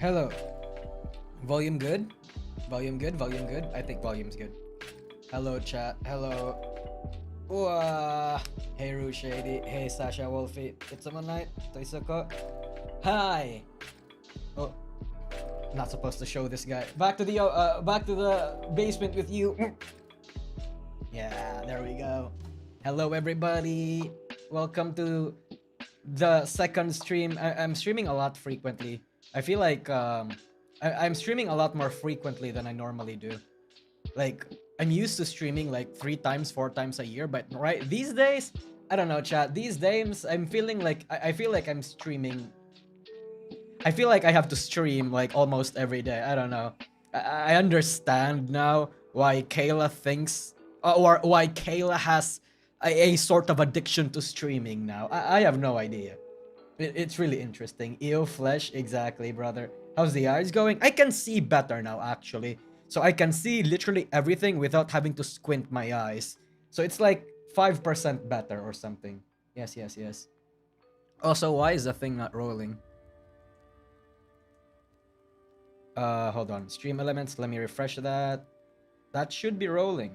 Hello. Volume good? Volume good? Volume good? I think volume's good. Hello, chat. Hello. Hey, Ru Shady. Hey, Sasha Wolfie. It's a night. Toisoko. Hi. Oh, not supposed to show this guy. Back to the basement with you. Yeah, there we go. Hello, everybody. Welcome to the second stream. I'm streaming a lot frequently. I feel like I'm streaming a lot more frequently than I normally do. Like, I'm used to streaming like 3 times, 4 times a year, but right these days, I don't know, chat. These days, I'm feeling like I feel like I'm streaming. I feel like I have to stream like almost every day. I don't know. I understand now why Kayla thinks, or why Kayla has a sort of addiction to streaming now. I have no idea. It's really interesting. EO Flesh, exactly, brother. How's the eyes going? I can see better now, actually. So I can see literally everything without having to squint my eyes. So it's like 5% better or something. Yes, yes, yes. Also, why is the thing not rolling? Hold on. Stream elements, let me refresh that. That should be rolling.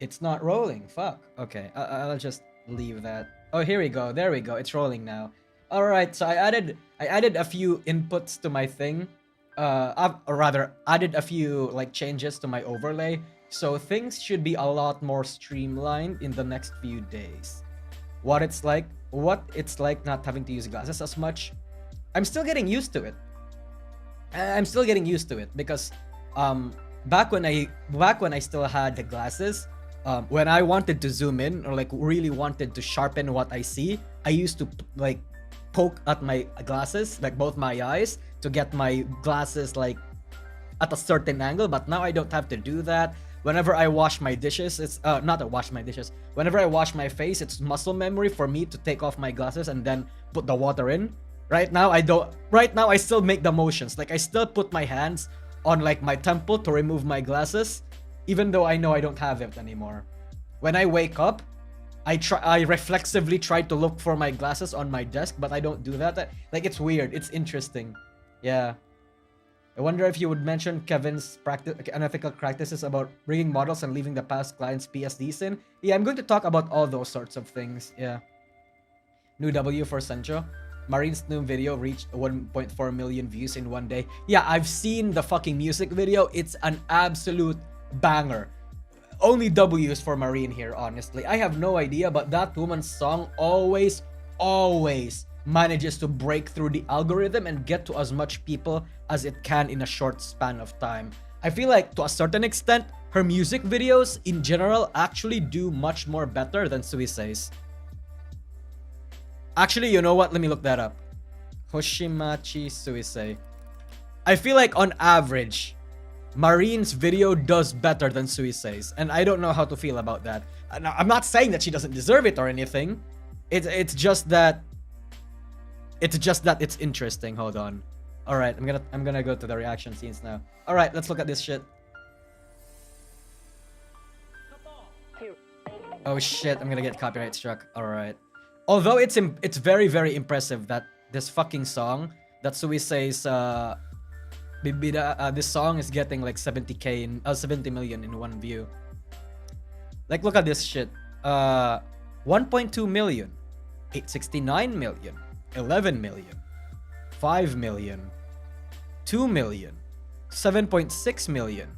It's not rolling. Fuck. Okay, I'll just leave that. Oh, here we go. There we go. It's rolling now. All right. So I added a few inputs to my thing. Or rather, added a few like changes to my overlay. So things should be a lot more streamlined in the next few days. What it's like not having to use glasses as much. I'm still getting used to it. I'm still getting used to it because back when I still had the glasses, when I wanted to zoom in or like really wanted to sharpen what I see, I used to like poke at my glasses, like both my eyes, to get my glasses like at a certain angle. But now I don't have to do that. Whenever I wash my dishes, it's not to wash my dishes. Whenever I wash my face, it's muscle memory for me to take off my glasses and then put the water in. Right now I don't. Right now I still make the motions. Like I still put my hands on like my temple to remove my glasses, even though I know I don't have it anymore. When I wake up, I reflexively try to look for my glasses on my desk, but I don't do that. Like it's weird. It's interesting. Yeah. I wonder if you would mention Kevin's unethical practices about bringing models and leaving the past clients PSDs in. Yeah, I'm going to talk about all those sorts of things. Yeah. New W for Sencho. Marine's new video reached 1.4 million views in one day. Yeah, I've seen the fucking music video. It's an absolute banger. Only W's for Marine here, honestly. I have no idea, but that woman's song always manages to break through the algorithm and get to as much people as it can in a short span of time. I feel like, to a certain extent, her music videos in general actually do much more better than Suisei's. Actually, you know what? Let me look that up. Hoshimachi Suisei. I feel like on average, Marine's video does better than Suisei's, and I don't know how to feel about that. I'm not saying that she doesn't deserve it or anything. It's just that it's interesting. Hold on. All right, I'm gonna go to the reaction scenes now. All right, let's look at this shit. Oh shit, I'm gonna get copyright struck. All right. Although it's very, very impressive that this fucking song, that Suisei's this song is getting like 70k in 70 million in one view. Like, look at this shit. 1.2 million, 869 million, 11 million, 5 million, 2 million, 7.6 million,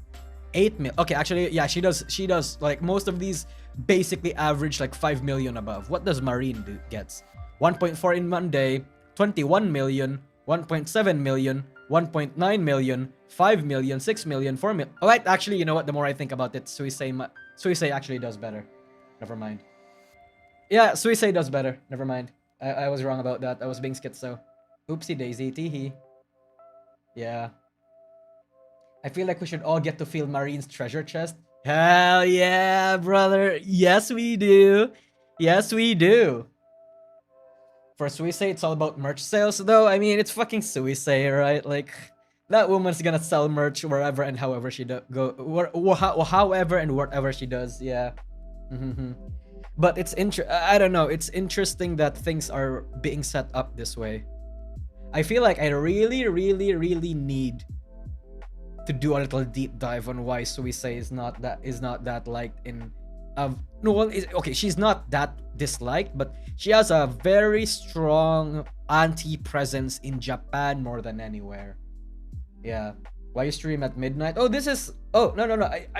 8 million. Okay, actually, yeah, she does like most of these basically average like 5 million above. What does Marine gets? 1.4 in Monday, 21 million, 1.7 million, 1.9 million, 5 million, 6 million, 4 million. Alright, actually, you know what? The more I think about it, Suisei actually does better. Never mind. Yeah, Suisei does better. Never mind. I was wrong about that. I was being schizo. Oopsie daisy, teehee. Yeah. I feel like we should all get to feel Marine's treasure chest. Hell yeah, brother. Yes, we do. Yes, we do. For Suisei, it's all about merch sales, though. I mean, it's fucking Suisei, right? Like, that woman's gonna sell merch wherever and however she however and whatever she does. Yeah. But it's I don't know. It's interesting that things are being set up this way. I feel like I really, really, really need to do a little deep dive on why Suisei is not that liked in no, well, okay, she's not that disliked, but she has a very strong anti-presence in Japan more than anywhere. Yeah. Why you stream at midnight? Oh, this is no.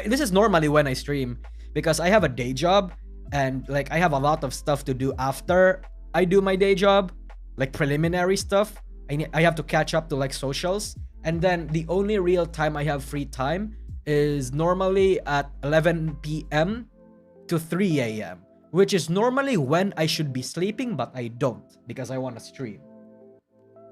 This is normally when I stream because I have a day job and like I have a lot of stuff to do after I do my day job, like preliminary stuff. I have to catch up to like socials, and then the only real time I have free time is normally at 11 p.m. to 3 a.m., which is normally when I should be sleeping, but I don't because I want to stream.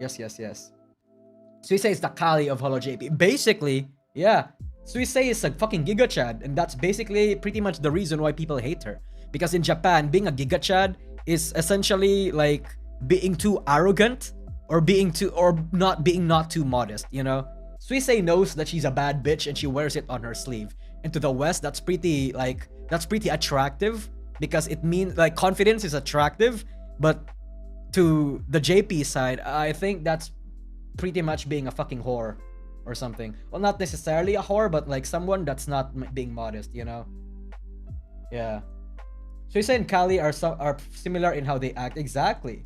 Yes. Suisei is the Kali of Holo JP. Basically, yeah. Suisei is a fucking Giga Chad, and that's basically pretty much the reason why people hate her. Because in Japan, being a Giga Chad is essentially like being too arrogant or not too modest, you know? Suisei knows that she's a bad bitch and she wears it on her sleeve. And to the West, that's pretty attractive because it means like confidence is attractive, but to the JP side, I think that's pretty much being a fucking whore or something. Well, not necessarily a whore, but like someone that's not being modest, you know? Yeah. Suisei and Kali are similar in how they act. Exactly.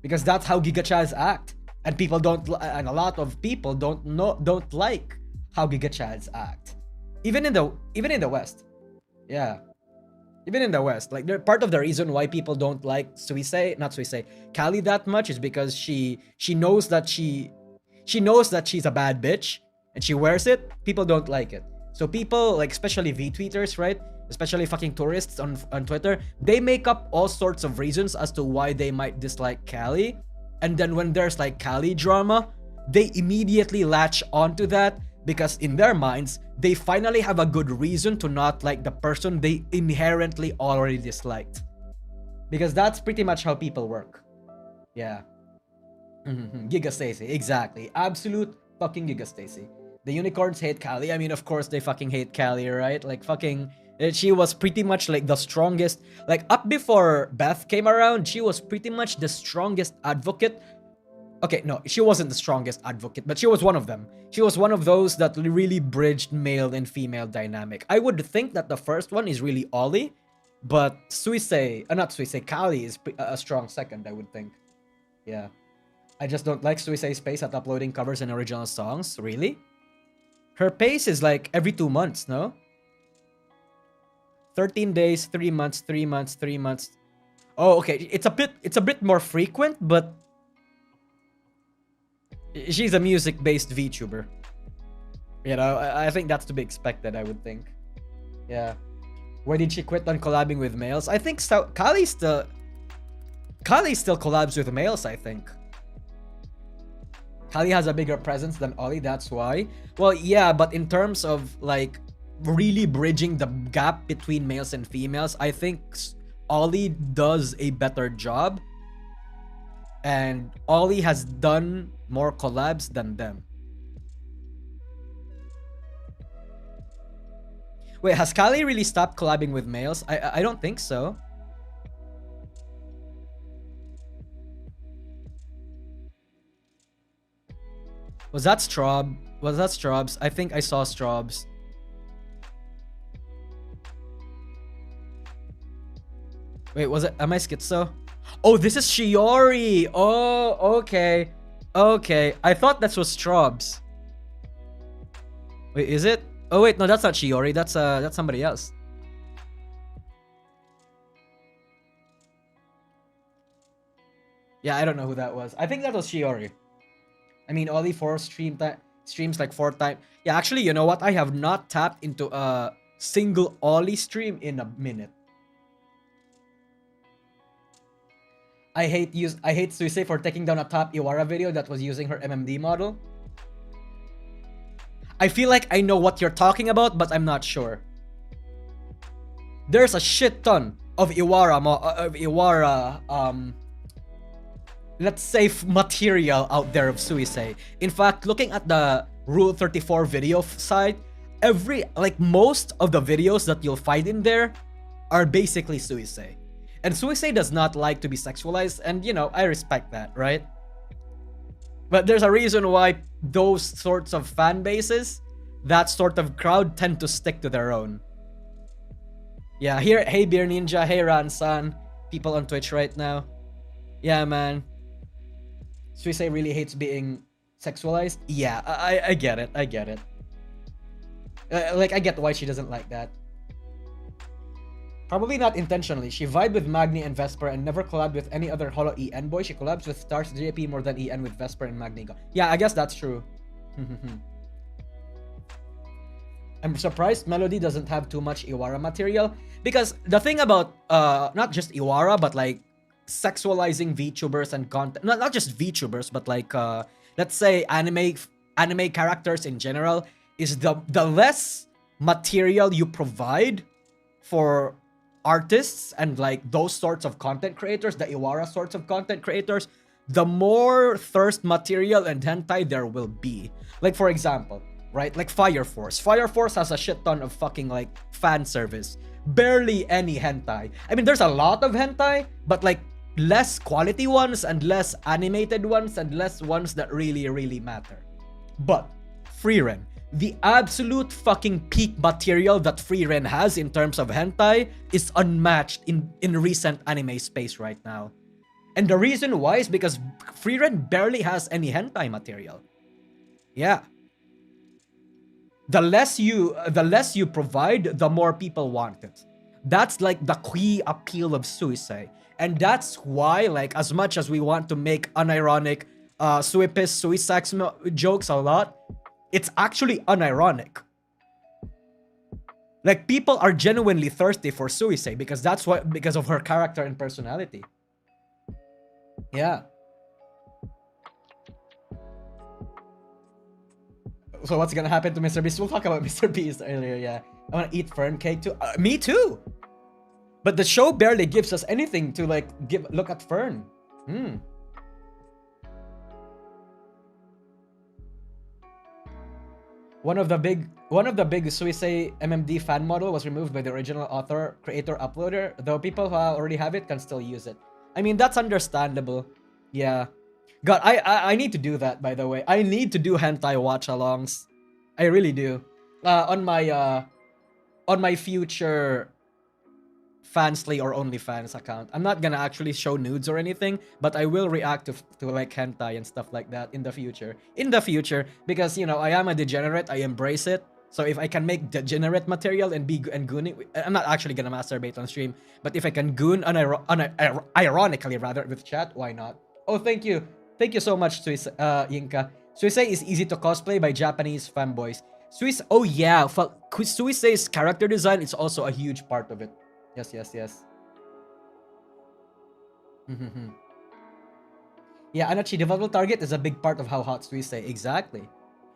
Because that's how Giga Chads act. And a lot of people don't like how Giga Chads act. Even in the West. Yeah. Even in the West, like part of the reason why people don't like Kali that much is because she knows that she's a bad bitch and she wears it. People don't like it. So people, like especially VTweeters, right? Especially fucking tourists on Twitter, they make up all sorts of reasons as to why they might dislike Kali. And then when there's like Kali drama, they immediately latch onto that because in their minds, they finally have a good reason to not like the person they inherently already disliked. Because that's pretty much how people work. Yeah. Giga Stacy, exactly. Absolute fucking Giga Stacy. The unicorns hate Kali. I mean, of course they fucking hate Kali, right? Like fucking, she was pretty much like the strongest. Like up before Beth came around, she was pretty much the strongest advocate. Okay, no, she wasn't the strongest advocate, but she was one of them. She was one of those that really bridged male and female dynamic. I would think that the first one is really Ollie, but Kali is a strong second, I would think. Yeah. I just don't like Suisei's pace at uploading covers and original songs. Really? Her pace is like every 2 months, no? 13 days, 3 months, 3 months, 3 months. Oh, okay. It's a bit more frequent, but she's a music-based VTuber. You know, I think that's to be expected, I would think. Yeah. Why did she quit on collabing with males? I think so. Kali still collabs with males, I think. Kali has a bigger presence than Ollie, that's why. Well, yeah, but in terms of like really bridging the gap between males and females, I think Ollie does a better job. And Ollie has done more collabs than them. Wait, has Kali really stopped collabing with males? I don't think so. Was that Strobs? I think I saw Strobs. Wait, was it? Am I schizo? Oh, this is Shiori. Oh, okay. Okay. I thought that was Strobs. Wait, is it? Oh wait, no, that's not Shiori. That's somebody else. Yeah, I don't know who that was. I think that was Shiori. I mean, Ollie 4 streams like 4 times. Yeah, actually, you know what? I have not tapped into a single Ollie stream in a minute. I hate Suisei for taking down a top Iwara video that was using her MMD model. I feel like I know what you're talking about, but I'm not sure. There's a shit ton of Iwara let's say material out there of Suisei. In fact, looking at the Rule 34 video side, most of the videos that you'll find in there are basically Suisei. And Suisei does not like to be sexualized, and you know, I respect that, right? But there's a reason why those sorts of fan bases, that sort of crowd, tend to stick to their own. Yeah, here, hey Beer Ninja, hey Ran-san, people on Twitch right now. Yeah, man. Suisei really hates being sexualized. Yeah, I get it. I get it. Like, I get why she doesn't like that. Probably not intentionally. She vibed with Magni and Vesper and never collabed with any other Holo EN boy. She collabs with Stars JP more than EN with Vesper and Magni. Yeah, I guess that's true. I'm surprised Melody doesn't have too much Iwara material, because the thing about not just Iwara, but like sexualizing VTubers and content, not just VTubers, but like let's say anime characters in general, is the less material you provide for artists and like those sorts of content creators, the Iwara sorts of content creators, the more thirst material and hentai there will be. Like, for example, right, like Fire Force. Fire Force has a shit ton of fucking like fan service. Barely any hentai. I mean, there's a lot of hentai, but like less quality ones and less animated ones and less ones that really, really matter. But Freeren, the absolute fucking peak material that Freeren has in terms of hentai is unmatched in recent anime space right now. And the reason why is because Freeren barely has any hentai material. Yeah. The less you provide, the more people want it. That's like the key appeal of Suisei. And that's why, like, as much as we want to make unironic Suipis, Suisax jokes a lot, it's actually unironic. Like, people are genuinely thirsty for Suisei because because of her character and personality. Yeah. So what's gonna happen to MrBeast? We'll talk about MrBeast earlier, yeah. I wanna eat fern cake too. Me too! But the show barely gives us anything to like look at fern. One of the big Suisei MMD fan model was removed by the original author, creator, uploader, though people who already have it can still use it. I mean, that's understandable. Yeah. God, I need to do that, by the way. I need to do hentai watch-alongs. I really do. On my future Fansly or OnlyFans account. I'm not gonna actually show nudes or anything, but I will react to like hentai and stuff like that in the future. Because, you know, I am a degenerate. I embrace it. So if I can make degenerate material and gooning, I'm not actually gonna masturbate on stream, but if I can goon ironically rather with chat, why not? Oh, thank you. Thank you so much, Yinka. Suisei is easy to cosplay by Japanese fanboys. Oh yeah, Suisei's character design is also a huge part of it. Yes. Yeah, Anachi, developable target is a big part of how hot Suisei. Exactly.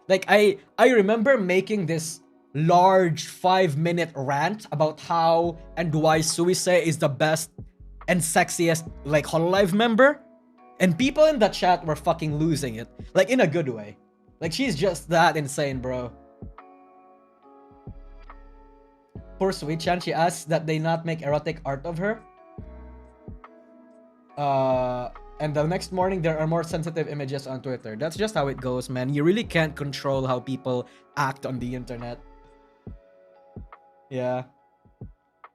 Like, I remember making this large 5-minute rant about how and why Suisei is the best and sexiest, like, Hololive member. And people in the chat were fucking losing it. Like, in a good way. Like, she's just that insane, bro. Poor Sweet-chan, she asks that they not make erotic art of her. And the next morning, there are more sensitive images on Twitter. That's just how it goes, man. You really can't control how people act on the internet. Yeah.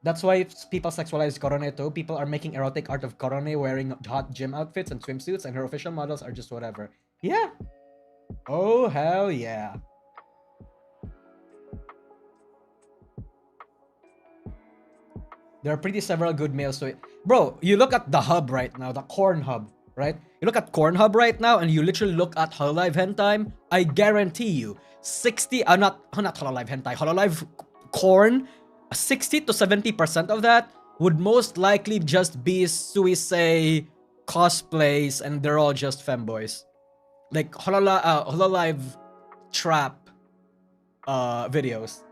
That's why people sexualize Korone too. People are making erotic art of Korone wearing hot gym outfits and swimsuits, and her official models are just whatever. Yeah. Oh, hell yeah. There are pretty several good males to it. Bro, you look at the hub right now, the Corn Hub, right? You look at Corn Hub right now, and you literally look at Hololive Hentai. I guarantee you, 60, not Hololive Hentai, Hololive Corn, 60 to 70% of that would most likely just be Suisei cosplays, and they're all just femboys. Like Hololive trap videos.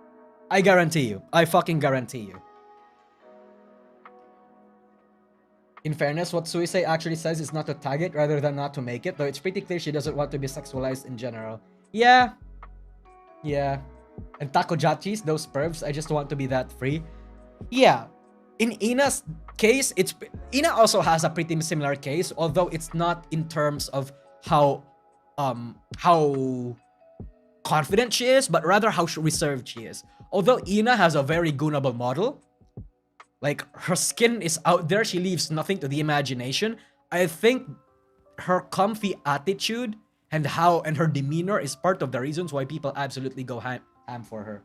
I guarantee you. I fucking guarantee you. In fairness, what Suisei actually says is not to tag it rather than not to make it, though it's pretty clear she doesn't want to be sexualized in general. Yeah. Yeah. And Takojachis, those pervs, I just want to be that free. Yeah. In Ina's case, Ina also has a pretty similar case, although it's not in terms of how how confident she is, but rather how reserved she is. Although Ina has a very goonable model, like her skin is out there, she leaves nothing to the imagination. I think her comfy attitude and her demeanor is part of the reasons why people absolutely go ham for her.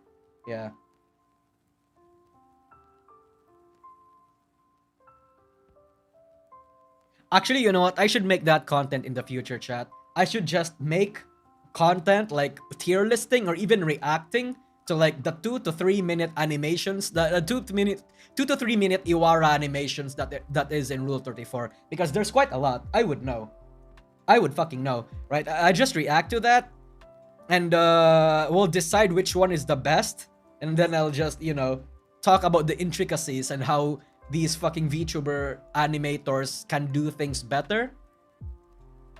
Yeah. Actually, you know what? I should make that content in the future, chat. I should just make content like tier listing or even reacting to like the 2 to 3 minute animations, the 2 to 3 minute Iwara animations that is in Rule 34, because there's quite a lot. I would know. I would fucking know, right? I just react to that, and we'll decide which one is the best, and then I'll just, you know, talk about the intricacies and how these fucking VTuber animators can do things better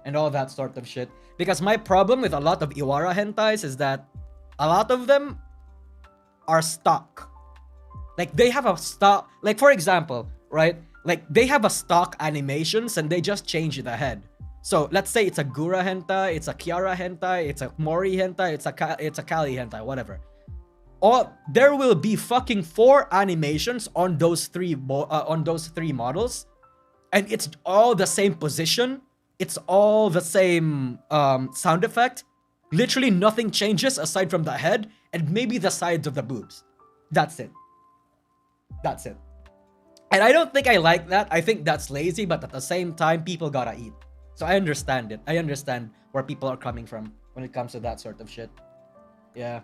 and all that sort of shit. Because my problem with a lot of Iwara hentais is that a lot of them are stock. Like they have a stock, like for example, right? Like they have a stock animations and they just change the head. So let's say it's a Gura hentai, it's a Kiara hentai, it's a Mori hentai, it's a Kali hentai, whatever. Or there will be fucking 4 animations on those three models, and it's all the same position. It's all the same sound effect. Literally nothing changes aside from the head and maybe the sides of the boobs. That's it. That's it. And I don't think I like that. I think that's lazy, but at the same time, people gotta eat. So I understand it. I understand where people are coming from when it comes to that sort of shit. Yeah.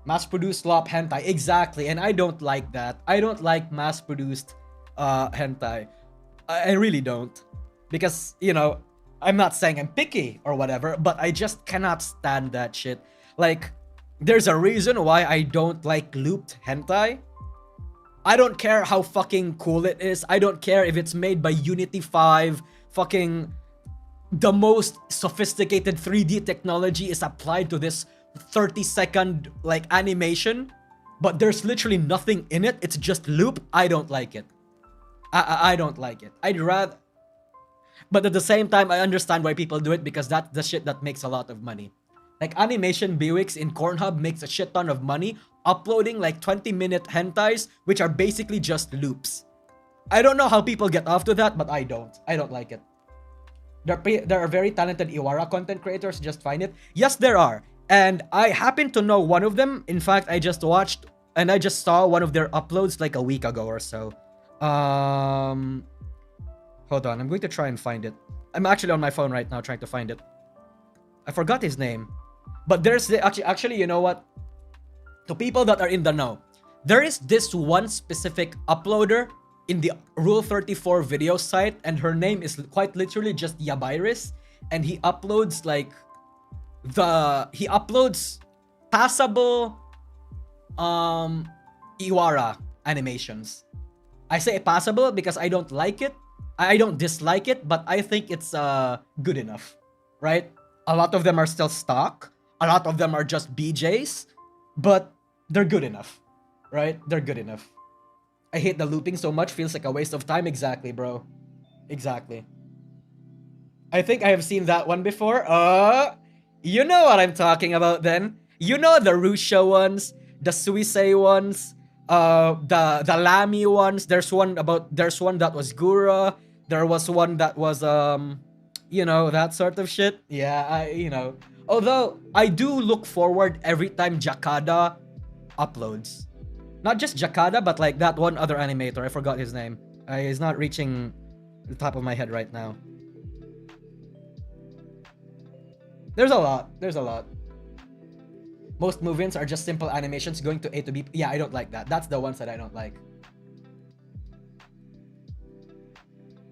Mass-produced slop hentai. Exactly. And I don't like that. I don't like mass-produced hentai. I really don't. Because, you know, I'm not saying I'm picky or whatever, but I just cannot stand that shit. Like, there's a reason why I don't like looped hentai. I don't care how fucking cool it is. I don't care if it's made by Unity 5. Fucking the most sophisticated 3D technology is applied to this 30-second like animation, but there's literally nothing in it. It's just loop. I don't like it. I don't like it. I'd rather... But at the same time, I understand why people do it, because that's the shit that makes a lot of money. Like animation Biwix in Cornhub makes a shit ton of money uploading like 20-minute hentais, which are basically just loops. I don't know how people get off to that, but I don't. I don't like it. There are very talented Iwara content creators, just find it. Yes, there are. And I happen to know one of them. In fact, I just watched and I just saw one of their uploads like a week ago or so. Hold on, I'm going to try and find it. I'm actually on my phone right now trying to find it. I forgot his name. But there's the, actually, you know what? To people that are in the know, there is this one specific uploader in the Rule 34 video site, and her name is quite literally just Yabairis, and he uploads like he uploads passable Iwara animations. I say passable because I don't like it. I don't dislike it, but I think it's good enough, right? A lot of them are still stock. A lot of them are just BJs, but they're good enough, right? They're good enough. I hate the looping so much, feels like a waste of time. Exactly, bro. Exactly. I think I have seen that one before. You know what I'm talking about then. You know the Rusha ones, the Suisei ones, the Lamy ones. There's one that was Gura. There was one that was you know, that sort of shit. Yeah, you know. Although I do look forward every time Jakada uploads. Not just Jakada, but like that one other animator. I forgot his name. He's not reaching the top of my head right now. There's a lot. There's a lot. Most move-ins are just simple animations going to A to B. Yeah, I don't like that. That's the ones that I don't like.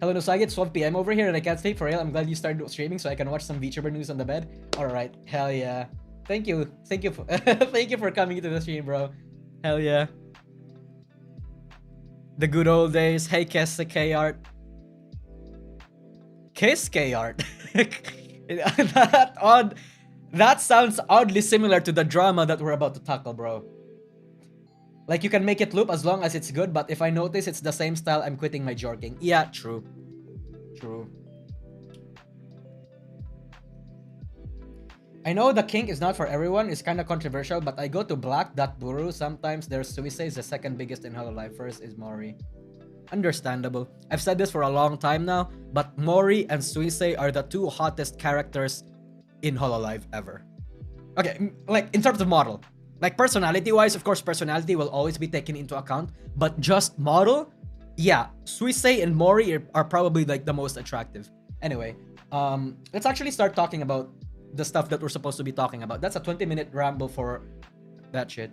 Hello, Nosagi. It's 12 PM over here and I can't sleep for real. I'm glad you started streaming so I can watch some VTuber news on the bed. Alright. Hell yeah. Thank you. Thank you for thank you for coming to the stream, bro. Hell yeah. The good old days. Hey, Kxvart. Kxvart. That sounds oddly similar to the drama that we're about to tackle, bro. Like, you can make it loop as long as it's good, but if I notice it's the same style, I'm quitting my jorking. Yeah, true. True. I know the kink is not for everyone. It's kind of controversial, but I go to black.buru. Sometimes there's Suicide is the second biggest in Hololive. First is Mori. Understandable. I've said this for a long time now, but Mori and Suicide are the two hottest characters in Hololive ever. Okay, like in terms of model. Like personality-wise, of course, personality will always be taken into account, but just model, yeah, Suicide and Mori are probably like the most attractive. Anyway, let's actually start talking about the stuff that we're supposed to be talking about. That's a 20-minute ramble for that shit.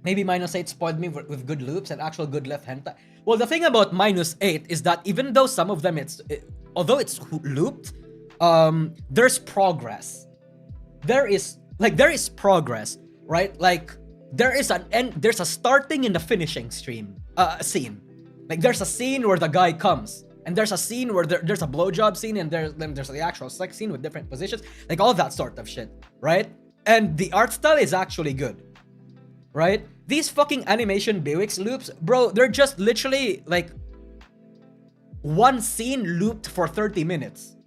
Maybe -8 spoiled me with good loops and actual good left hentai. Well, the thing about -8 is that even though some of them although it's looped, there's progress. There is progress, right? Like there's a starting and a finishing scene. Like there's a scene where the guy comes, and there's a scene where there's a blowjob scene, and there's the actual sex scene with different positions, like all that sort of shit, right? And the art style is actually good, right? These fucking animation Biwix loops, bro, they're just literally like one scene looped for 30 minutes.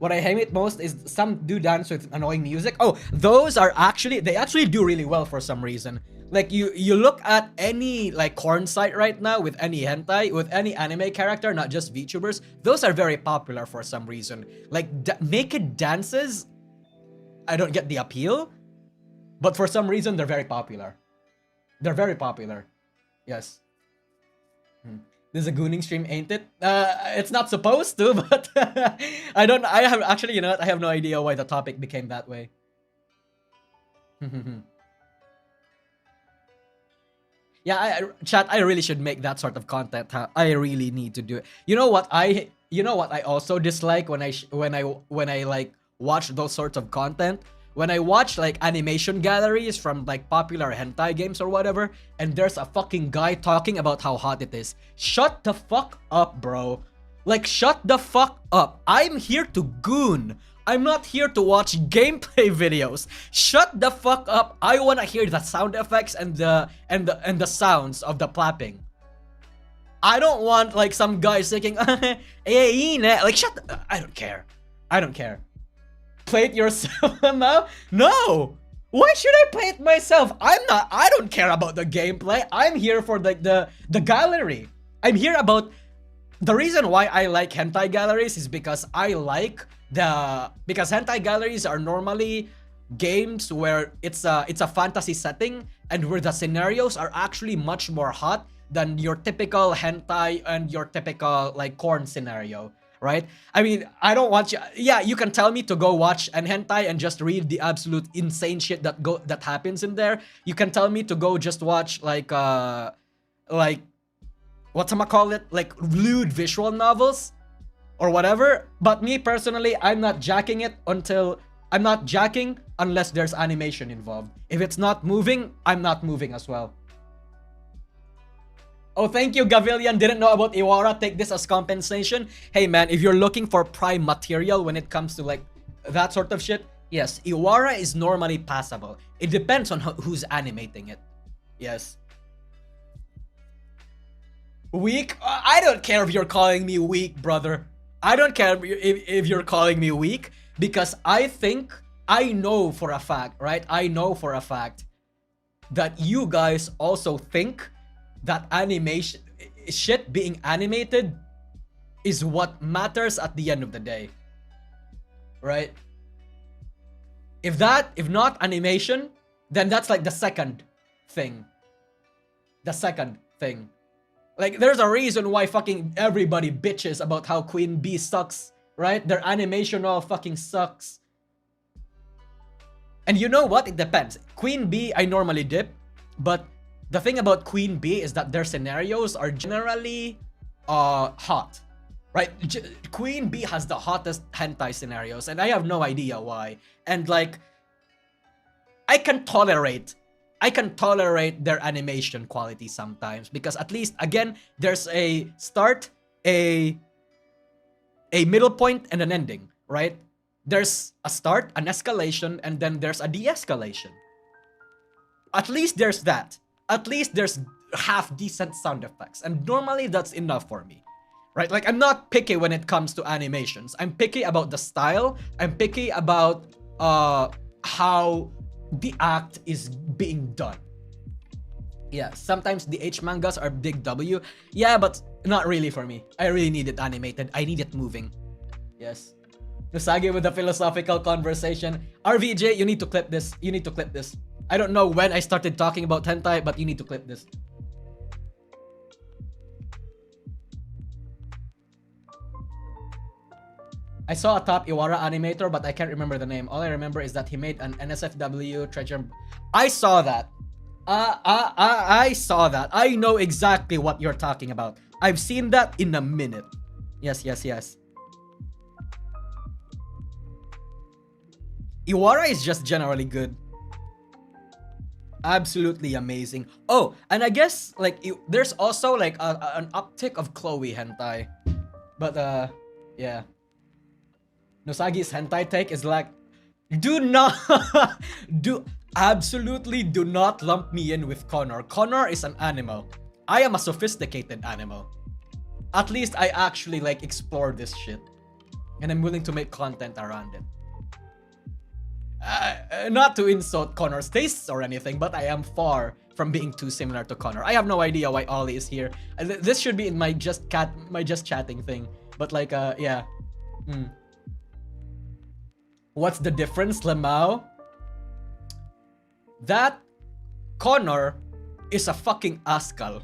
What I hate most is some do dance with annoying music. Oh, those are they actually do really well for some reason. Like you look at any like corn site right now with any hentai, with any anime character, not just VTubers, those are very popular for some reason. Like naked dances, I don't get the appeal, but for some reason they're very popular. They're very popular. Yes. This is a gooning stream, ain't it? It's not supposed to, but I have no idea why the topic became that way. Yeah, chat, I really should make that sort of content. I really need to do it. You know what I also dislike when I like watch those sorts of content? When I watch like animation galleries from like popular hentai games or whatever, and there's a fucking guy talking about how hot it is. Shut the fuck up, bro. Like, shut the fuck up. I'm here to goon. I'm not here to watch gameplay videos. Shut the fuck up. I wanna hear the sound effects and the sounds of the clapping. I don't want like some guy saying, like shut the, I don't care. I don't care. Play it yourself now? No! Why should I play it myself? I don't care about the gameplay. I'm here for the gallery. I'm here about the reason why I like hentai galleries is because because hentai galleries are normally games where it's a fantasy setting and where the scenarios are actually much more hot than your typical hentai and your typical like corn scenario. Right? I mean, I don't want you. Yeah, you can tell me to go watch an hentai and just read the absolute insane shit that happens in there. You can tell me to go just watch like whatchamacallit, like lewd visual novels or whatever. But me personally, I'm not jacking unless there's animation involved. If it's not moving, I'm not moving as well. Oh, thank you, Gavillian. Didn't know about Iwara. Take this as compensation. Hey, man, if you're looking for prime material when it comes to, like, that sort of shit, yes, Iwara is normally passable. It depends on who's animating it. Yes. Weak? I don't care if you're calling me weak, brother. I don't care if you're calling me weak, because I know for a fact, right? I know for a fact that you guys also think that animation shit being animated is what matters at the end of the day, right? If not animation, then that's like the second thing. Like, there's a reason why fucking everybody bitches about how Queen Bee sucks, right? Their animation all fucking sucks. And you know what? It depends. Queen Bee, I normally dip, but the thing about Queen Bee is that their scenarios are generally hot, right? Queen Bee has the hottest hentai scenarios, and I have no idea why. And like, I can tolerate their animation quality sometimes, because at least, again, there's a start, a middle point, and an ending, right? There's a start, an escalation, and then there's a de-escalation. At least there's that. at least there's half decent sound effects, and normally that's enough for me, right? Like, I'm not picky when it comes to animations. I'm picky about the style. I'm picky about how the act is being done. Yeah, sometimes the H mangas are big W. Yeah, but not really for me. I really need it animated. I need it moving. Yes. Nusagi with the philosophical conversation. RVJ, you need to clip this. You need to clip this. I don't know when I started talking about hentai, but you need to clip this. I saw a top Iwara animator, but I can't remember the name. All I remember is that he made an NSFW treasure. I saw that. I saw that. I know exactly what you're talking about. I've seen that in a minute. Yes, yes, yes. Iwara is just generally good. Absolutely amazing. Oh, and I guess like there's also like an uptick of Chloe hentai. But yeah. Nosagi's hentai take is like, absolutely do not lump me in with Connor. Connor is an animal. I am a sophisticated animal. At least I actually like explore this shit. And I'm willing to make content around it. Not to insult Connor's tastes or anything, but I am far from being too similar to Connor. I have no idea why Ollie is here. This should be in my just chatting thing. But like, yeah. What's the difference, Lemao? That Connor is a fucking askal.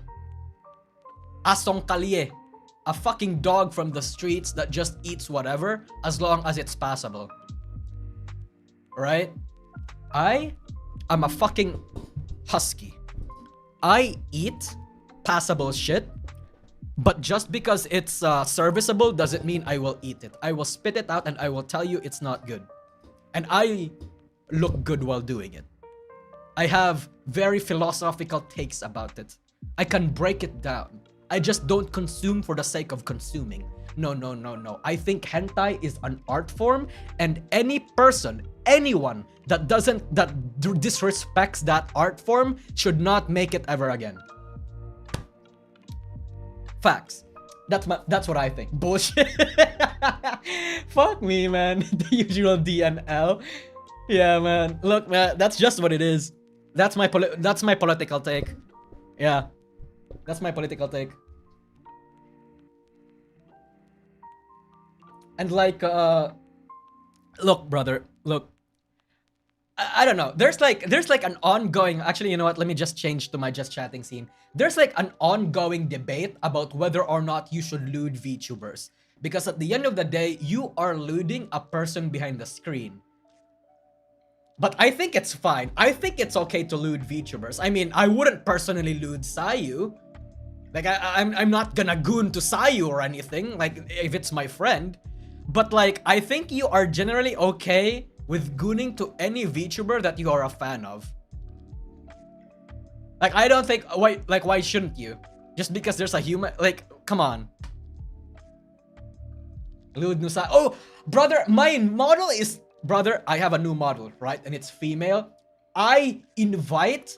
Asong kalye. A fucking dog from the streets that just eats whatever as long as it's passable. Right? I am a fucking husky. I eat passable shit, but just because it's serviceable doesn't mean I will eat it. I will spit it out and I will tell you it's not good. And I look good while doing it. I have very philosophical takes about it. I can break it down. I just don't consume for the sake of consuming. No, no, no, no. I think hentai is an art form, and any person, anyone that disrespects that art form should not make it ever again. Facts. That's what I think. Bullshit. Fuck me, man. The usual DNL. Yeah, man. Look, man, that's just what it is. That's my political take. Yeah. That's my political take. And like, look, brother, look. I don't know. There's like an ongoing. Actually, you know what? Let me just change to my just chatting scene. There's like an ongoing debate about whether or not you should lewd VTubers, because at the end of the day, you are lewding a person behind the screen. But I think it's fine. I think it's okay to lewd VTubers. I mean, I wouldn't personally lewd Sayu. Like, I'm not gonna goon to Sayu or anything. Like, if it's my friend. But like, I think you are generally okay with gooning to any VTuber that you are a fan of. Like, I don't think, why shouldn't you? Just because there's a human, like, come on. Lewd Nusa. Oh, brother, my model is, brother, I have a new model, right? And it's female. I invite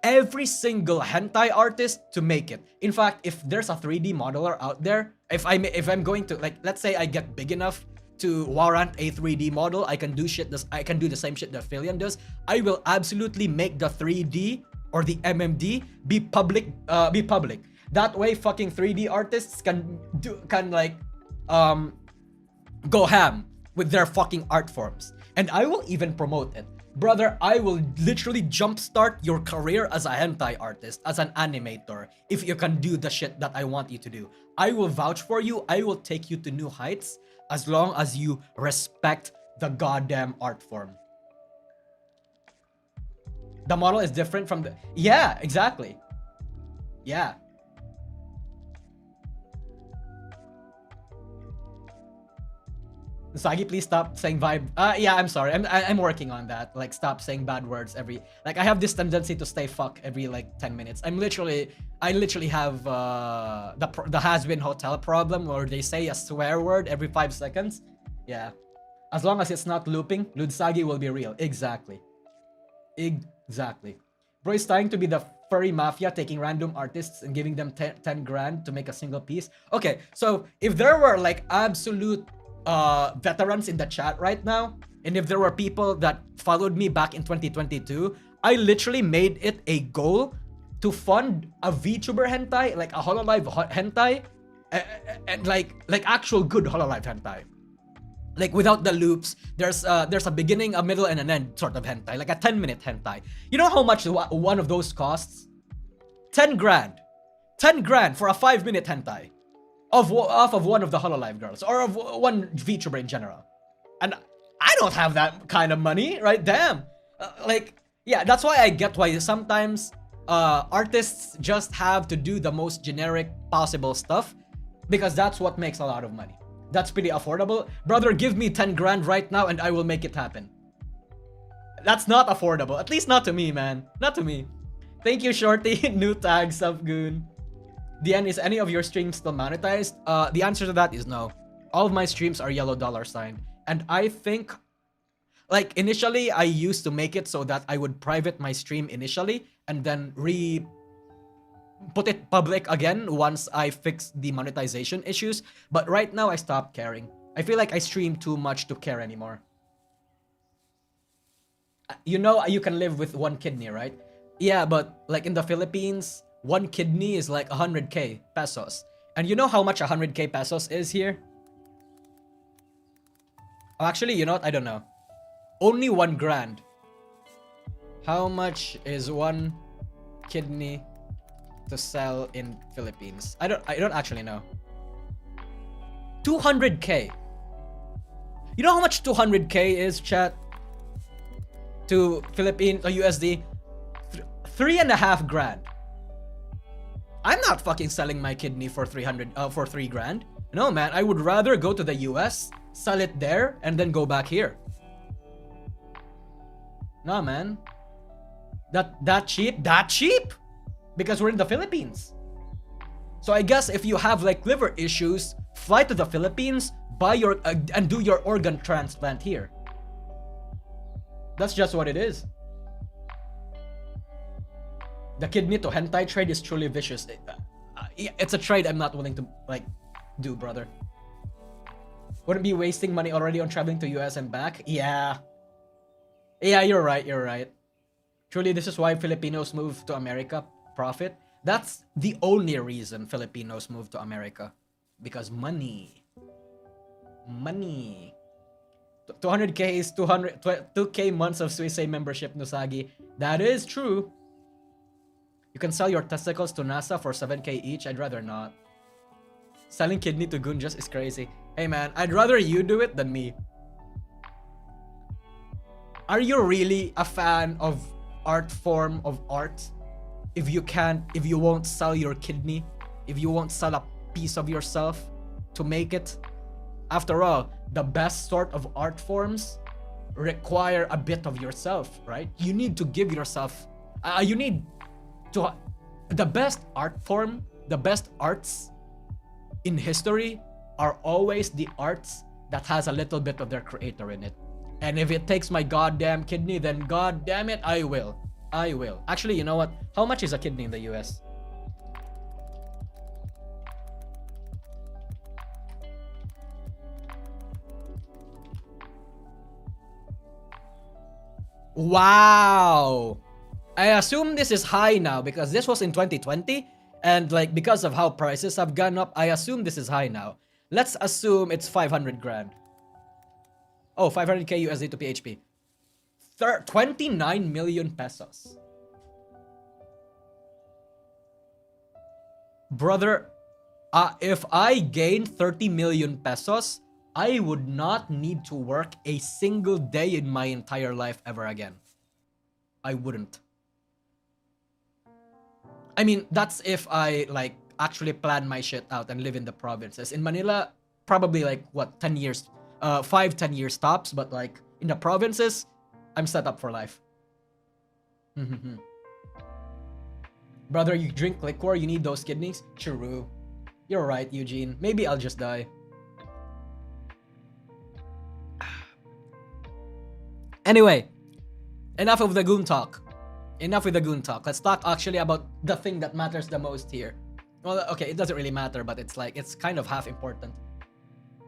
every single hentai artist to make it. In fact, if there's a 3D modeler out there, if I'm going to, like, let's say I get big enough to warrant a 3D model, I can do the same shit that Philian does. I will absolutely make the 3D or the MMD be public. That way, fucking 3D artists can go ham with their fucking art forms, and I will even promote it. Brother, I will literally jumpstart your career as a hentai artist, as an animator, if you can do the shit that I want you to do. I will vouch for you. I will take you to new heights as long as you respect the goddamn art form. The model is different from the... Yeah, exactly. Yeah. Sagi, please stop saying vibe. Yeah, I'm sorry. I'm working on that. Like, stop saying bad words every... Like, I have this tendency to say fuck every, like, 10 minutes. I literally have the has-been hotel problem where they say a swear word every 5 seconds. Yeah. As long as it's not looping, Ludsagi will be real. Exactly. Exactly. Bro is trying to be the furry mafia taking random artists and giving them 10 grand to make a single piece. Okay, so if there were like absolute veterans in the chat right now, and if there were people that followed me back in 2022, I literally made it a goal to fund a VTuber hentai, like a Hololive hentai, and like actual good Hololive hentai. Like without the loops, there's a beginning, a middle, and an end sort of hentai, like a 10-minute hentai. You know how much one of those costs? 10 grand. 10 grand for a 5-minute hentai off of one of the Hololive girls, or of one VTuber in general. And I don't have that kind of money, right? Damn. Like, yeah, that's why I get why sometimes artists just have to do the most generic possible stuff, because that's what makes a lot of money. That's pretty affordable. Brother, give me 10 grand right now and I will make it happen. That's not affordable. At least not to me, man. Not to me. Thank you, Shorty. New tag, Subgoon. DN, is any of your streams still monetized? The answer to that is no. All of my streams are yellow $sign. And I think, like, initially I used to make it so that I would private my stream initially and then put it public again once I fix the monetization issues. But right now I stopped caring. I feel like I stream too much to care anymore. You know, you can live with 1 kidney, right? Yeah, but like in the Philippines, 1 kidney is like 100k pesos. And you know how much 100k pesos is here? Oh, actually, you know what? I don't know. Only 1 grand. How much is 1 kidney to sell in Philippines? I don't actually know. 200k. You know how much 200k is, chat? To Philippine USD? 3.5 grand. I'm not fucking selling my kidney for 3 grand. No, man, I would rather go to the US, sell it there, and then go back here. No, man. That cheap? That cheap? Because we're in the Philippines. So I guess if you have like liver issues, fly to the Philippines, buy your and do your organ transplant here. That's just what it is. The kidney to hentai trade is truly vicious. It's a trade I'm not willing to like do, brother. Wouldn't be wasting money already on traveling to US and back? Yeah. Yeah, you're right, you're right. Truly, this is why Filipinos move to America. Profit. That's the only reason Filipinos move to America. Because money. Money. 200k is 2k months of Suicide membership, Nusagi. That is true. You can sell your testicles to NASA for 7k each. I'd rather not. Selling kidney to Gunjas is crazy. Hey man, I'd rather you do it than me. Are you really a fan of art form of art? If you won't sell your kidney, if you won't sell a piece of yourself to make it. After all, the best sort of art forms require a bit of yourself, right? You need to give yourself, the best art form, the best arts in history are always the arts that has a little bit of their creator in it. And if it takes my goddamn kidney, then goddamn it, I will. I will. Actually, you know what? How much is a kidney in the US? Wow. I assume this is high now because this was in 2020 and like because of how prices have gone up, I assume this is high now. Let's assume it's 500 grand. Oh, 500k USD to PHP. 29 million pesos. Brother, if I gain 30 million pesos, I would not need to work a single day in my entire life ever again. I wouldn't. I mean, that's if I like actually plan my shit out and live in the provinces. In Manila, probably like what, 10 years, 5-10 years tops, but like in the provinces, I'm set up for life. Brother, you drink liquor, you need those kidneys? True. You're right, Eugene. Maybe I'll just die. Anyway, enough of the goon talk. enough with the goon talk. Let's talk actually about the thing that matters the most here. Well, okay, it doesn't really matter, but it's like, it's kind of half important.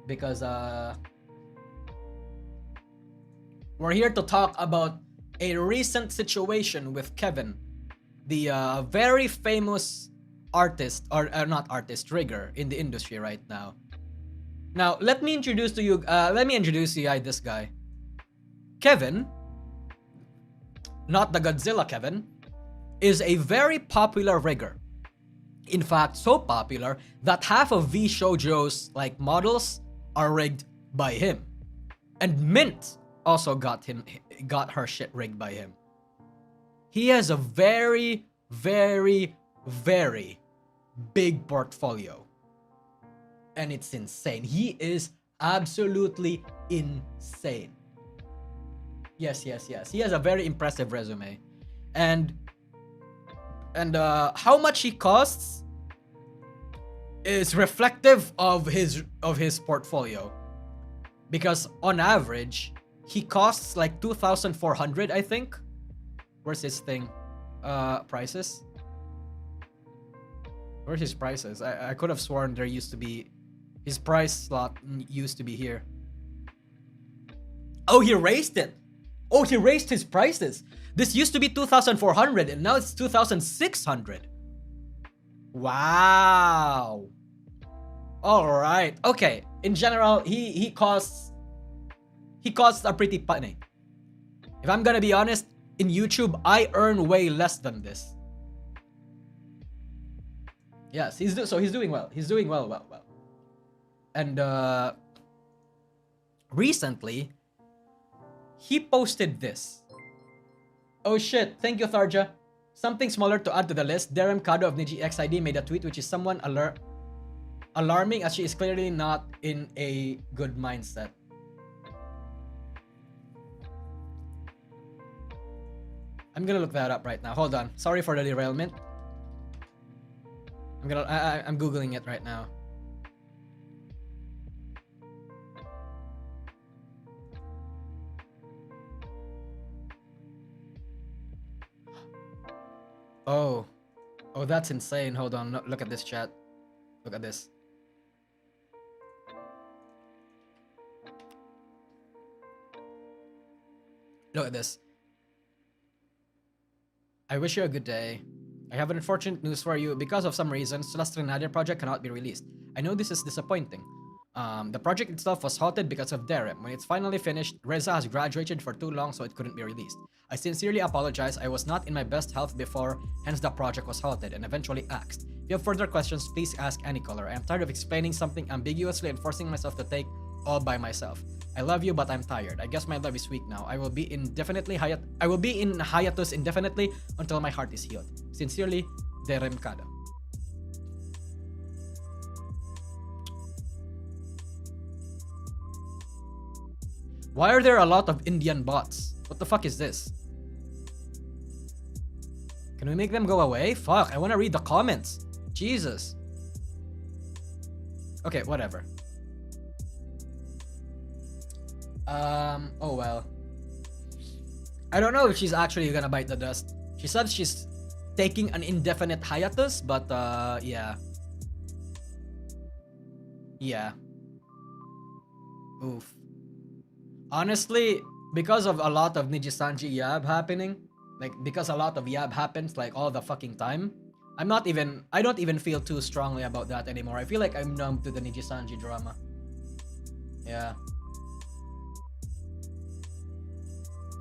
Because, we're here to talk about a recent situation with Kevin, the very famous artist, or not artist, rigger in the industry right now. Now, let me introduce to you this guy. Kevin, not the Godzilla Kevin, is a very popular rigger. In fact, so popular that half of V Shoujo's like models are rigged by him. And Mint also got her shit rigged by him. He has a very, very, very big portfolio. And it's insane. He is absolutely insane. Yes. He has a very impressive resume. And how much he costs is reflective of his portfolio. Because on average, he costs like 2,400, I think. Where's his thing? Prices? Where's his prices? I could have sworn there used to be... His price slot used to be here. Oh, he raised it! Oh, he raised his prices! This used to be 2,400 and now it's 2,600. Wow! Alright, okay. In general, he costs a pretty penny. If I'm gonna be honest, in YouTube, I earn way less than this. Yes, he's doing well. He's doing well. And recently, he posted this. Oh shit, thank you, Tharja. Something smaller to add to the list. Darem Kado of Niji XID made a tweet which is somewhat alarming as she is clearly not in a good mindset. I'm gonna look that up right now. Hold on. Sorry for the derailment. I'm googling it right now. Oh, that's insane. Hold on. Look at this, chat. Look at this. Look at this. I wish you a good day. I have an unfortunate news for you. Because of some reasons, Celeste Nadia project cannot be released. I know this is disappointing. The project itself was halted because of Darem. When it's finally finished, Reza has graduated for too long, so it couldn't be released. I sincerely apologize. I was not in my best health before, hence the project was halted and eventually axed. If you have further questions, please ask any caller. I am tired of explaining something ambiguously and forcing myself to take all by myself. I love you, but I'm tired. I guess my love is weak now. I will be in hiatus indefinitely until my heart is healed. Sincerely, Darem Kado. Why are there a lot of Indian bots? What the fuck is this? Can we make them go away? Fuck, I want to read the comments. Jesus. Okay, whatever. Oh well. I don't know if she's actually gonna bite the dust. She said she's taking an indefinite hiatus, but yeah. Yeah. Oof. Honestly, because of a lot of Nijisanji Yab happening, like because a lot of Yab happens like all the fucking time, I don't even feel too strongly about that anymore. I feel like I'm numb to the Nijisanji drama. Yeah.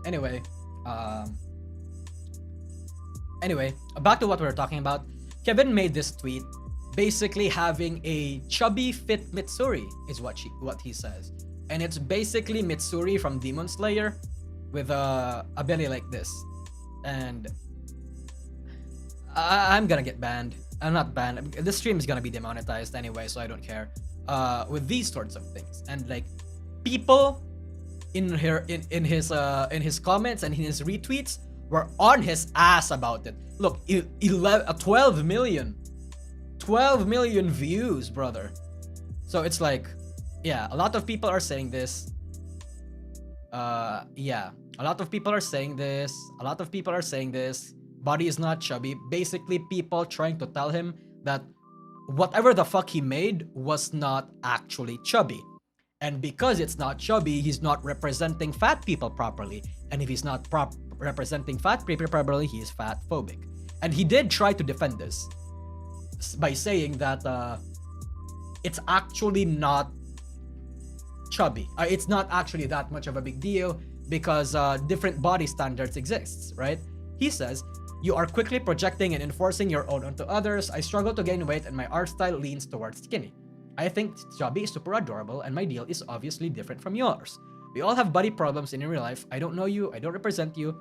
Anyway, back to what we were talking about. Kevin made this tweet basically having a chubby fit Mitsuri is what he says. And it's basically Mitsuri from Demon Slayer with a belly like this. And I'm gonna get banned. I'm not banned. This stream is gonna be demonetized anyway, so I don't care. With these sorts of things. And like people in his comments and in his retweets were on his ass about it. Look, 12 million views, brother. So it's like, yeah, a lot of people are saying this. Yeah, a lot of people are saying this. body is not chubby. Basically, people trying to tell him that whatever the fuck he made was not actually chubby. And because it's not chubby, he's not representing fat people properly. And if he's not representing fat people properly, he is fat phobic. And he did try to defend this by saying that it's actually not chubby. It's not actually that much of a big deal because different body standards exists, right? He says, you are quickly projecting and enforcing your own onto others. I struggle to gain weight and my art style leans towards skinny. I think chubby is super adorable and my deal is obviously different from yours. We all have body problems in real life. I don't know you, I don't represent you,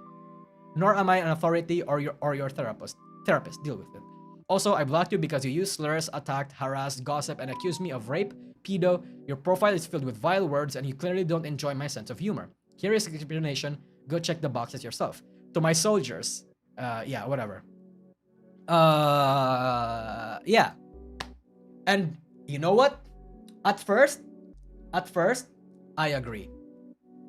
nor am I an authority or your therapist. Deal with it. Also, I blocked you because you used slurs, attacked, harassed, gossip, and accused me of rape, pedo. Your profile is filled with vile words and you clearly don't enjoy my sense of humor. Here is explanation. Go check the boxes yourself. To my soldiers. Yeah, whatever. Yeah. And you know what? At first, I agree.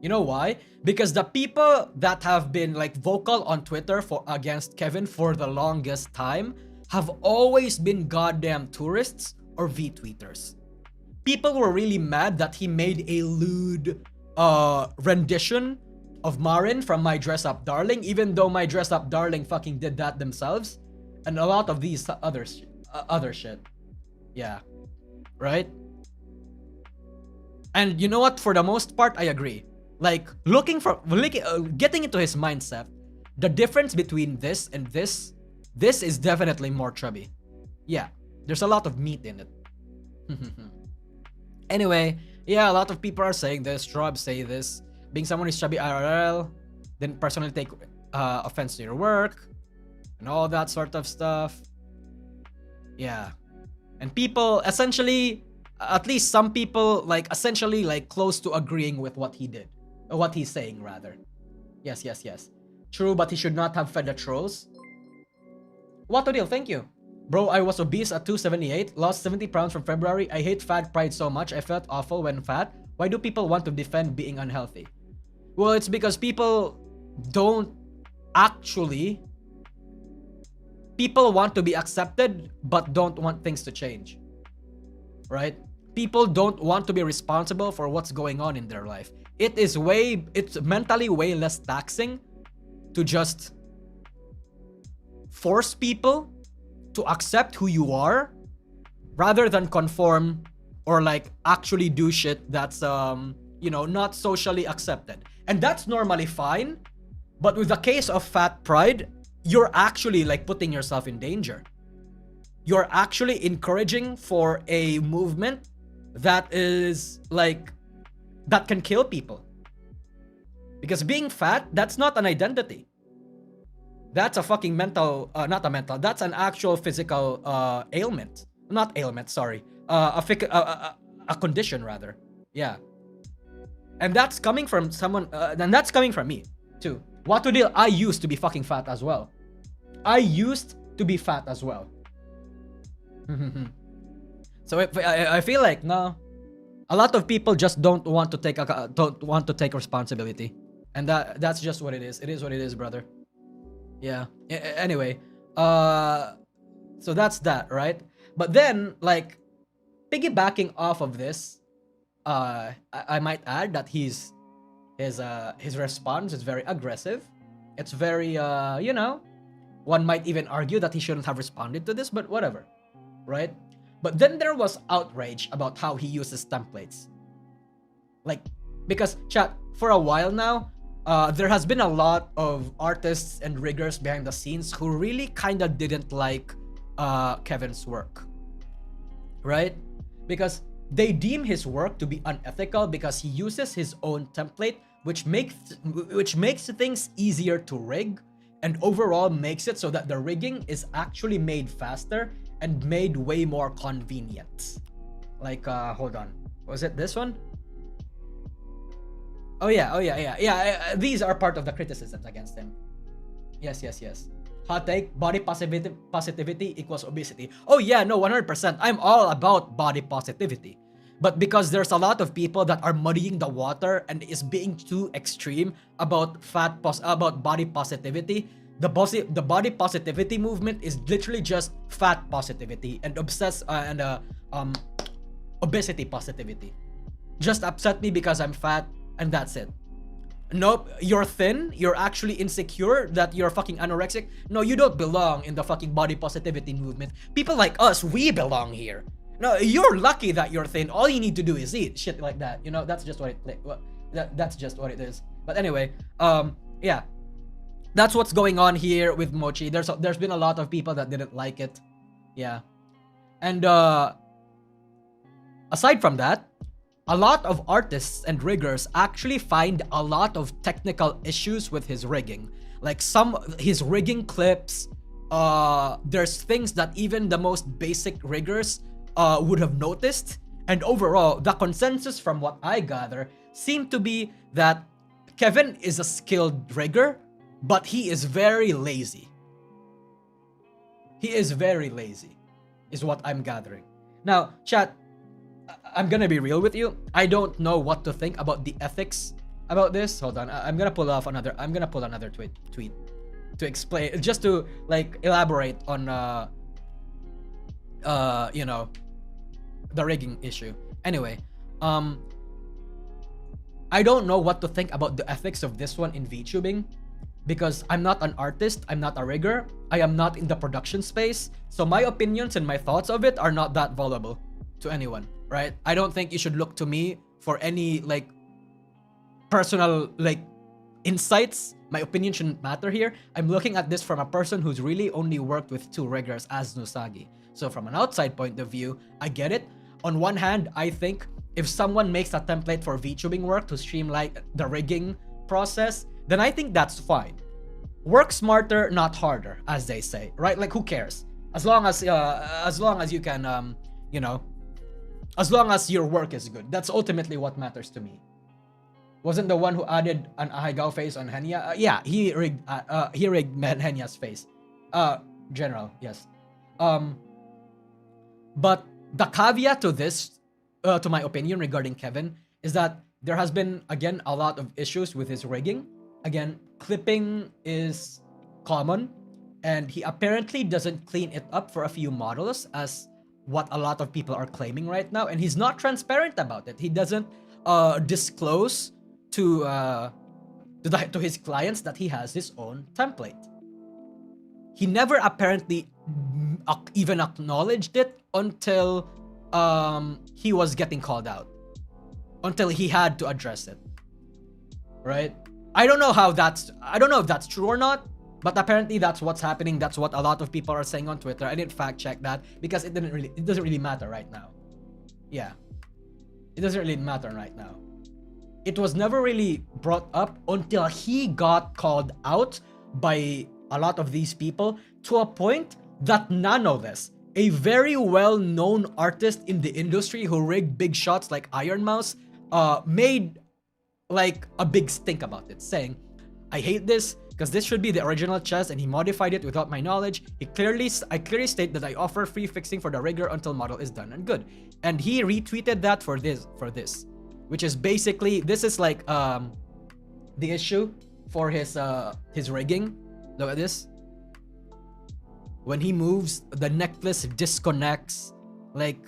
You know why? Because the people that have been like vocal on Twitter against Kevin for the longest time have always been goddamn tourists or VTweeters. People were really mad that he made a lewd rendition of Marin from My Dress Up Darling, even though My Dress Up Darling fucking did that themselves, and a lot of these other shit. Yeah, right? And you know what? For the most part, I agree. Like, getting into his mindset, the difference between this and this is definitely more chubby. Yeah, there's a lot of meat in it. Anyway, yeah, a lot of people are saying this. Trob say this. Being someone who's chubby IRL, then personally take offense to your work, and all that sort of stuff. Yeah. And people essentially, at least some people, like essentially like close to agreeing with what he did. Or what he's saying, rather. Yes. True, but he should not have fed the trolls. What a deal, thank you. Bro, I was obese at 278, lost 70 pounds from February. I hate fat pride so much, I felt awful when fat. Why do people want to defend being unhealthy? Well, it's because people don't actually... People want to be accepted, but don't want things to change. Right? People don't want to be responsible for what's going on in their life. It's mentally way less taxing to just force people to accept who you are rather than conform or like actually do shit that's not socially accepted. And that's normally fine, but with the case of fat pride, you're actually like putting yourself in danger. You're actually encouraging for a movement that is like that can kill people. Because being fat, that's not an identity. That's a fucking that's an actual physical ailment. Not ailment, sorry. A condition, rather. Yeah. And that's coming from someone, and that's coming from me, too. What to deal? I used to be fucking fat as well. So I feel like, no. A lot of people just don't want to take responsibility. And that's just what it is. It is what it is, brother. Yeah. Anyway, so that's that, right? But then, like, piggybacking off of this, I might add that his response is very aggressive. It's very, one might even argue that he shouldn't have responded to this, but whatever, right? But then there was outrage about how he uses templates. Like, because, chat, for a while now, there has been a lot of artists and riggers behind the scenes who really kind of didn't like Kevin's work, right? Because they deem his work to be unethical because he uses his own template, which makes things easier to rig, and overall makes it so that the rigging is actually made faster and made way more convenient. Like, hold on, was it this one? Oh yeah. These are part of the criticisms against him. Yes. Hot take, body positivity equals obesity. Oh yeah, no, 100%. I'm all about body positivity. But because there's a lot of people that are muddying the water and is being too extreme about body positivity, the body positivity movement is literally just fat positivity and obesity positivity. Just upset me because I'm fat and that's it. Nope, you're thin, you're actually insecure that you're fucking anorexic. No, you don't belong in the fucking body positivity movement. People like us, we belong here. No, you're lucky that you're thin. All you need to do is eat shit like that. You know, that's just what that's just what it is. But anyway, yeah. That's what's going on here with Mochi. There's been a lot of people that didn't like it. Yeah. And aside from that, a lot of artists and riggers actually find a lot of technical issues with his rigging. Like his rigging clips, there's things that even the most basic riggers would have noticed. And overall, the consensus from what I gather seemed to be that Kevin is a skilled rigger, but he is very lazy. He is very lazy, is what I'm gathering. Now, chat, I'm gonna be real with you. I don't know what to think about the ethics about this. Hold on, I'm gonna pull another tweet to explain, just to like elaborate on you know, the rigging issue. Anyway, I don't know what to think about the ethics of this one in VTubing, because I'm not an artist, I'm not a rigger, I am not in the production space, so my opinions and my thoughts of it are not that valuable to anyone, right? I don't think you should look to me for any like personal like insights. My opinion shouldn't matter here. I'm looking at this from a person who's really only worked with 2 riggers as Nusagi. So from an outside point of view, I get it. On one hand, I think if someone makes a template for VTubing work to streamline the rigging process, then I think that's fine. Work smarter, not harder, as they say, right? Like, who cares? As long as you can, you know, as long as your work is good. That's ultimately what matters to me. Wasn't the one who added an Ahegao face on Henya? Yeah, he rigged Henya's face. General, yes. But the caveat to this, to my opinion regarding Kevin, is that there has been, again, a lot of issues with his rigging. Again, clipping is common, and he apparently doesn't clean it up for a few models, as what a lot of people are claiming right now, and he's not transparent about it. He doesn't disclose to his clients that he has his own template. He never apparently even acknowledged it until he was getting called out, until he had to address it, right? I don't know if that's true or not, but apparently that's what's happening. That's what a lot of people are saying on Twitter. I didn't fact check that because it doesn't really matter right now. Yeah, it doesn't really matter right now. It was never really brought up until he got called out by a lot of these people, to a point that Nanoless, a very well-known artist in the industry who rigged big shots like Iron Mouse, made like a big stink about it, saying, "I hate this because this should be the original chest and he modified it without my knowledge. I clearly state that I offer free fixing for the rigger until model is done and good." And he retweeted that for this, which is basically, this is like the issue for his rigging. Look at this. When he moves, the necklace disconnects. Like,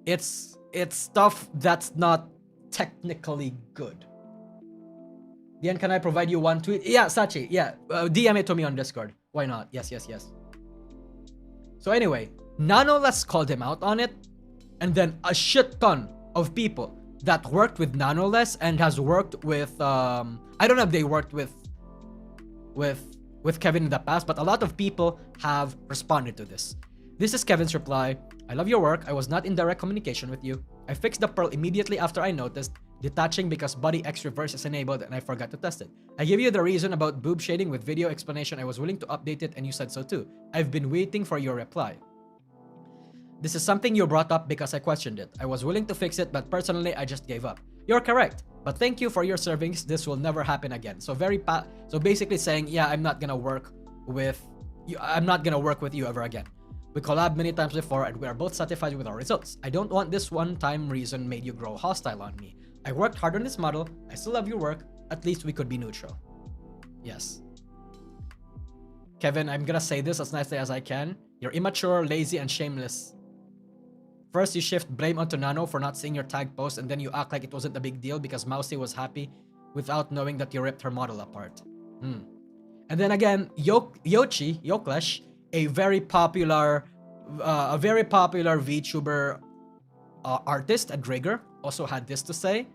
it's stuff that's not technically good. Dian, can I provide you one tweet? Yeah, Sachi, yeah. DM it to me on Discord. Why not? Yes. So anyway, Nanoless called him out on it, and then a shit ton of people that worked with Nanoless and has worked with I don't know if they worked with Kevin in the past, but a lot of people have responded to this. This is Kevin's reply. "I love your work. I was not in direct communication with you. I fixed the pearl immediately after I noticed detaching because body X reverse is enabled and I forgot to test it. I gave you the reason about boob shading with video explanation. I was willing to update it and you said so too. I've been waiting for your reply. This is something you brought up because I questioned it. I was willing to fix it, but personally I just gave up. You're correct, but thank you for your servings. This will never happen again." So so basically saying, yeah, I'm not gonna work with you ever again. We collabed many times before and we are both satisfied with our results. I don't want this one-time reason made you grow hostile on me. I worked hard on this model. I still love your work. At least we could be neutral. Yes. Kevin, I'm gonna say this as nicely as I can. You're immature, lazy, and shameless. First, you shift blame onto Nano for not seeing your tag post, and then you act like it wasn't a big deal because Mousy was happy without knowing that you ripped her model apart. And then again, Yoklesh, a very popular VTuber artist and rigger, also had this to say.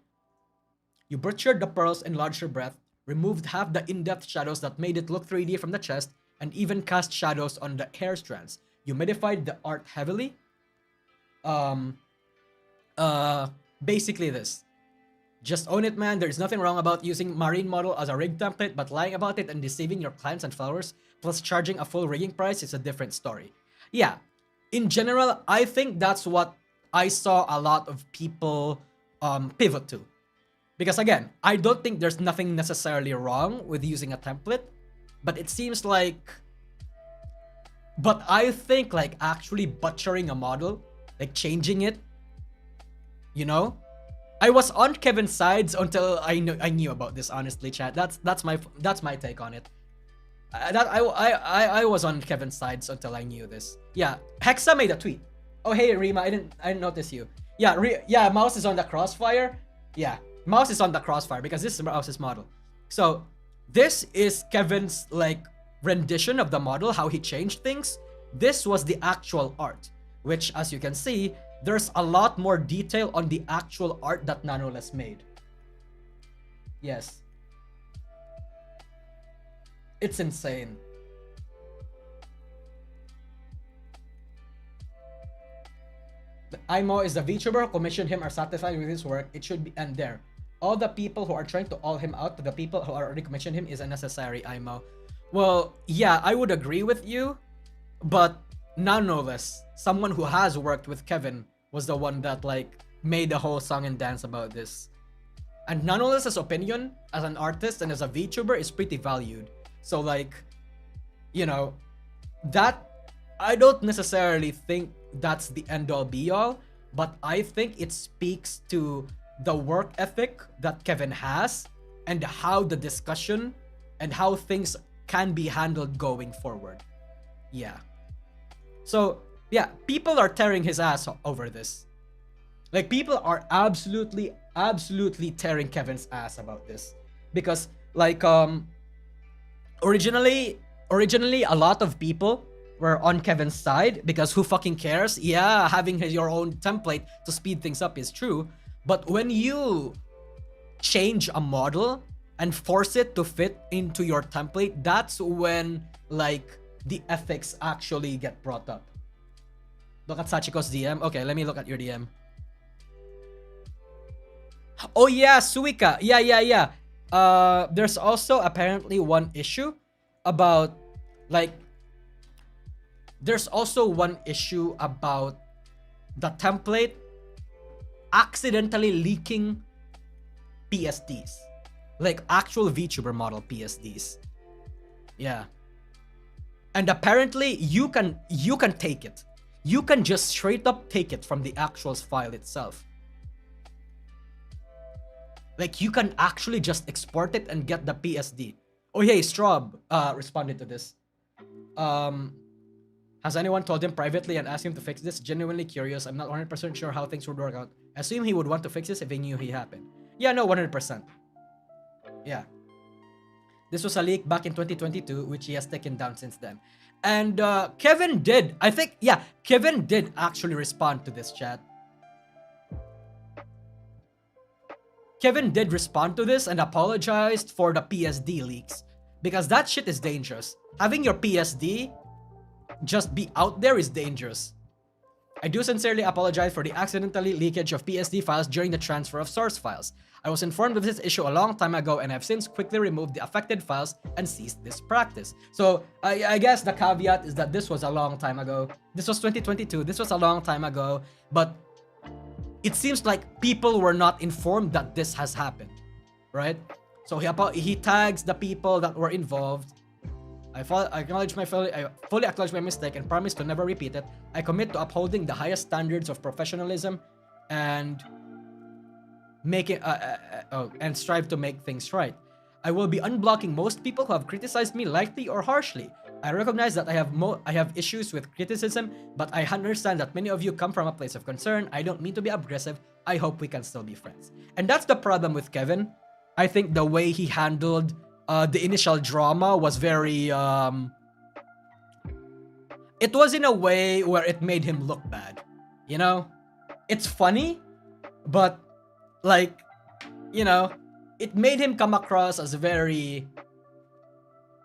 You butchered the pearls, enlarged your breath, removed half the in-depth shadows that made it look 3D from the chest, and even cast shadows on the hair strands. You modified the art heavily. Basically this. Just own it, man. There's nothing wrong about using marine model as a rig template, but lying about it and deceiving your clients and followers, plus charging a full rigging price is a different story. Yeah, in general, I think that's what I saw a lot of people pivot to. Because again, I don't think there's nothing necessarily wrong with using a template, but it seems like... But I think like actually butchering a model, like changing it, you know? I was on Kevin's sides until I knew about this, honestly, chat. That's my take on it. I was on Kevin's sides until I knew this. Yeah, Hexa made a tweet. Oh hey Rima, I didn't notice you. Yeah, Mouse is on the crossfire. Yeah, Mouse is on the crossfire because this is Mouse's model. So this is Kevin's like rendition of the model, how he changed things. This was the actual art, which as you can see, there's a lot more detail on the actual art that Nanoless made. Yes. It's insane. Imo is the VTuber who commissioned him are satisfied with his work. It should be end there. All the people who are trying to all him out to the people who already commissioned him is unnecessary, Imo. Well, yeah, I would agree with you, but Nanoless, someone who has worked with Kevin, was the one that like made a whole song and dance about this. And Nanoless's opinion as an artist and as a VTuber is pretty valued. So like, you know, that I don't necessarily think that's the end all be all, but I think it speaks to the work ethic that Kevin has and how the discussion and how things can be handled going forward. Yeah. So yeah, people are tearing his ass over this. Like people are absolutely tearing Kevin's ass about this. Because like originally a lot of people were on Kevin's side because who fucking cares? Yeah, having your own template to speed things up is true. But when you change a model and force it to fit into your template, that's when like the ethics actually get brought up. Look at Sachiko's DM. Okay, let me look at your DM. Oh yeah, Suika. Yeah. There's also apparently one issue about like there's also one issue about the template accidentally leaking PSDs. Like actual VTuber model PSDs. Yeah. And apparently you can take it. You can just straight up take it from the actual file itself. Like you can actually just export it and get the PSD. Oh hey, Strob responded to this. Has anyone told him privately and asked him to fix this? Genuinely curious. I'm not 100% sure how things would work out. I assume he would want to fix this if he knew he happened. Yeah, no, 100%. Yeah. This was a leak back in 2022, which he has taken down since then. And Kevin did. I think, yeah, Kevin did actually respond to this, chat. Kevin did respond to this and apologized for the PSD leaks. Because that shit is dangerous. Having your PSD just be out there is dangerous. I do sincerely apologize for the accidentally leakage of PSD files during the transfer of source files. I was informed of this issue a long time ago and have since quickly removed the affected files and ceased this practice. So I guess the caveat is that this was a long time ago. This was 2022. This was a long time ago. But it seems like people were not informed that this has happened. Right? So he tags the people that were involved. I fully acknowledge my mistake and promise to never repeat it. I commit to upholding the highest standards of professionalism and and strive to make things right. I will be unblocking most people who have criticized me lightly or harshly. I recognize that I have issues with criticism, but I understand that many of you come from a place of concern. I don't mean to be aggressive. I hope we can still be friends. And that's the problem with Kevin. I think the way he handled the initial drama was very it was in a way where it made him look bad. You know? It's funny, but like, you know, it made him come across as very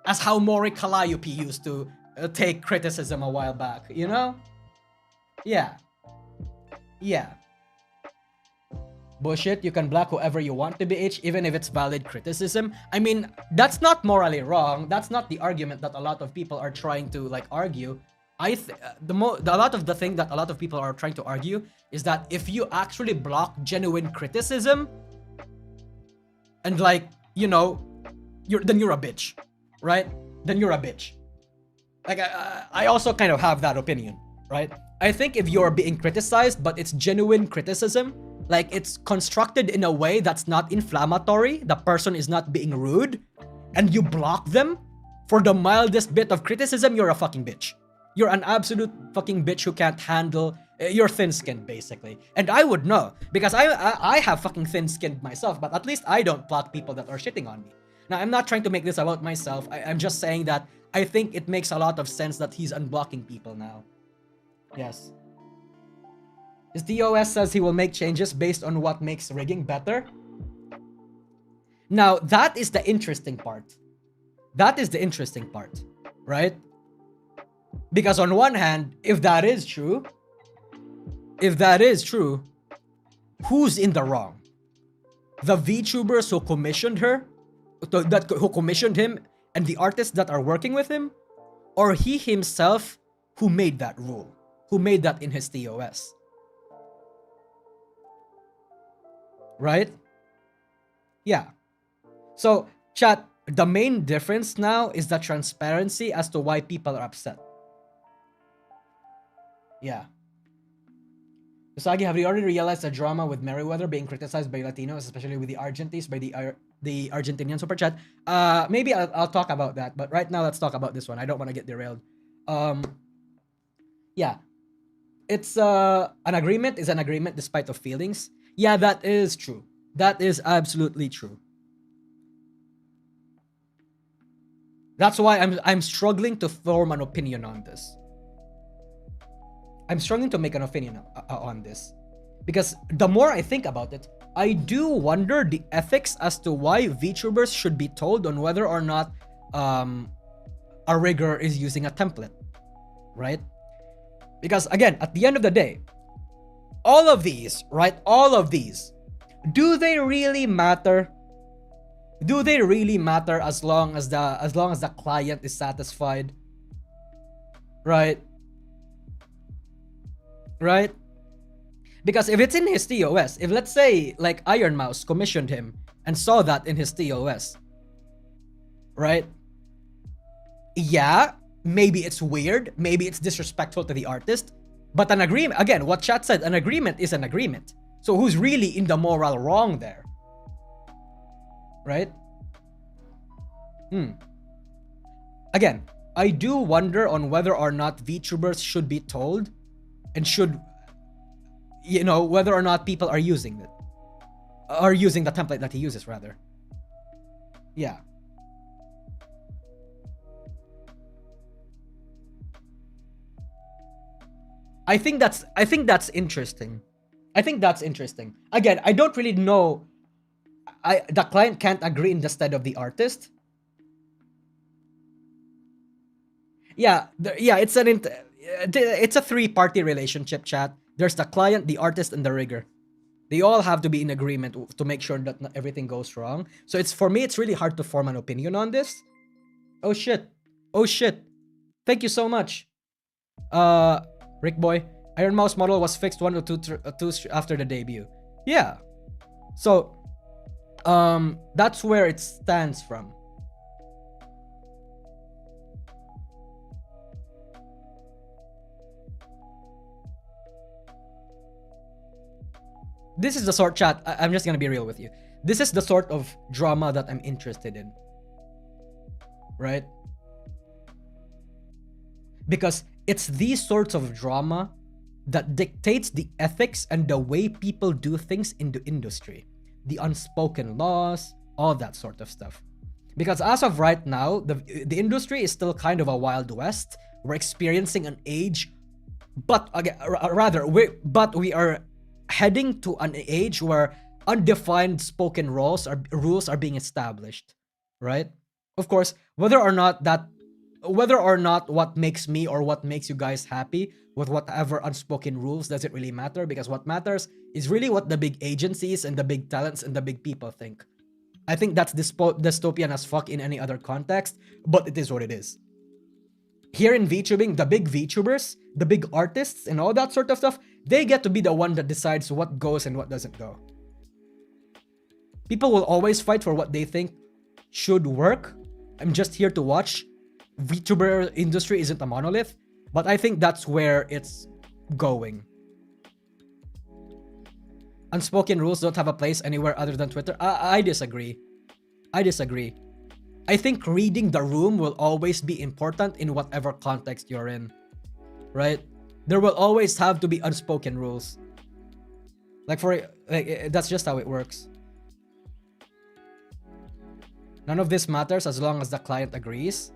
as how Mori Calliope used to take criticism a while back, you know? Yeah. Yeah. Bullshit, you can block whoever you want to BH, even if it's valid criticism. I mean, that's not morally wrong. That's not the argument that a lot of people are trying to like argue. A lot of the thing that a lot of people are trying to argue is that if you actually block genuine criticism, and like, you know, then you're a bitch, right? Then you're a bitch. Like I also kind of have that opinion, right? I think if you're being criticized, but it's genuine criticism, like it's constructed in a way that's not inflammatory, the person is not being rude, and you block them for the mildest bit of criticism, you're a fucking bitch. You're an absolute fucking bitch who can't handle. You're thin-skinned, basically. And I would know, because I have fucking thin-skinned myself, but at least I don't block people that are shitting on me. Now, I'm not trying to make this about myself. I'm just saying that I think it makes a lot of sense that he's unblocking people now. Yes. His DOS says he will make changes based on what makes rigging better. Now, that is the interesting part. That is the interesting part, right? Because on one hand, if that is true, who's in the wrong? The VTubers who commissioned her, who commissioned him, and the artists that are working with him, or he himself who made that rule, who made that in his TOS, right? Yeah. So, chat, the main difference now is the transparency as to why people are upset. Yeah. Usagi, have you already realized the drama with Merryweather being criticized by Latinos, especially with the Argentines, by the Argentinian super chat? Maybe I'll talk about that, but right now let's talk about this one. I don't want to get derailed. Yeah. It's an agreement is an agreement despite of feelings. Yeah, that is true. That is absolutely true. That's why I'm struggling to form an opinion on this. I'm struggling to make an opinion on this. Because the more I think about it, I do wonder the ethics as to why VTubers should be told on whether or not a rigger is using a template, right? Because again, at the end of the day, all of these, right? All of these, do they really matter? Do they really matter as long as the client is satisfied? Right? Right? Because if it's in his TOS, if let's say like Iron Mouse commissioned him and saw that in his TOS, right? Yeah, maybe it's weird, maybe it's disrespectful to the artist, but an agreement, again, what chat said, an agreement is an agreement. So who's really in the moral wrong there? Right? Again, I do wonder on whether or not VTubers should be told and should, you know, whether or not people are using it. Or using the template that he uses, rather. Yeah. I think that's interesting. I think that's interesting. Again, I don't really know. The client can't agree in the stead of the artist. Yeah, it's a three-party relationship, chat. There's the client, the artist, and the rigger. They all have to be in agreement to make sure that not everything goes wrong. So for me, it's really hard to form an opinion on this. Oh shit. Oh shit. Thank you so much. Rick Boy. Iron Mouse model was fixed 1 or 2 after the debut. Yeah. So, that's where it stands from. This is the sort, chat, I'm just gonna be real with you. This is the sort of drama that I'm interested in. Right? Because it's these sorts of drama that dictates the ethics and the way people do things in the industry. The unspoken laws, all that sort of stuff. Because as of right now, the industry is still kind of a Wild West. We're experiencing an age, but again, we are heading to an age where undefined spoken rules are being established, right? Of course, whether or not what makes me or what makes you guys happy with whatever unspoken rules doesn't really matter, because what matters is really what the big agencies and the big talents and the big people think. I think that's dystopian as fuck in any other context, but it is what it is. Here in VTubing, the big VTubers, the big artists, and all that sort of stuff, they get to be the one that decides what goes and what doesn't go. People will always fight for what they think should work. I'm just here to watch. VTuber industry isn't a monolith, but I think that's where it's going. Unspoken rules don't have a place anywhere other than Twitter. I disagree. I disagree. I think reading the room will always be important in whatever context you're in, right? There will always have to be unspoken rules. That's just how it works. None of this matters as long as the client agrees.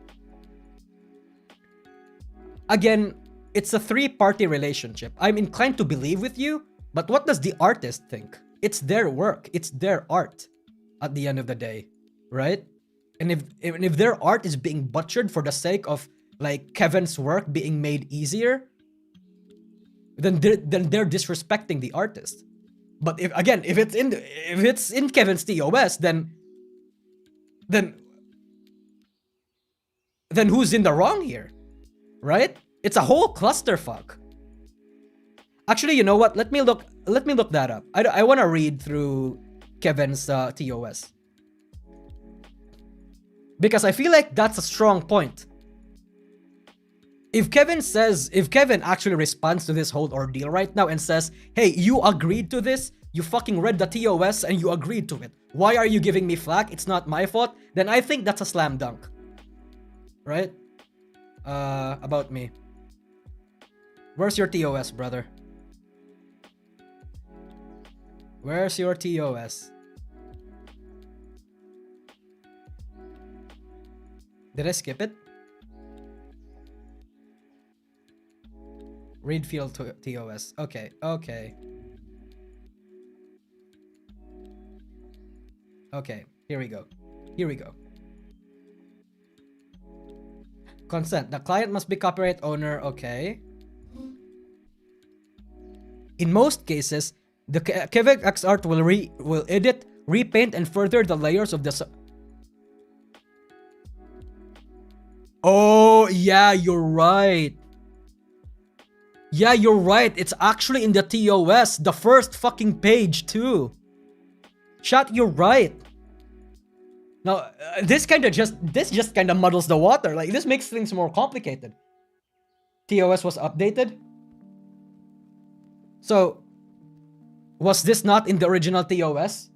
Again, it's a three-party relationship. I'm inclined to believe with you, but what does the artist think? It's their work. It's their art at the end of the day, right? And if their art is being butchered for the sake of like Kevin's work being made easier, then they're disrespecting the artist. But if it's in Kevin's TOS, then who's in the wrong here? Right? It's a whole clusterfuck. Actually, you know what? Let me look that up. I want to read through Kevin's TOS. Because I feel like that's a strong point. If Kevin actually responds to this whole ordeal right now and says, hey, you agreed to this, you fucking read the TOS and you agreed to it. Why are you giving me flack? It's not my fault. Then I think that's a slam dunk. Right? About me. Where's your TOS, brother? Where's your TOS? Did I skip it? Read field TOS. Okay, okay. Okay, here we go. Here we go. Consent. The client must be copyright owner. Okay. In most cases, the Kxvart will edit, repaint, and further the layers of the. Oh yeah, you're right. Yeah, you're right. It's actually in the TOS, the first fucking page too. Chat, you're right. Now, this just kind of muddles the water. Like, this makes things more complicated. TOS was updated. So, was this not in the original TOS?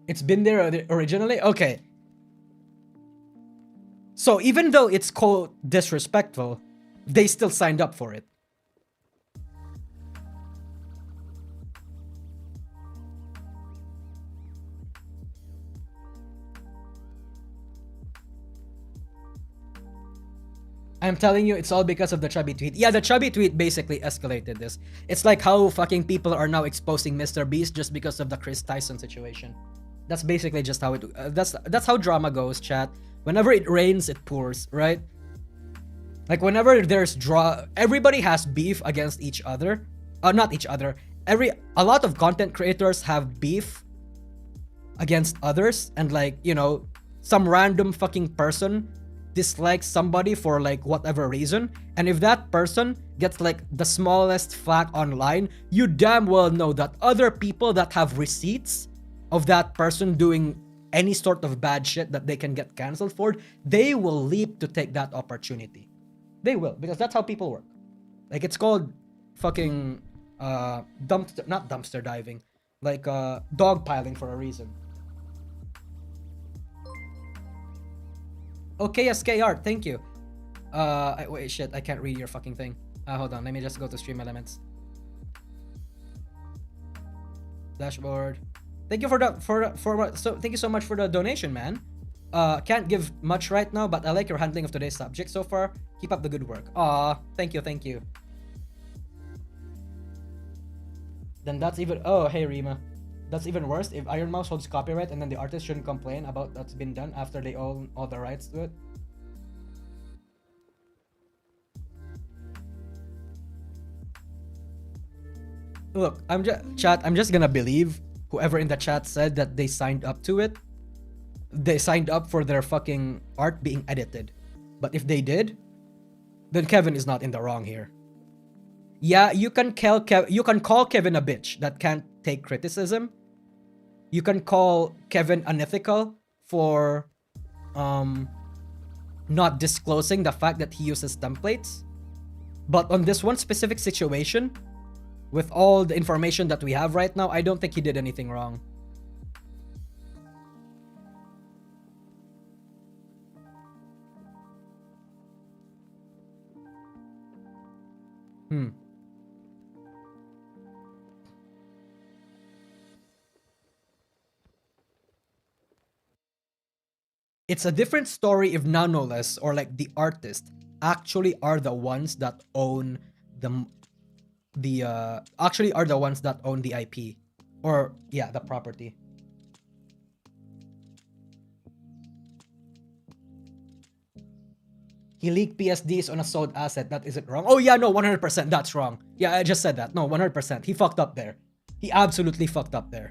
It's been there originally? Okay. So, even though it's called disrespectful, they still signed up for it. I'm telling you, it's all because of the chubby tweet. Yeah, the chubby tweet basically escalated this. It's like how fucking people are now exposing MrBeast just because of the Chris Tyson situation. That's basically just how it. That's how drama goes, chat. Whenever it rains, it pours, right? Like whenever there's everybody has beef against each other. Not each other. A lot of content creators have beef against others, and like, you know, some random fucking person dislikes somebody for like whatever reason, and if that person gets like the smallest flack online, you damn well know that other people that have receipts of that person doing any sort of bad shit that they can get cancelled for, they will leap to take that opportunity. They will, because that's how people work. Like, it's called fucking not dumpster diving. like dogpiling for a reason. Okay, SK Art, thank you. Wait, shit, I can't read your fucking thing. Hold on, let me just go to Stream Elements. Dashboard. Thank you thank you so much for the donation, man. Can't give much right now, but I like your handling of today's subject so far. Keep up the good work. Aw, thank you, thank you. Then that's even, oh, hey Rima. That's even worse if Iron Mouse holds copyright and then the artist shouldn't complain about that's been done after they own all the rights to it. Look, I'm just gonna believe whoever in the chat said that they signed up to it. They signed up for their fucking art being edited. But if they did, then Kevin is not in the wrong here. Yeah, you can call Kevin a bitch that can't take criticism. You can call Kevin unethical for not disclosing the fact that he uses templates. But on this one specific situation, with all the information that we have right now, I don't think he did anything wrong. It's a different story if Nanoless or like the artist actually are the ones that own actually are the ones that own the IP or yeah, the property. He leaked PSDs on a sold asset. That isn't wrong. Oh yeah, no, 100%. That's wrong. Yeah, I just said that. No, 100%. He fucked up there. He absolutely fucked up there.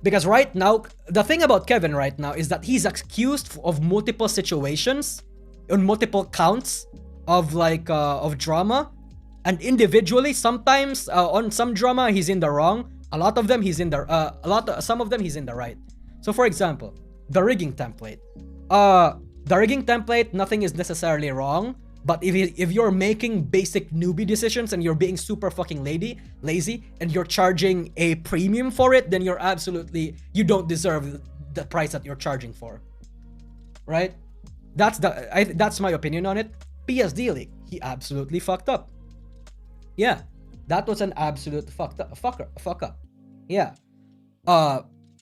Because right now, the thing about Kevin right now is that he's accused of multiple situations, on multiple counts of like of drama, and individually, sometimes on some drama he's in the wrong. A lot of them he's in the some of them he's in the right. So for example, the rigging template. The rigging template, nothing is necessarily wrong. But if you're making basic newbie decisions and you're being super fucking lazy and you're charging a premium for it, then you don't deserve the price that you're charging for. Right? That's my opinion on it. PSD leak, he absolutely fucked up. Yeah. That was an absolute fuck up. Yeah.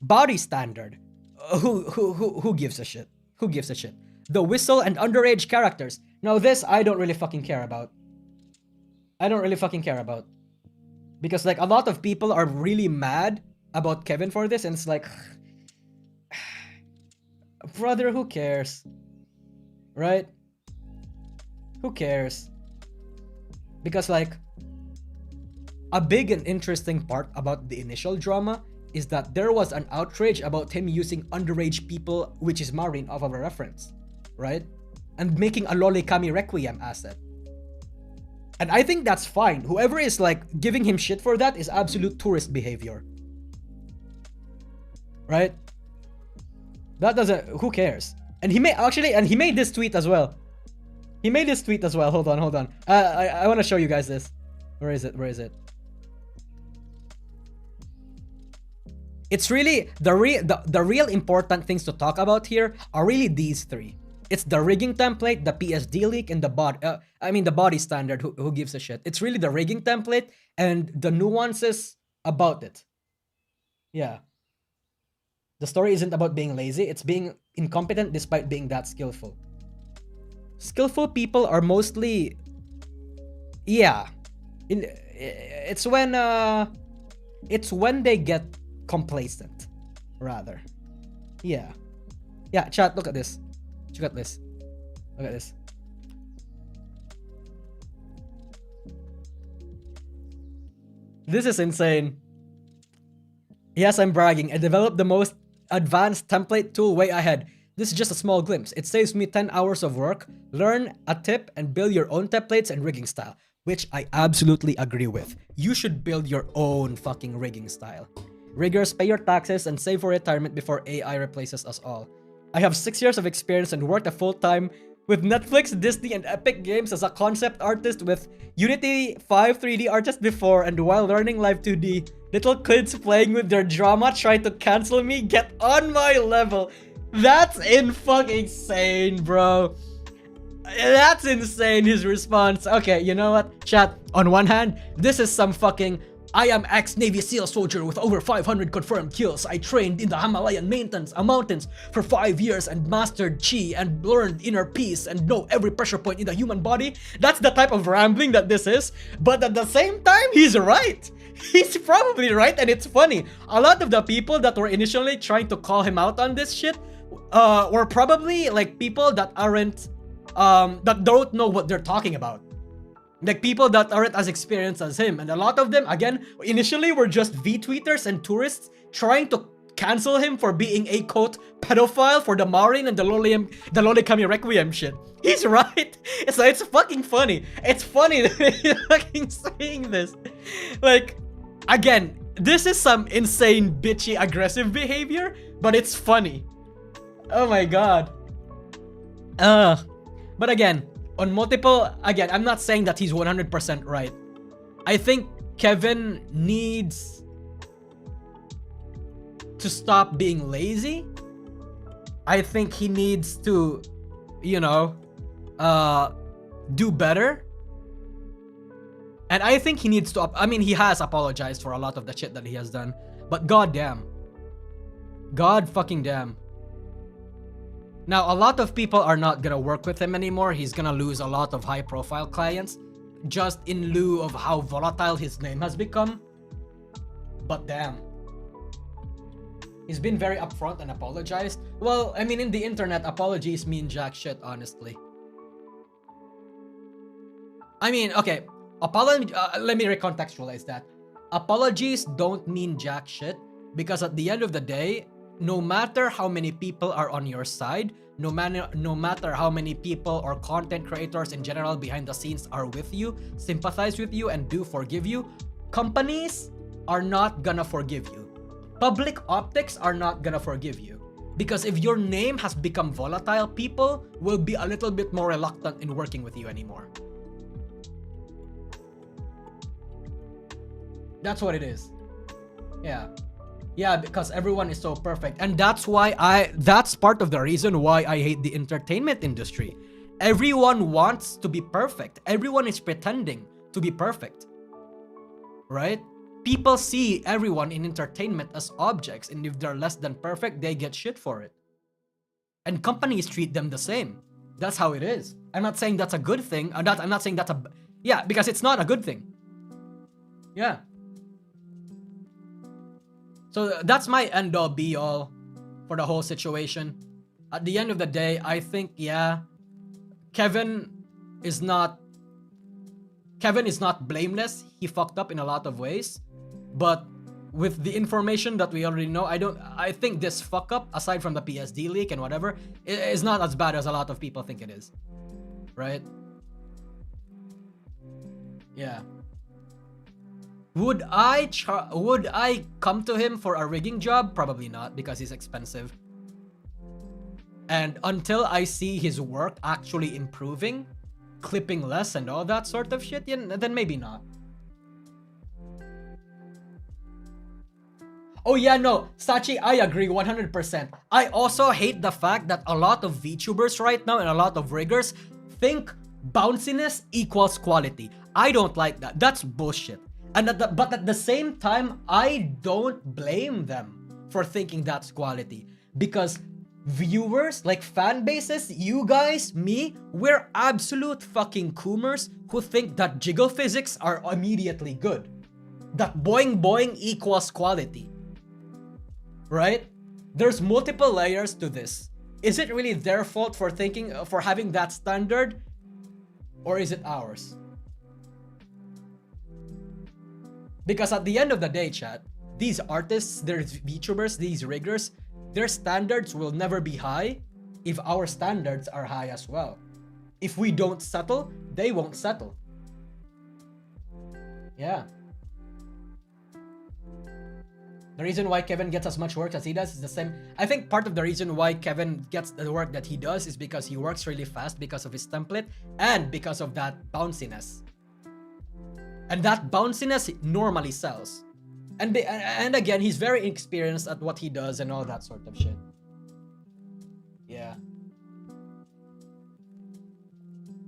Body standard. Who gives a shit? Who gives a shit? The whistle and underage characters. Now this, I don't really fucking care about. Because like a lot of people are really mad about Kevin for this and it's like, brother, who cares? Right? Who cares? Because like, a big and interesting part about the initial drama is that there was an outrage about him using underage people, which is Marin off of a reference, right? And making a Lolikami Requiem asset. And I think that's fine. Whoever is like giving him shit for that is absolute tourist behavior. Right? That doesn't, who cares? And he made this tweet as well. Hold on. I want to show you guys this. Where is it? It's really the real important things to talk about here are really these three. It's the rigging template, the PSD leak, and the body standard. Who gives a shit? It's really the rigging template and the nuances about it. Yeah. The story isn't about being lazy. It's being incompetent despite being that skillful. Skillful people are mostly, yeah. It's when they get complacent, rather. Yeah. Chat. Look at this. Look at this. This is insane. Yes, I'm bragging. I developed the most advanced template tool way ahead. This is just a small glimpse. It saves me 10 hours of work. Learn a tip and build your own templates and rigging style, which I absolutely agree with. You should build your own fucking rigging style. Riggers, pay your taxes and save for retirement before AI replaces us all. I have 6 years of experience and worked a full-time with Netflix, Disney, and Epic Games as a concept artist with Unity 5 3D artist before, and while learning Live 2D, Little kids playing with their drama, trying to cancel me. Get on my level. That's fucking insane, bro. That's insane, his response. Okay, you know what? Chat, on one hand, this is some fucking I am ex-Navy SEAL soldier with over 500 confirmed kills. I trained in the Himalayan mountains for 5 years and mastered Chi and learned inner peace and know every pressure point in the human body. That's the type of rambling that this is. But at the same time, he's right. He's probably right, and it's funny. A lot of the people that were initially trying to call him out on this shit were probably like people that aren't that don't know what they're talking about. Like people that aren't as experienced as him. And a lot of them, again, initially were just V-tweeters and tourists trying to cancel him for being a, quote, pedophile for the Marin and the Lolikami Requiem shit. He's right. It's fucking funny. It's funny that he's fucking saying this. Like, again, this is some insane, bitchy, aggressive behavior, but it's funny. Oh my god. But again, on multiple, again, I'm not saying that he's 100% right. I think Kevin needs to stop being lazy. I think he needs to, you know, do better. And I think he needs to, I mean, he has apologized for a lot of the shit that he has done. But goddamn. God fucking damn. Now, a lot of people are not gonna work with him anymore. He's gonna lose a lot of high-profile clients just in lieu of how volatile his name has become. But damn. He's been very upfront and apologized. Well, I mean, in the internet, apologies mean jack shit, honestly. I mean, okay, let me recontextualize that. Apologies don't mean jack shit because at the end of the day, no matter how many people are on your side, no matter how many people or content creators in general behind the scenes are with you, sympathize with you, and do forgive you, companies are not gonna forgive you. Public optics are not gonna forgive you. Because if your name has become volatile, people will be a little bit more reluctant in working with you anymore. That's what it is. Yeah. Yeah, because everyone is so perfect. And that's why that's part of the reason why I hate the entertainment industry. Everyone wants to be perfect. Everyone is pretending to be perfect. Right? People see everyone in entertainment as objects, and if they're less than perfect, they get shit for it. And companies treat them the same. That's how it is. I'm not saying that's a good thing. I'm not saying that's a... Yeah, because it's not a good thing. Yeah. So that's my end-all be-all for the whole situation. At the end of the day, I think, yeah, Kevin is not blameless. He fucked up in a lot of ways. But with the information that we already know, I think this fuck up, aside from the PSD leak and whatever, is not as bad as a lot of people think it is. Right? Yeah. Would I come to him for a rigging job? Probably not, because he's expensive. And until I see his work actually improving, clipping less and all that sort of shit, then maybe not. Oh yeah, no, Sachi, I agree 100%. I also hate the fact that a lot of VTubers right now and a lot of riggers think bounciness equals quality. I don't like that. That's bullshit. But at the same time, I don't blame them for thinking that's quality. Because viewers, like fan bases, you guys, me, we're absolute fucking coomers who think that jiggle physics are immediately good. That boing boing equals quality. Right? There's multiple layers to this. Is it really their fault for having that standard? Or is it ours? Because at the end of the day, chat, these artists, these VTubers, these riggers, their standards will never be high if our standards are high as well. If we don't settle, they won't settle. Yeah. The reason why Kevin gets as much work as he does is the same. I think part of the reason why Kevin gets the work that he does is because he works really fast because of his template and because of that bounciness. And that bounciness normally sells. And again, he's very inexperienced at what he does and all that sort of shit. Yeah.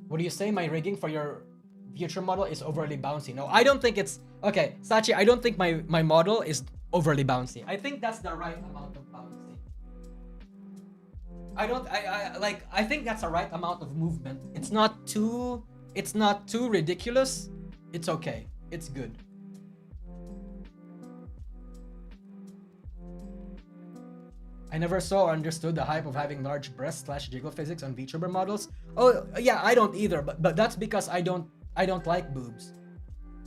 What do you say? My rigging for your future model is overly bouncy. No, I don't think it's okay, Sachi. I don't think my model is overly bouncy. I think that's the right amount of bouncy. I think that's the right amount of movement. It's not too ridiculous. It's okay. It's good. I never saw or understood the hype of having large breasts / jiggle physics on VTuber models. Oh yeah, I don't either, but that's because I don't like boobs.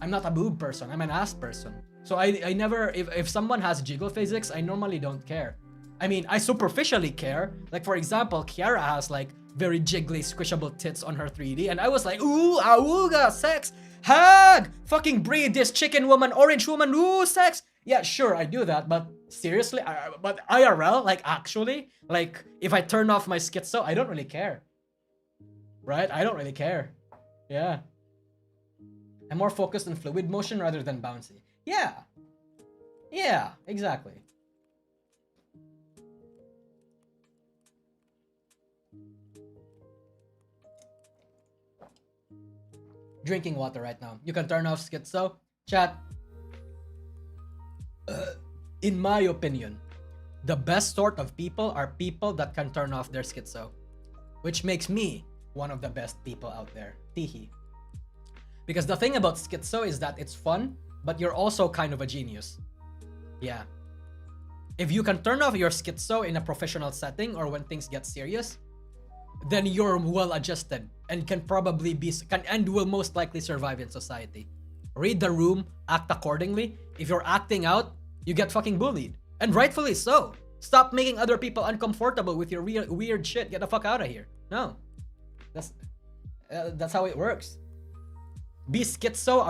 I'm not a boob person, I'm an ass person. So I never, if someone has jiggle physics, I normally don't care. I mean, I superficially care. Like for example, Kiara has like very jiggly, squishable tits on her 3D, and I was like, ooh, awooga, sex, hag, fucking breed this chicken woman, orange woman, ooh, sex. Yeah, sure, I do that, but seriously, but IRL, like actually, like if I turn off my schizo, I don't really care. Right? I don't really care. Yeah. I'm more focused on fluid motion rather than bouncy. Yeah. Yeah, exactly. Drinking water right now. You can turn off schizo. Chat. In my opinion, the best sort of people are people that can turn off their schizo, which makes me one of the best people out there. Teehee. Because the thing about schizo is that it's fun, but you're also kind of a genius. Yeah. If you can turn off your schizo in a professional setting or when things get serious, then you're well adjusted and can probably and will most likely survive in society. Read the room, act accordingly. If you're acting out, you get fucking bullied. And rightfully so. Stop making other people uncomfortable with your weird shit. Get the fuck out of here. No. That's how it works. Be schizo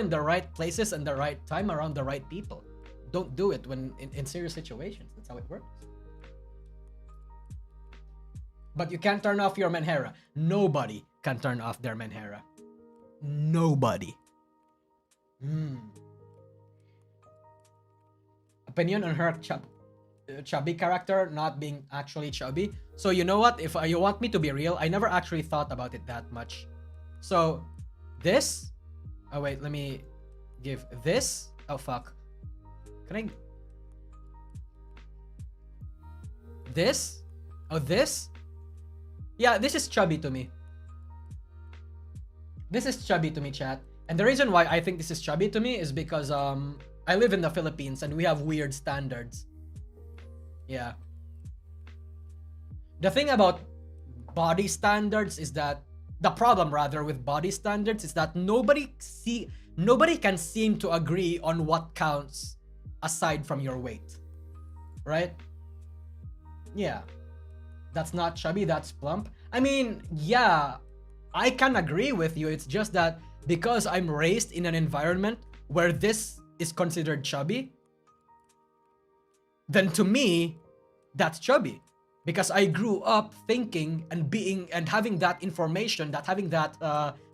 in the right places and the right time around the right people. Don't do it when in serious situations. That's how it works. But you can't turn off your menhera. Nobody can turn off their menhera. Nobody. Opinion on her chubby character not being actually chubby. So you know what? If you want me to be real, I never actually thought about it that much. So this, oh wait, let me give this. Oh fuck. Can I? This? Oh, this? Yeah, this is chubby to me. This is chubby to me, chat. And the reason why I think this is chubby to me is because I live in the Philippines and we have weird standards. Yeah. The thing about body standards is that the problem rather with body standards is that nobody can seem to agree on what counts aside from your weight. Right? Yeah. That's not chubby, that's plump. I mean, yeah, I can agree with you. It's just that because I'm raised in an environment where this is considered chubby, then to me, that's chubby. Because I grew up thinking and being and having that information, having that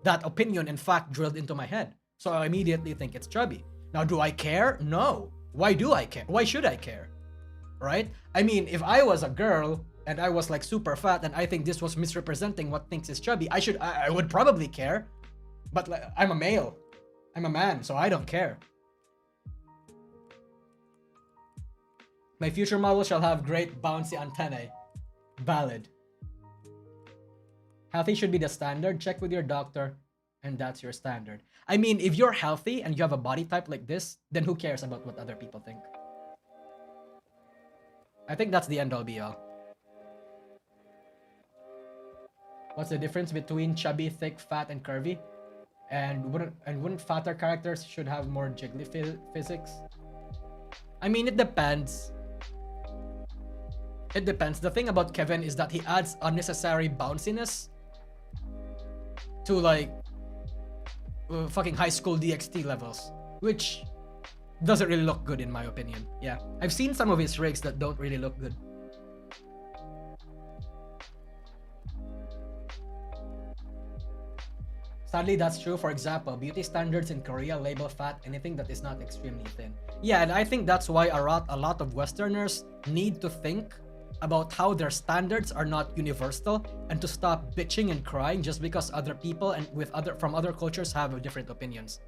opinion and fact drilled into my head. So I immediately think it's chubby. Now, do I care? No. Why do I care? Why should I care? Right? I mean, if I was a girl and I was like super fat and I think this was misrepresenting what thinks is chubby, I would probably care. But like, I'm a male. I'm a man, so I don't care. My future model shall have great bouncy antennae. Valid. Healthy should be the standard. Check with your doctor, and that's your standard. I mean, if you're healthy and you have a body type like this, then who cares about what other people think? I think that's the end all be all. What's the difference between chubby, thick, fat, and curvy? And wouldn't fatter characters should have more jiggly physics? I mean, it depends. It depends. The thing about Kevin is that he adds unnecessary bounciness to like fucking high school DxT levels, which doesn't really look good in my opinion. Yeah, I've seen some of his rigs that don't really look good. Sadly, that's true. For example, beauty standards in Korea label fat anything that is not extremely thin. Yeah, and I think that's why a lot of Westerners need to think about how their standards are not universal and to stop bitching and crying just because other people and from other cultures have different opinions.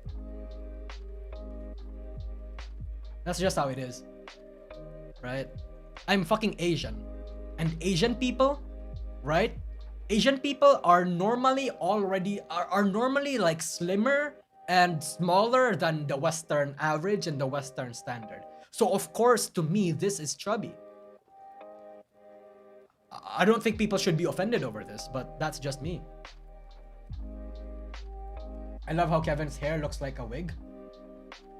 That's just how it is, right? I'm fucking Asian, and Asian people, right? Asian people are normally like slimmer and smaller than the Western average and the Western standard. So of course, to me, this is chubby. I don't think people should be offended over this, but that's just me. I love how Kevin's hair looks like a wig.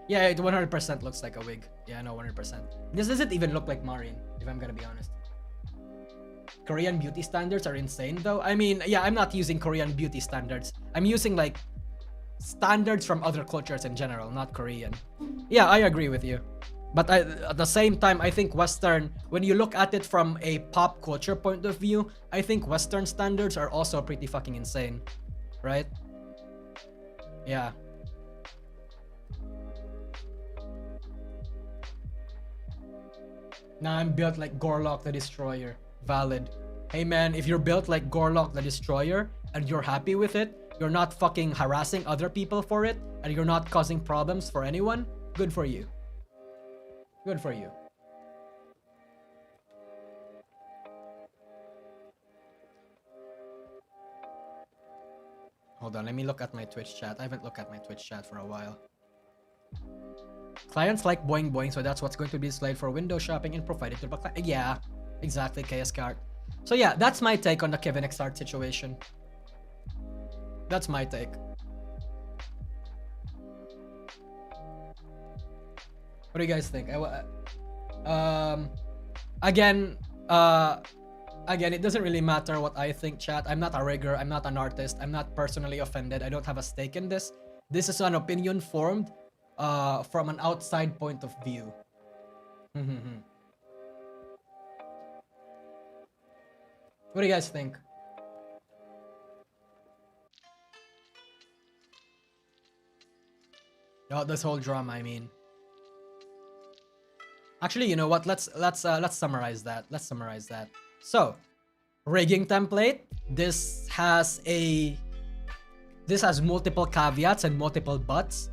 Yeah, it 100% looks like a wig. Yeah, no, 100%. This doesn't even look like Marin, if I'm gonna be honest. Korean beauty standards are insane though. I mean, yeah, I'm not using Korean beauty standards. I'm using like standards from other cultures in general, not Korean. Yeah, I agree with you. But at the same time, I think Western, when you look at it from a pop culture point of view, I think Western standards are also pretty fucking insane, right? Yeah. Now I'm built like Gorlock the Destroyer. Valid. Hey man, if you're built like Gorlock the Destroyer and you're happy with it, you're not fucking harassing other people for it, and you're not causing problems for anyone, good for you. Good for you. Hold on, let me look at my Twitch chat. I haven't looked at my Twitch chat for a while. Clients like boing boing, so that's what's going to be displayed for window shopping and provided to the client. Yeah, exactly, Kxvart. So yeah, that's my take on the Kxvart situation. That's my take. What do you guys think? Again, it doesn't really matter what I think, chat. I'm not a rigger. I'm not an artist. I'm not personally offended. I don't have a stake in this. This is an opinion formed from an outside point of view. What do you guys think? Oh, this whole drama, I mean. Actually, you know what? Let's summarize that. Let's summarize that. So, rigging template. This has multiple caveats and multiple buts.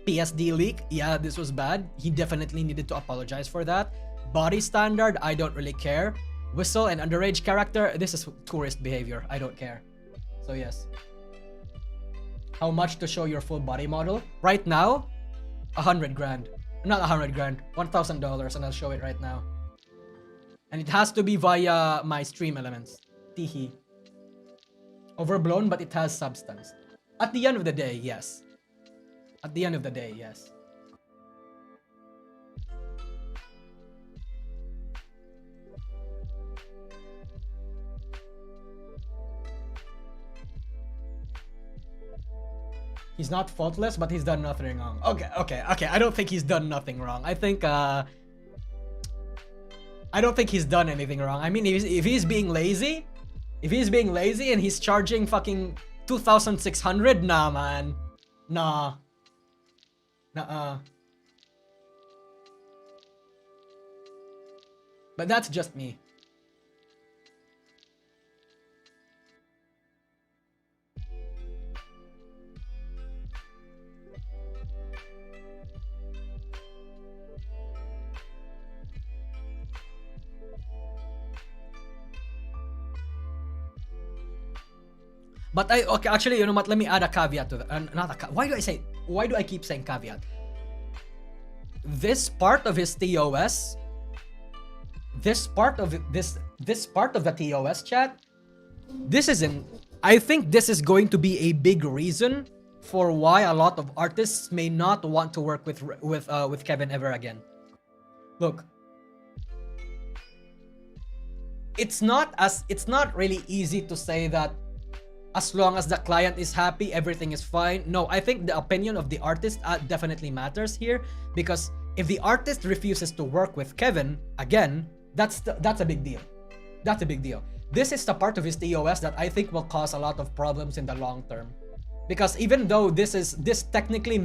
PSD leak. Yeah, this was bad. He definitely needed to apologize for that. Body standard. I don't really care. Whistle and underage character. This is tourist behavior. I don't care. So yes. How much to show your full body model? Right now, 100 grand. Not 100 grand, $1,000, and I'll show it right now. And it has to be via my stream elements. Teehee. Overblown, but it has substance. At the end of the day, yes. At the end of the day, yes. He's not faultless, but he's done nothing wrong. Okay. I don't think he's done nothing wrong. I think, I don't think he's done anything wrong. I mean, if he's being lazy, and he's charging fucking 2,600, nah, man. Nah. Nuh-uh. But that's just me. But actually, you know what? Let me add a caveat to that. Why do I keep saying caveat? This part of his TOS, this part of the TOS chat, I think this is going to be a big reason for why a lot of artists may not want to work with Kevin ever again. Look, it's not really easy to say that as long as the client is happy, everything is fine. No, I think the opinion of the artist definitely matters here, because if the artist refuses to work with Kevin again, that's a big deal. That's a big deal. This is the part of his TOS that I think will cause a lot of problems in the long term. Because even though this technically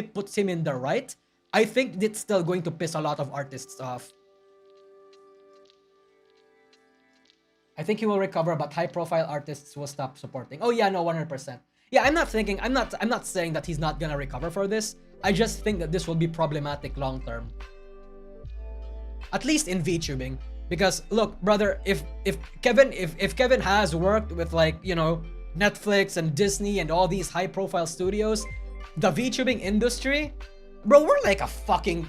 puts him in the right, I think it's still going to piss a lot of artists off. I think he will recover, but high-profile artists will stop supporting. Oh yeah, no, 100%. Yeah, I'm not saying that he's not gonna recover for this. I just think that this will be problematic long term. At least in VTubing. Because look, brother, if Kevin has worked with, like, you know, Netflix and Disney and all these high-profile studios, the VTubing industry, bro, we're like a fucking,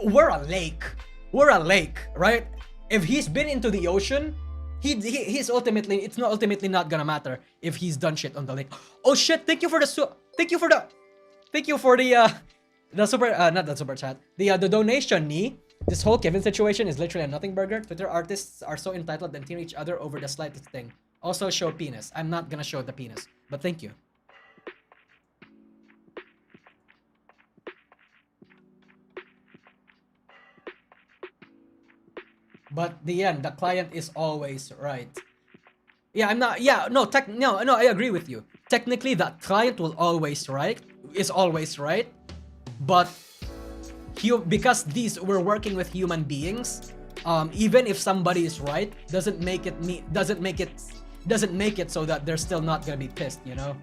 we're a lake. We're a lake, right? If he's been into the ocean, he's ultimately, it's not ultimately not gonna matter if he's done shit on the lake. Oh shit, thank you for the super not the super chat. The donation, Nee. This whole Kevin situation is literally a nothing burger. Twitter artists are so entitled and tear each other over the slightest thing. Also show penis. I'm not gonna show the penis, but thank you. But the end, the client is always right. Yeah, I'm not. Yeah, no, no, I agree with you. Technically, the client will always is always right, but because we're working with human beings, even if somebody is right, doesn't make it so that they're still not gonna be pissed, you know?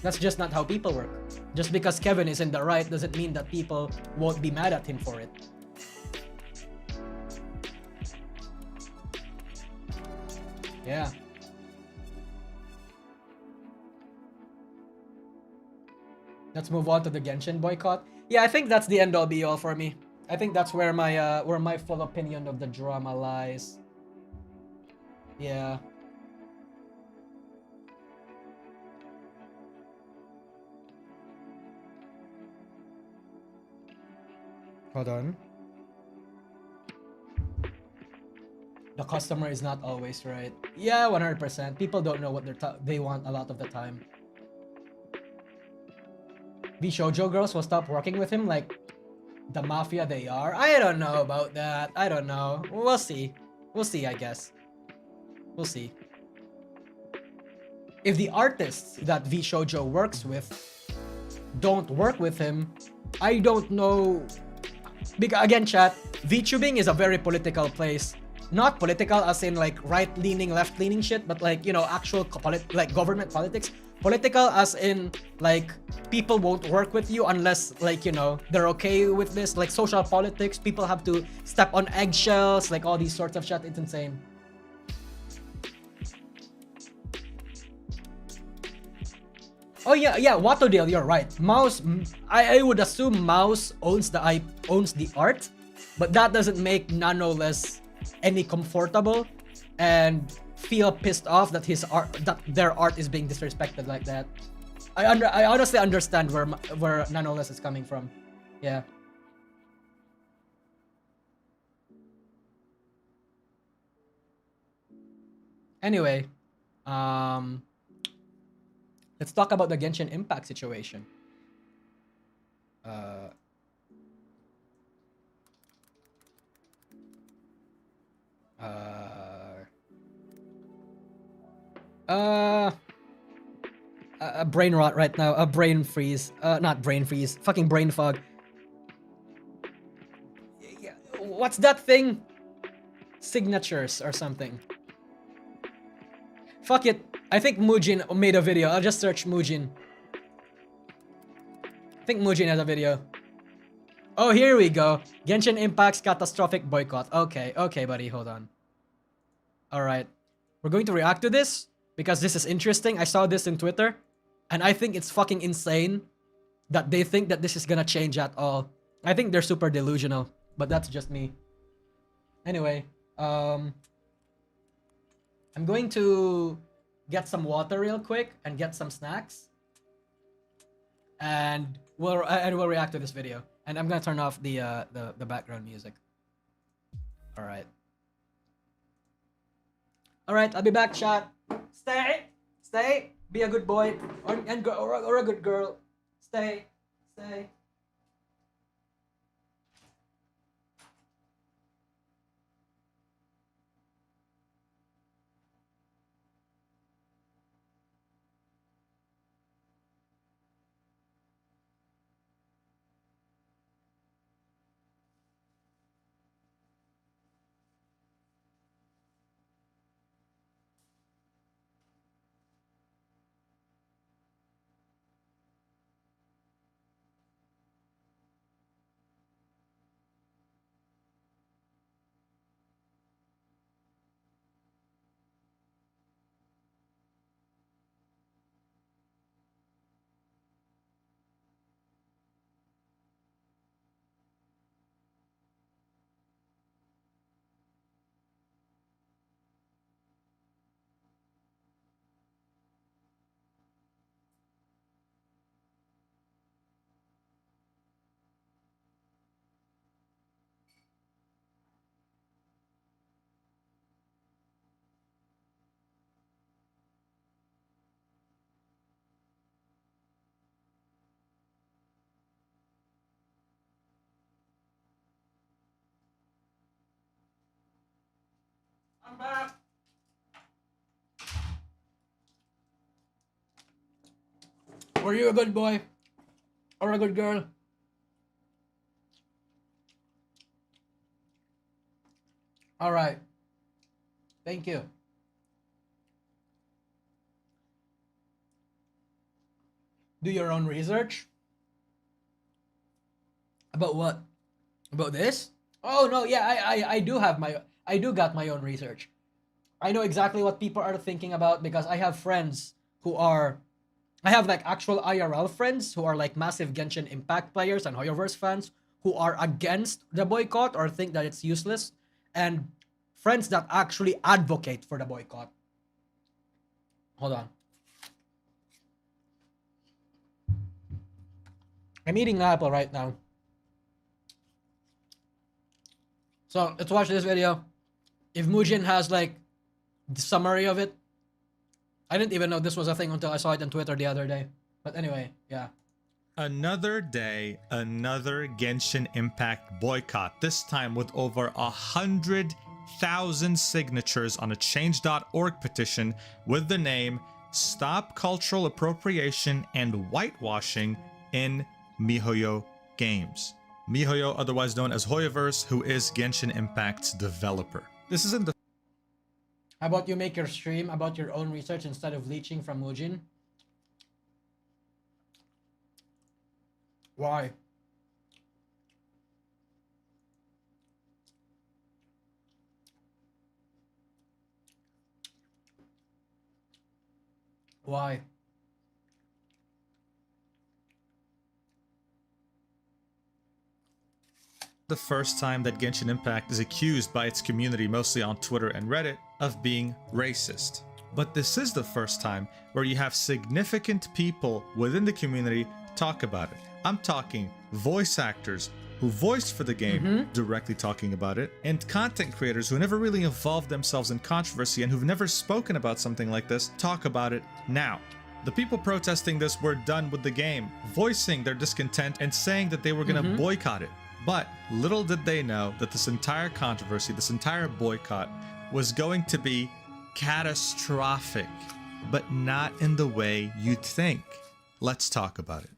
That's just not how people work. Just because Kevin is in the right doesn't mean that people won't be mad at him for it. Yeah. Let's move on to the Genshin boycott. Yeah, I think that's the end all be all for me. I think that's where my full opinion of the drama lies. Yeah. Hold on. The customer is not always right. Yeah, 100%. People don't know what they want a lot of the time. The shoujo girls will stop working with him like the mafia they are. I don't know about that. I don't know. We'll see. We'll see, I guess. We'll see. If the artists that V Shoujo works with don't work with him, I don't know. Because again, chat, VTubing is a very political place. Not political as in like right-leaning, left-leaning shit, but like, you know, actual like government politics. Political as in like people won't work with you unless, like, you know, they're okay with this. Like social politics, people have to step on eggshells, like all these sorts of shit. It's insane. Oh yeah, Watodale, you're right. Mouse, I would assume Mouse owns the art, but that doesn't make Nonoless any comfortable and feel pissed off that their art is being disrespected like that. I honestly understand where Nonoless is coming from. Yeah. Anyway, let's talk about the Genshin Impact situation. A brain rot right now. A brain freeze. Not brain freeze. Fucking brain fog. What's that thing? Signatures or something. Fuck it. I think Mujin made a video. I'll just search Mujin. I think Mujin has a video. Oh, here we go. Genshin Impact's catastrophic boycott. Okay, buddy, hold on. Alright. We're going to react to this because this is interesting. I saw this in Twitter and I think it's fucking insane that they think that this is gonna change at all. I think they're super delusional, but that's just me. Anyway, I'm going to get some water real quick and get some snacks. And we'll react to this video. And I'm gonna turn off the background music. Alright. Alright, I'll be back, chat. Stay. Be a good boy or a good girl. Stay. Were you a good boy? Or a good girl? Alright. Thank you. Do your own research. About what? About this? Oh no, yeah, I do have my, I do got my own research. I know exactly what people are thinking about because I have friends who are, I have like actual IRL friends who are like massive Genshin Impact players and Hoyoverse fans who are against the boycott or think that it's useless, and friends that actually advocate for the boycott. Hold on. I'm eating an apple right now. So let's watch this video. If Mujin has like the summary of it. I didn't even know this was a thing until I saw it on Twitter the other day. But anyway, yeah. Another day, another Genshin Impact boycott, this time with over 100,000 signatures on a change.org petition with the name Stop Cultural Appropriation and Whitewashing in MiHoYo Games. MiHoYo, otherwise known as Hoyoverse, who is Genshin Impact's developer. This isn't the... How about you make your stream about your own research instead of leeching from Mujin? Why? Why? The first time that Genshin Impact is accused by its community, mostly on Twitter and Reddit, of being racist. But this is the first time where you have significant people within the community talk about it. I'm talking voice actors who voiced for the game directly talking about it, and content creators who never really involved themselves in controversy and who've never spoken about something like this talk about it now. The people protesting this were done with the game, voicing their discontent and saying that they were going to boycott it. But little did they know that this entire controversy, this entire boycott, was going to be catastrophic, but not in the way you'd think. Let's talk about it.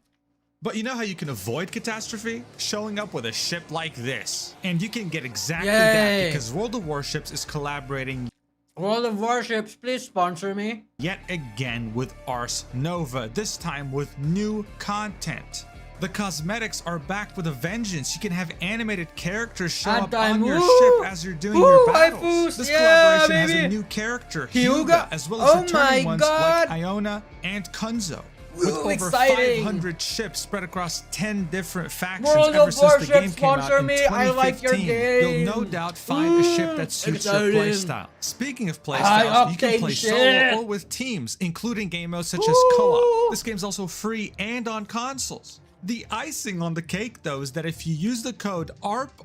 But you know how you can avoid catastrophe? Showing up with a ship like this. And you can get exactly that because World of Warships is collaborating World of Warships, please sponsor me. Yet again with Ars Nova, this time with new content. The cosmetics are back with a vengeance. You can have animated characters show up on your ship as you're doing your battles. This collaboration has a new character, Hyuga, as well as returning ones like Iona and Kunzo. With over 500 ships spread across 10 different factions ever since the game came out in 2015, you'll no doubt find a ship that suits your playstyle. Speaking of playstyles, you can play solo or with teams, including game modes such as co-op. This game's also free and on consoles. The icing on the cake, though, is that if you use the code ARP,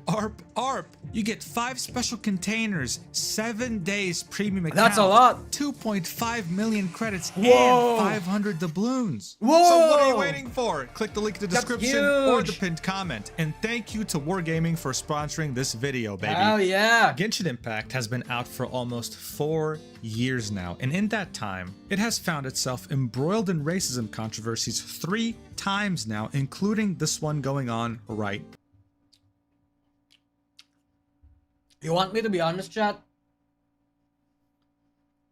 you get 5 special containers, 7 days premium account. That's a lot. 2.5 million credits and 500 doubloons. So what are you waiting for? Click the link in the description or the pinned comment. And thank you to Wargaming for sponsoring this video, baby. Oh yeah. Genshin Impact has been out for almost 4 years now, and in that time, it has found itself embroiled in racism controversies 3 times now, including this one going on right. You want me to be honest, chat?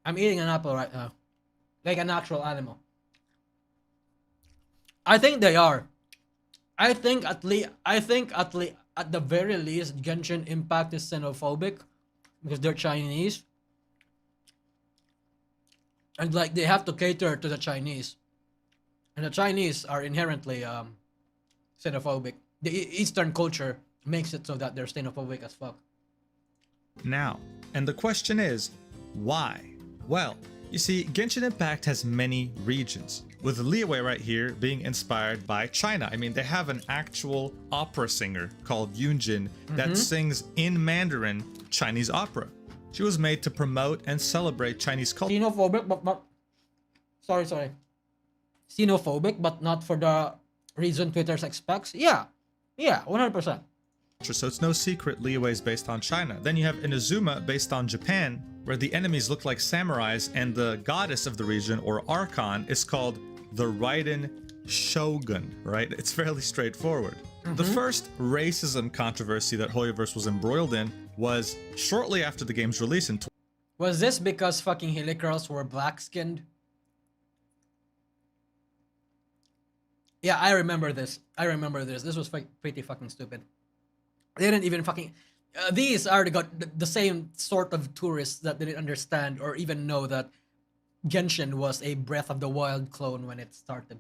I'm eating an apple right now. Like a natural animal. I think they are. I think at the very least, Genshin Impact is xenophobic because they're Chinese. And like they have to cater to the Chinese. And the Chinese are inherently xenophobic. The Eastern culture makes it so that they're xenophobic as fuck. Now, and the question is, why? Well, you see, Genshin Impact has many regions, with Liyue right here being inspired by China. I mean, they have an actual opera singer called Yunjin that sings in Mandarin Chinese opera. She was made to promote and celebrate Chinese culture. Xenophobic, but not... Sorry. Xenophobic, but not for the reason Twitter expects? Yeah, 100%. So it's no secret Liyue is based on China. Then you have Inazuma based on Japan, where the enemies look like samurais, and the goddess of the region, or Archon, is called the Raiden Shogun, right? It's fairly straightforward. The first racism controversy that Hoyoverse was embroiled in was shortly after the game's release in Was this because fucking Helicurls were black-skinned? Yeah, I remember this. This was pretty fucking stupid. They didn't even fucking... these are the same sort of tourists that didn't understand or even know that Genshin was a Breath of the Wild clone when it started.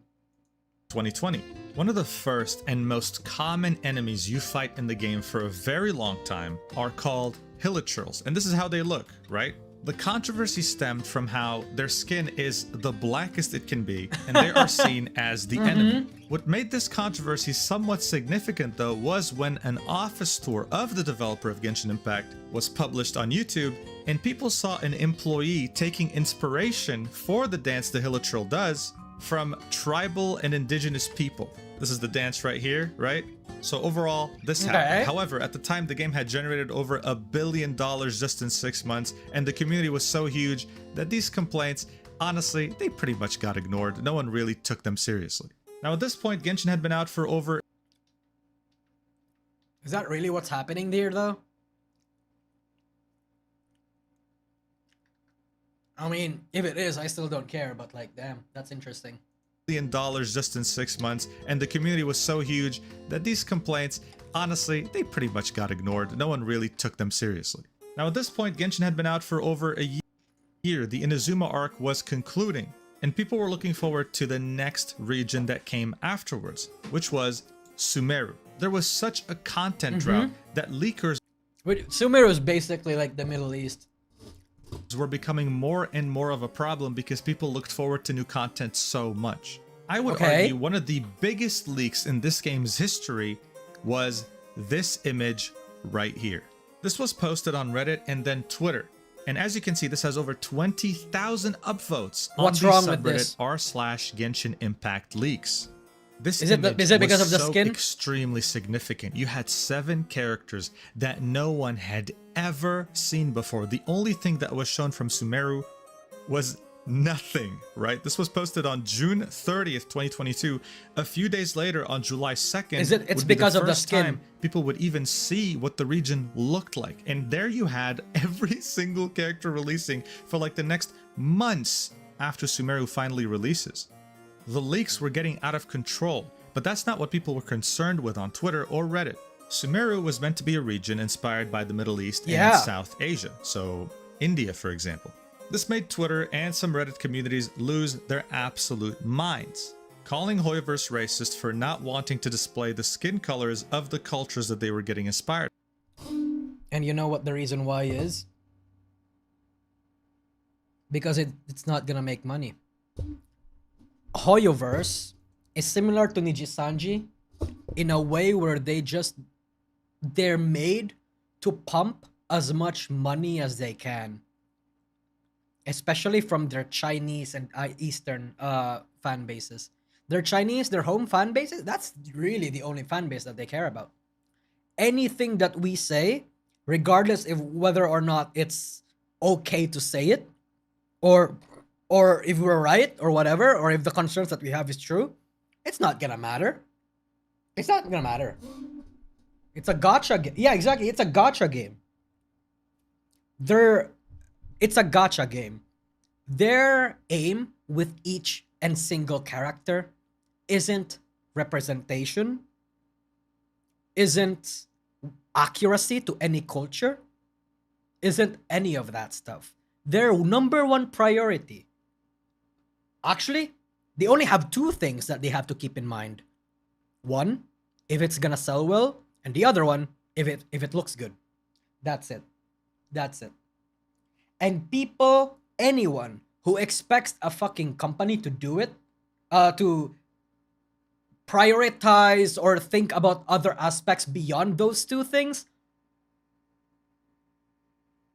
2020. One of the first and most common enemies you fight in the game for a very long time are called Hilichurls, and this is how they look, right? The controversy stemmed from how their skin is the blackest it can be, and they are seen as the enemy. What made this controversy somewhat significant, though, was when an office tour of the developer of Genshin Impact was published on YouTube, and people saw an employee taking inspiration for the dance the Hilichurl does from tribal and indigenous people. This is the dance right here, right? So overall, this happened. However, at the time, the game had generated over $1 billion just in 6 months, and the community was so huge that these complaints, honestly, they pretty much got ignored. No one really took them seriously. Now, at this point, Genshin had been out for over... Is that really what's happening there, though? I mean, if it is, I still don't care, but like, damn, that's interesting. $1 billion just in 6 months, and the community was so huge that these complaints, honestly, they pretty much got ignored. No one really took them seriously. Now, at this point, Genshin had been out for over a year. The Inazuma arc was concluding, and people were looking forward to the next region that came afterwards, which was Sumeru. There was such a content drought that leakers... Sumeru is basically like the Middle East. Were becoming more and more of a problem because people looked forward to new content so much. I would argue one of the biggest leaks in this game's history was this image right here. This was posted on Reddit and then Twitter. And as you can see, this has over 20,000 upvotes on the subreddit r/Genshin Impact leaks. This is it because of the skin? Extremely significant. You had 7 characters that no one had ever seen before. The only thing that was shown from Sumeru was nothing, right? This was posted on June 30th, 2022. A few days later, on July 2nd, it's because of the skin. Time people would even see what the region looked like. And there you had every single character releasing for like the next months after Sumeru finally releases. The leaks were getting out of control, but that's not what people were concerned with on Twitter or Reddit. Sumeru was meant to be a region inspired by the Middle East and South Asia, so India, for example. This made Twitter and some Reddit communities lose their absolute minds, calling Hoyoverse racist for not wanting to display the skin colors of the cultures that they were getting inspired. And you know what the reason why is? Because it's not gonna make money. Hoyoverse is similar to Nijisanji in a way where they're made to pump as much money as they can, especially from their Chinese and Eastern fan bases. Their Chinese, their home fan bases, that's really the only fan base that they care about. Anything that we say, regardless of whether or not it's okay to say it, or if we're right or whatever, or if the concerns that we have is true, it's not gonna matter. It's not gonna matter. It's a gacha game. Yeah, exactly. It's a gacha game. It's a gacha game. Their aim with each and single character isn't representation, isn't accuracy to any culture, isn't any of that stuff. Their number one priority. Actually, they only have 2 things that they have to keep in mind. One, if it's gonna sell well, and the other one, if it looks good. That's it. That's it. And people, anyone who expects a fucking company to do it, to prioritize or think about other aspects beyond those 2 things,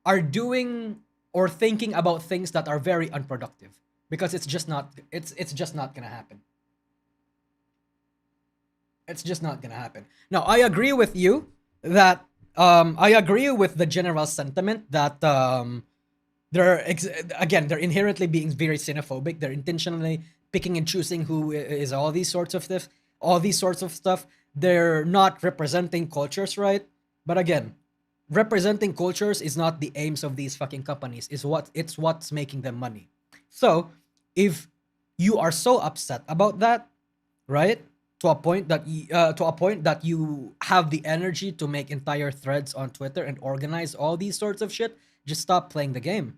are doing or thinking about things that are very unproductive. Because it's just not gonna happen. It's just not gonna happen. Now, I agree with you that I agree with the general sentiment that they're inherently being very xenophobic. They're intentionally picking and choosing who is all these sorts of stuff. They're not representing cultures, right? But again, representing cultures is not the aims of these fucking companies. It's what's making them money. So if you are so upset about that, right? To a point that you have the energy to make entire threads on Twitter and organize all these sorts of shit, just stop playing the game.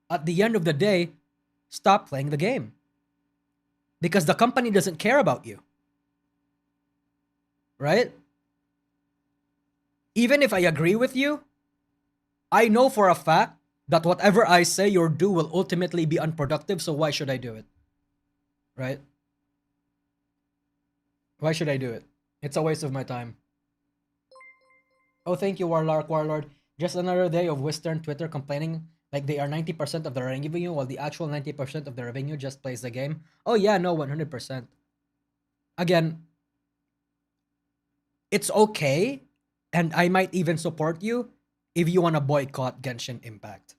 At the end of the day, stop playing the game. Because the company doesn't care about you. Right? Even if I agree with you, I know for a fact that whatever I say or do will ultimately be unproductive, so why should I do it? Right? Why should I do it? It's a waste of my time. Oh, thank you, Warlord. Just another day of Western Twitter complaining like they are 90% of the revenue, while the actual 90% of the revenue just plays the game. Oh yeah, no, 100%. Again, it's okay, and I might even support you if you want to boycott Genshin Impact.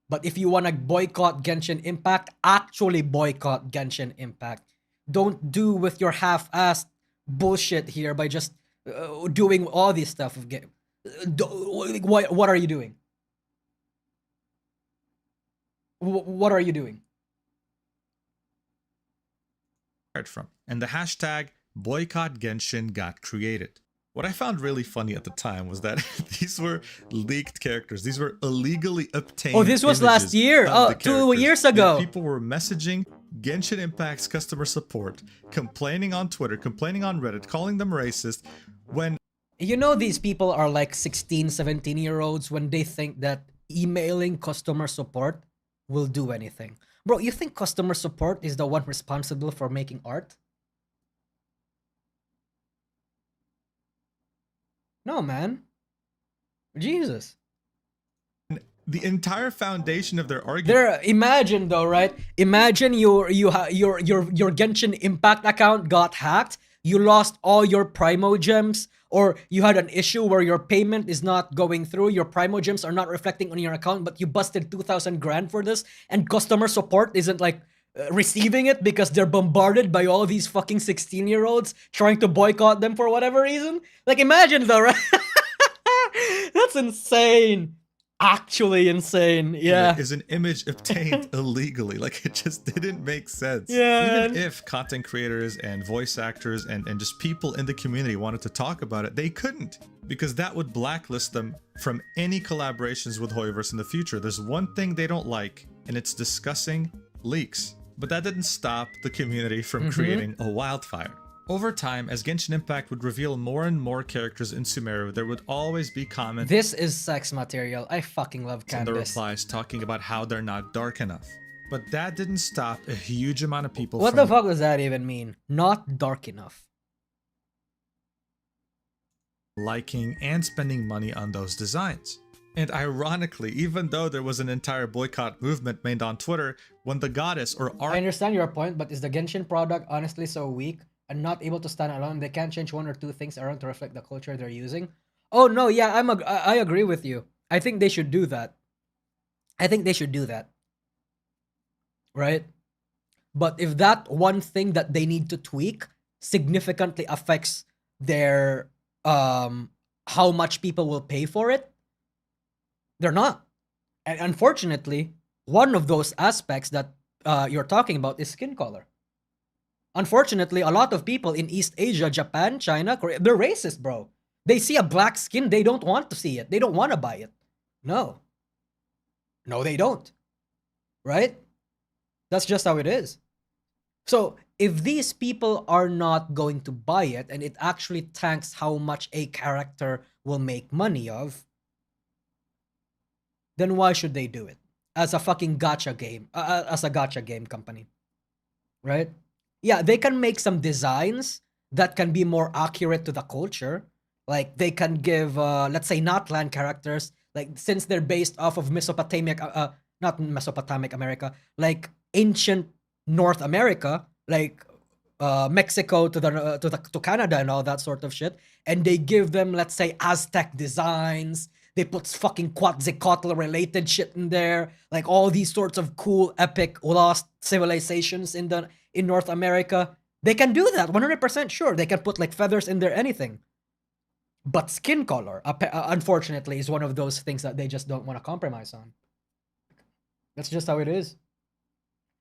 But if you want to boycott Genshin Impact, actually boycott Genshin Impact. Don't do with your half-assed bullshit here by just doing all this stuff of game. What are you doing? What are you doing? From. And the hashtag boycott Genshin got created. What I found really funny at the time was that these were leaked characters. These were illegally obtained. Oh, this was last year. Oh, 2 years ago. And people were messaging Genshin Impact's customer support, complaining on Twitter, complaining on Reddit, calling them racist. When you know these people are like 16, 17-year-olds when they think that emailing customer support will do anything. Bro, you think customer support is the one responsible for making art? No, man. Jesus. The entire foundation of their argument. Imagine though, right? Imagine your Genshin Impact account got hacked. You lost all your Primo gems, or you had an issue where your payment is not going through. Your Primo gems are not reflecting on your account, but you busted 2,000 grand for this, and customer support isn't like receiving it because they're bombarded by all these fucking 16-year-olds trying to boycott them for whatever reason. Like, imagine though, right? That's insane. Actually insane. Yeah. Is an image obtained illegally. Like, it just didn't make sense. Yeah. Even if content creators and voice actors and just people in the community wanted to talk about it, they couldn't, because that would blacklist them from any collaborations with Hoyoverse in the future. There's one thing they don't like, and it's discussing leaks. But that didn't stop the community from creating a wildfire. Over time, as Genshin Impact would reveal more and more characters in Sumeru, there would always be comments. This is sex material. I fucking love Candace. And the replies talking about how they're not dark enough. But that didn't stop a huge amount of people What the fuck does that even mean? Not dark enough. Liking and spending money on those designs. And ironically, even though there was an entire boycott movement made on Twitter, when the goddess or I understand your point, but is the Genshin product honestly so weak and not able to stand alone? They can't change one or two things around to reflect the culture they're using? Oh no, yeah, I agree with you. I think they should do that. I think they should do that. Right? But if that one thing that they need to tweak significantly affects their how much people will pay for it, they're not. And unfortunately, one of those aspects that you're talking about is skin color. Unfortunately, a lot of people in East Asia, Japan, China, Korea, they're racist, bro. They see a black skin, they don't want to see it. They don't want to buy it. No. No, they don't. Right? That's just how it is. So, if these people are not going to buy it, and it actually tanks how much a character will make money of, then why should they do it? As a fucking gacha game, as a gacha game company. Right? Yeah, they can make some designs that can be more accurate to the culture. Like, they can give, let's say, Natlan characters, like, since they're based off of not Mesopotamic America, like ancient North America, like Mexico to Canada and all that sort of shit, and they give them, let's say, Aztec designs. They put fucking Quetzalcoatl related shit in there, like all these sorts of cool, epic, lost civilizations in North America. They can do that, 100% sure. They can put like feathers in there, anything. But skin color, unfortunately, is one of those things that they just don't want to compromise on. That's just how it is.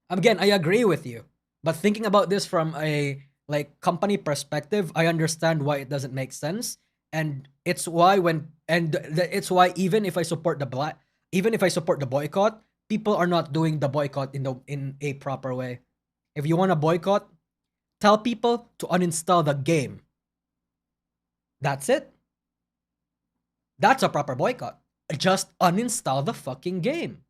Again, I agree with you. But thinking about this from a like company perspective, I understand why it doesn't make sense. And it's why it's why even if I support the boycott, people are not doing the boycott in a proper way. If you want to boycott, tell people to uninstall the game. That's it. That's a proper boycott. Just uninstall the fucking game.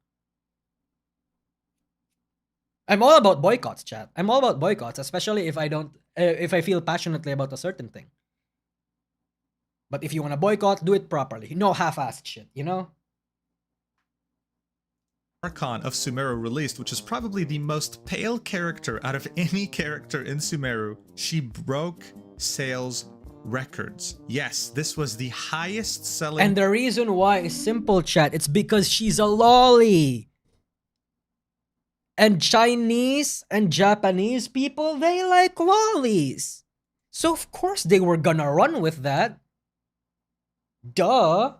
I'm all about boycotts, chat. I'm all about boycotts, especially if I feel passionately about a certain thing. But if you want to boycott, do it properly. No half-assed shit, you know? Archon of Sumeru released, which is probably the most pale character out of any character in Sumeru. She broke sales records. Yes, this was the highest selling. And the reason why is simple, chat. It's because she's a lolly. And Chinese and Japanese people, they like lollies. So of course they were gonna run with that. Duh.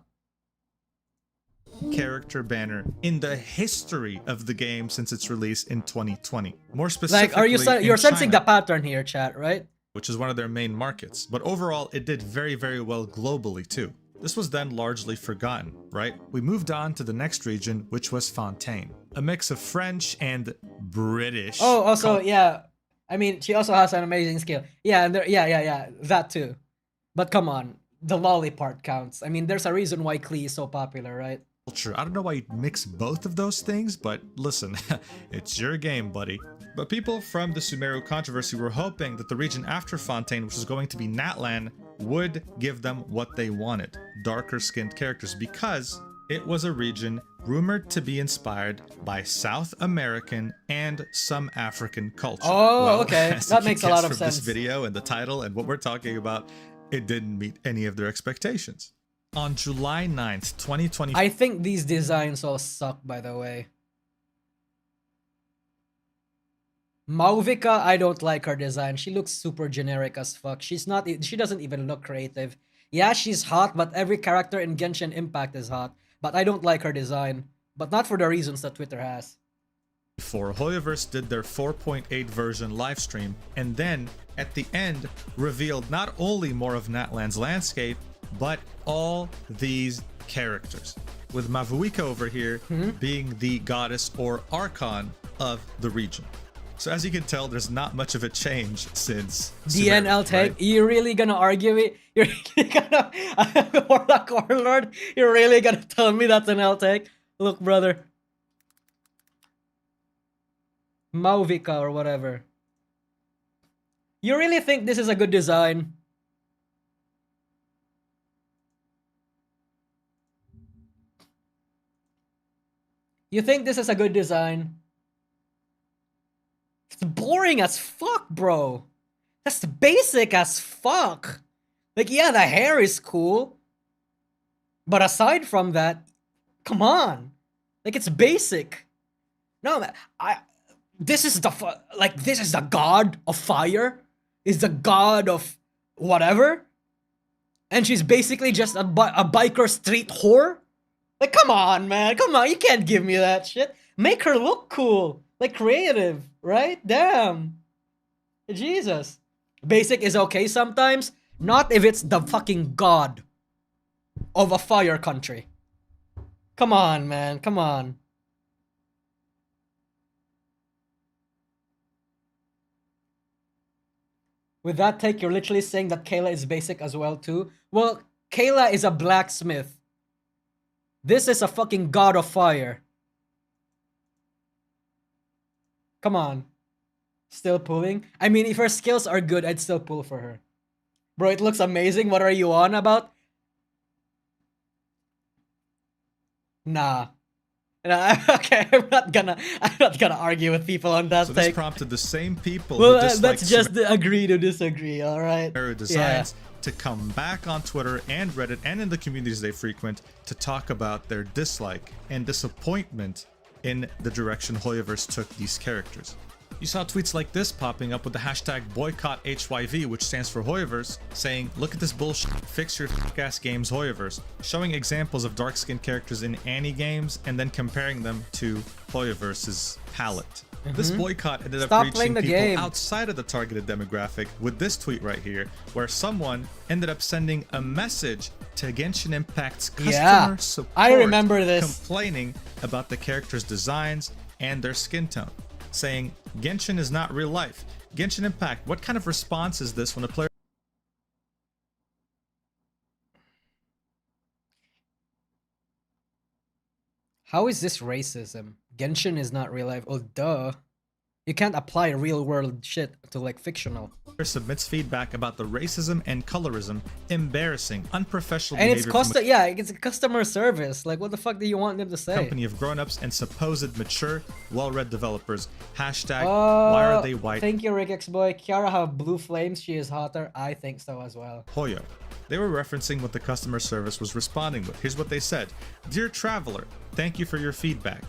Character banner in the history of the game since its release in 2020. More specifically, like, you're sensing China, the pattern here, chat, right? which is one of their main markets. But overall, it did very, very well globally too. This was then largely forgotten, right? We moved on to the next region, which was Fontaine, a mix of French and British. Oh, also, yeah. I mean, she also has an amazing skill. Yeah, and yeah, that too. But come on, the lolly part counts. I mean, there's a reason why Klee is so popular, right? Culture. I don't know why you mix both of those things, but listen, it's your game, buddy. But people from the Sumeru controversy were hoping that the region after Fontaine, which was going to be Natlan, would give them what they wanted, darker skinned characters, because it was a region rumored to be inspired by South American and some African culture. Oh, well, okay. That makes a lot of sense. This video and the title and what we're talking about, it didn't meet any of their expectations. On July 9th, 2020, I think these designs all suck, by the way. Mauvika, I don't like her design. She looks super generic as fuck. She doesn't even look creative. Yeah, she's hot, but every character in Genshin Impact is hot. But I don't like her design. But not for the reasons that Twitter has. Hoyoverse did their 4.8 version livestream, and then, at the end, revealed not only more of Natlan's landscape, but all these characters. With Mavuika over here being the goddess or archon of the region. So as you can tell, there's not much of a change since DNL Sumeru, tag. right? You're really gonna argue it? You're really gonna Warlock Warlord? You're really gonna tell me that's an L tag? Look, brother. Mauvika or whatever. You really think this is a good design? You think this is a good design? It's boring as fuck, bro. That's basic as fuck. Like, yeah, the hair is cool. But aside from that, come on. Like, it's basic. No, man. This is the god of fire? Is the god of whatever? And she's basically just a biker street whore? Like, come on, man. Come on. You can't give me that shit. Make her look cool. Like, creative, right? Damn. Jesus. Basic is okay sometimes. Not if it's the fucking god of a fire country. Come on, man. Come on. With that take, you're literally saying that Kayla is basic as well, too? Well, Kayla is a blacksmith. This is a fucking god of fire. Come on. Still pulling? I mean, if her skills are good, I'd still pull for her. Bro, it looks amazing. What are you on about? Nah. Okay, I'm not gonna argue with people on that So take. this prompted the same people Well, who disliked let's just agree to disagree, alright? Sumeru designs to come back on Twitter and Reddit and in the communities they frequent to talk about their dislike and disappointment in the direction Hoyoverse took these characters. You saw tweets like this popping up with the hashtag boycott HYV, which stands for Hoyoverse, saying, "Look at this bullshit, fix your ass games Hoyoverse," showing examples of dark-skinned characters in Annie games and then comparing them to Hoyoverse's palette. This boycott ended up reaching people outside of the targeted demographic with this tweet right here, where someone ended up sending a message to Genshin Impact's customer support, I remember this, complaining about the characters' designs and their skin tone, saying, "Genshin is not real life. Genshin Impact, what kind of response is this when a player..." How is this racism? Genshin is not real life. Oh, duh. You can't apply real world shit to like fictional. Submits feedback about the racism and colorism, embarrassing, unprofessional and behavior. It's a customer service. Like, what the fuck do you want them to say? Company of grown-ups and supposed mature, well-read developers. Hashtag, why are they white? Thank you, Rick X Boy. Kiara have blue flames. She is hotter. I think so as well. Hoyo. They were referencing what the customer service was responding with. Here's what they said. "Dear traveler, thank you for your feedback.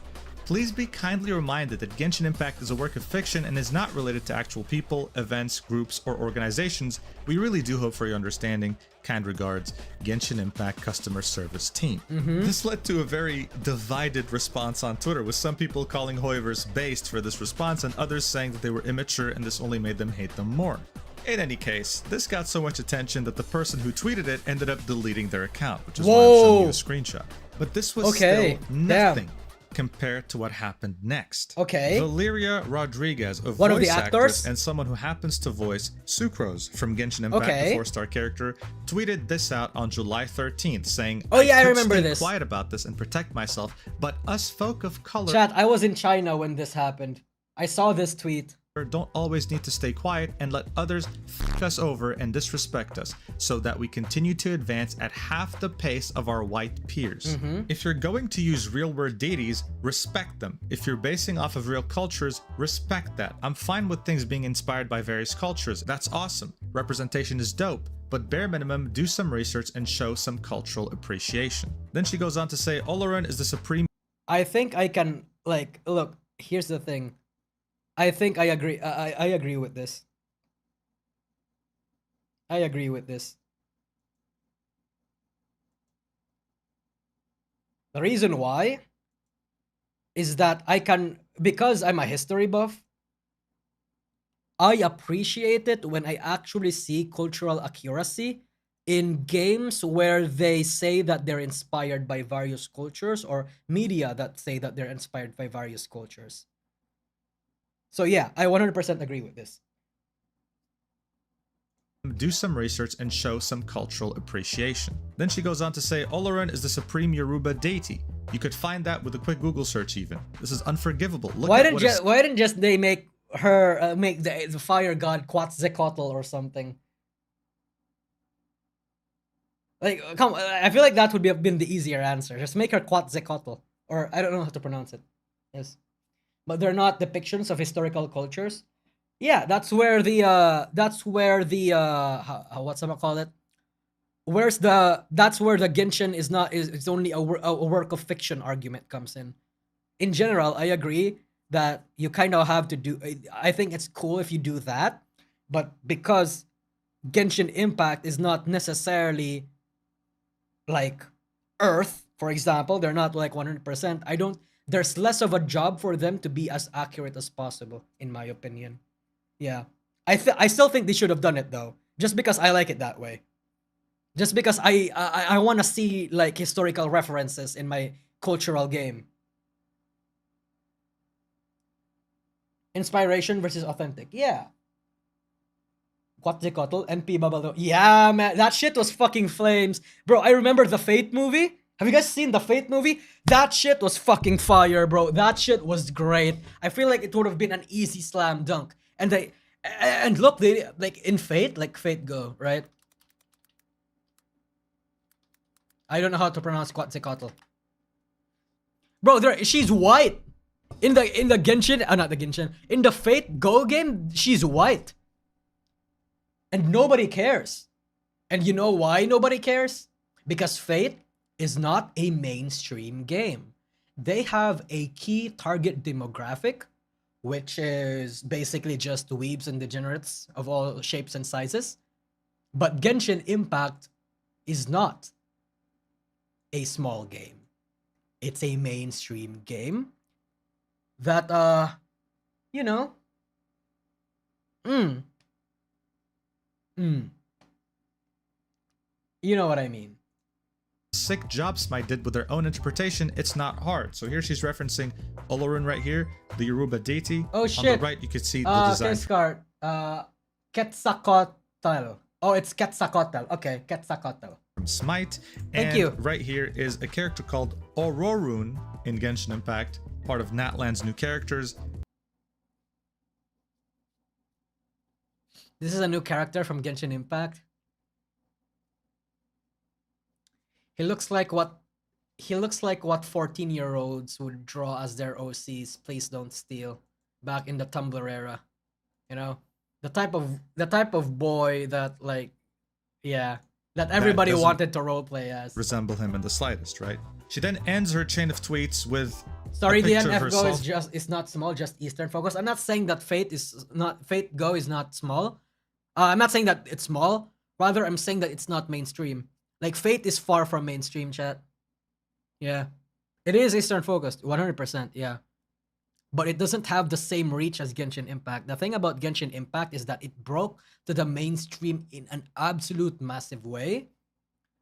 Please be kindly reminded that Genshin Impact is a work of fiction and is not related to actual people, events, groups, or organizations. We really do hope for your understanding. Kind regards, Genshin Impact Customer Service Team." This led to a very divided response on Twitter, with some people calling Hoyoverse based for this response and others saying that they were immature and this only made them hate them more. In any case, this got so much attention that the person who tweeted it ended up deleting their account, which is why I'm showing you a screenshot. But this was still nothing compared to what happened next. Valeria Rodriguez, a voice actress and someone who happens to voice Sucrose from Genshin Impact, the 4-star character, tweeted this out on July 13th, saying, I remember this. Quiet about this and protect myself, but us folk of color..." Chat, I was in China when this happened. I saw this tweet. "Don't always need to stay quiet and let others f*** us over and disrespect us so that we continue to advance at half the pace of our white peers. If you're going to use real-world deities, respect them. If you're basing off of real cultures, respect that. I'm fine with things being inspired by various cultures. That's awesome. Representation is dope. But bare minimum, do some research and show some cultural appreciation." Then she goes on to say, "Oloran is the supreme..." I think I can, like, look, here's the thing. I think I agree. I agree with this. I agree with this. The reason why is that because I'm a history buff, I appreciate it when I actually see cultural accuracy in games where they say that they're inspired by various cultures, or media that say that they're inspired by various cultures. So yeah, I 100% agree with this. Do some research and show some cultural appreciation. Then she goes on to say, "Oloran is the supreme Yoruba deity. You could find that with a quick Google search even. This is unforgivable. Look why didn't just they make her make the fire god Quetzalcoatl or something? Like, come, I feel like that would have been the easier answer. Just make her Quetzalcoatl, or I don't know how to pronounce it. Yes. But they're not depictions of historical cultures. Yeah, that's where the that's where the Genshin is not, it's only a work of fiction argument comes in. In general, I agree that you kind of have to do, I think it's cool if you do that, but because Genshin Impact is not necessarily like Earth, for example, they're not like 100%. There's less of a job for them to be as accurate as possible, in my opinion. Yeah. I still think they should have done it though, just because I like it that way. Just because I want to see like historical references in my cultural game. Inspiration versus authentic. Yeah. Quetzalcoatl, NP Babalo. Yeah, man, that shit was fucking flames. Bro, I remember the Fate movie. Have you guys seen the Fate movie? That shit was fucking fire, bro. That shit was great. I feel like it would have been an easy slam dunk. And look, they like in Fate, like Fate Go, right? I don't know how to pronounce Quetzalcoatl. Bro, she's white. In the Genshin, not the Genshin. In the Fate Go game, she's white. And nobody cares. And you know why nobody cares? Because Fate is not a mainstream game. They have a key target demographic, which is basically just weebs and degenerates of all shapes and sizes. But Genshin Impact is not a small game. It's a mainstream game that, you know, you know what I mean. Sick job Smite did with their own interpretation, it's not hard. So here she's referencing Olorun right here, the Yoruba deity. Oh shit. On the right, you can see the design. Kxvart, Quetzalcoatl. Oh, it's Quetzalcoatl. Okay, Quetzalcoatl. From Smite. Thank and you. Right here is a character called Ororun in Genshin Impact, part of Natlan's new characters. This is a new character from Genshin Impact. He looks like what 14-year-olds would draw as their OCs. Please don't steal. Back in the Tumblr era, you know, the type of boy that, like, yeah, that everybody wanted to roleplay as. Resemble him in the slightest, right? She then ends her chain of tweets with Sorry, a the picture of NSFW herself. is not small, just Eastern focus. I'm not saying that Fate Go is not small. I'm not saying that it's small. Rather, I'm saying that it's not mainstream. Like, Fate is far from mainstream, chat. Yeah. It is Eastern focused, 100%, yeah. But it doesn't have the same reach as Genshin Impact. The thing about Genshin Impact is that it broke to the mainstream in an absolute massive way.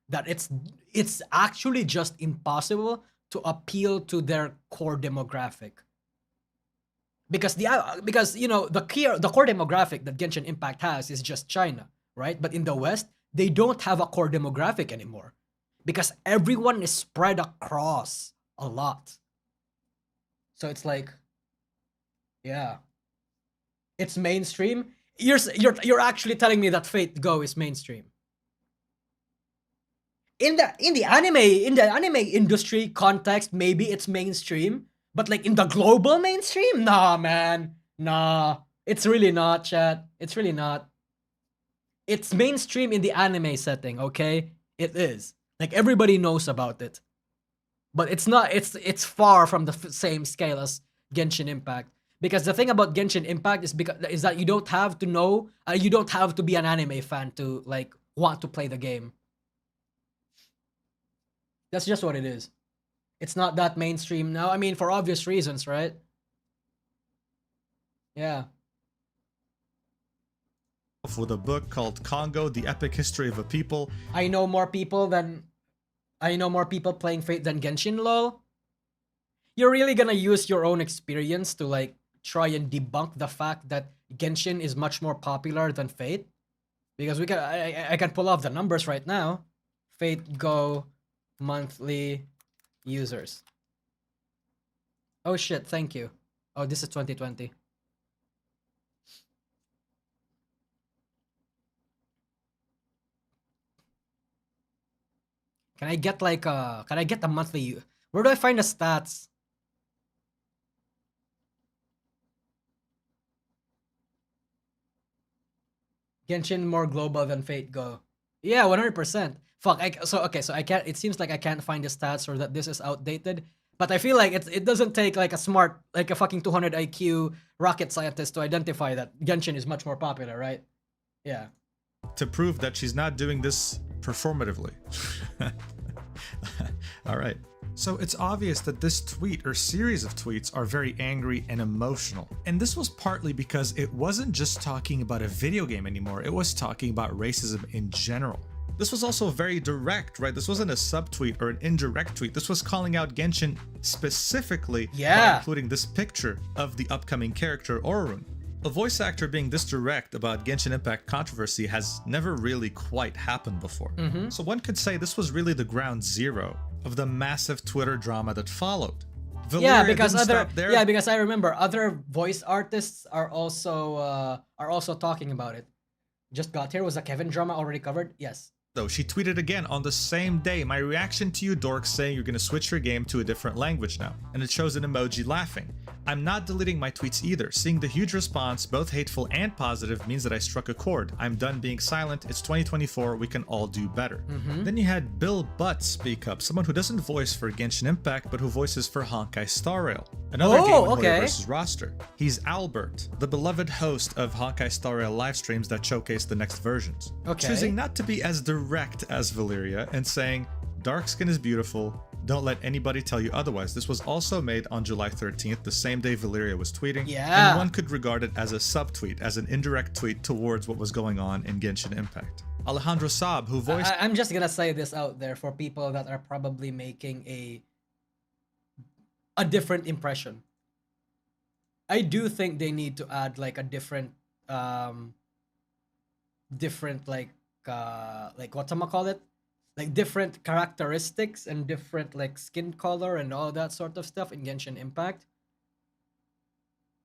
That it's actually just impossible to appeal to their core demographic. Because you know, the core demographic that Genshin Impact has is just China, right? But in the West, they don't have a core demographic anymore because everyone is spread across a lot. So it's like, yeah, it's mainstream. You're actually telling me that Fate Go is mainstream. In the anime industry context, maybe it's mainstream, but like in the global mainstream, nah, man, nah, it's really not, chat. It's really not. It's mainstream in the anime setting, okay? It is. Like, everybody knows about it. But it's not, it's far from the same scale as Genshin Impact. Because the thing about Genshin Impact is that you don't have to know, you don't have to be an anime fan to, like, want to play the game. That's just what it is. It's not that mainstream now. I mean, for obvious reasons, right? Yeah. With a book called Congo, The Epic History of a People. I know more people playing Fate than Genshin, lol. You're really gonna use your own experience to, like, try and debunk the fact that Genshin is much more popular than Fate? Because I can pull off the numbers right now. Fate Go monthly users. Oh shit, thank you. Oh, this is 2020. Can I get a monthly? Where do I find the stats? Genshin more global than Fate Go. Yeah, 100%. Fuck. So I can't. It seems like I can't find the stats or that this is outdated. But I feel like it doesn't take like a fucking 200 IQ rocket scientist to identify that Genshin is much more popular, right? Yeah. To prove that she's not doing this performatively. All right. So it's obvious that this tweet or series of tweets are very angry and emotional. And this was partly because it wasn't just talking about a video game anymore, it was talking about racism in general. This was also very direct, right? This wasn't a subtweet or an indirect tweet. This was calling out Genshin specifically by including this picture of the upcoming character Orun. A voice actor being this direct about Genshin Impact controversy has never really quite happened before. So one could say this was really the ground zero of the massive Twitter drama that followed. Yeah, because I remember other voice artists are also talking about it. Just got here. Was the Kevin drama already covered? Yes. Though she tweeted again on the same day, my reaction to you dorks saying you're gonna switch your game to a different language now. And it shows an emoji laughing. I'm not deleting my tweets either. Seeing the huge response, both hateful and positive, means that I struck a chord. I'm done being silent. It's 2024. We can all do better. Then you had Bill Butt speak up, someone who doesn't voice for Genshin Impact, but who voices for Honkai Star Rail, another game in Hoya vs. roster. He's Albert, the beloved host of Honkai Star Rail live streams that showcase the next versions. Choosing not to be as direct as Valeria and saying, dark skin is beautiful, don't let anybody tell you otherwise. This was also made on July 13th, the same day Valeria was tweeting, and one could regard it as a subtweet, as an indirect tweet towards what was going on in Genshin Impact. Alejandro Saab, who voiced... I'm just gonna say this out there for people that are probably making a different impression. I do think they need to add like a different like whatchamacallit? Like different characteristics and different like skin color and all that sort of stuff in Genshin Impact.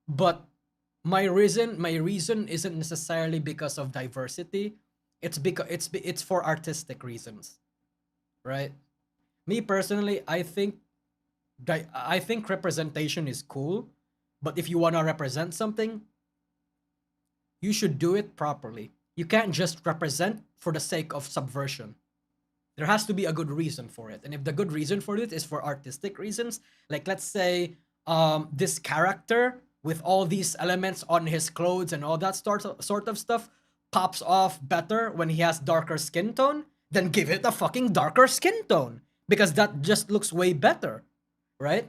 But my reason isn't necessarily because of diversity. It's because it's for artistic reasons, right? Me personally, I think representation is cool, but if you want to represent something, you should do it properly. You can't just represent for the sake of subversion. There has to be a good reason for it. And if the good reason for it is for artistic reasons, like let's say this character with all these elements on his clothes and all that sort of stuff pops off better when he has darker skin tone, then give it a fucking darker skin tone, because that just looks way better, right?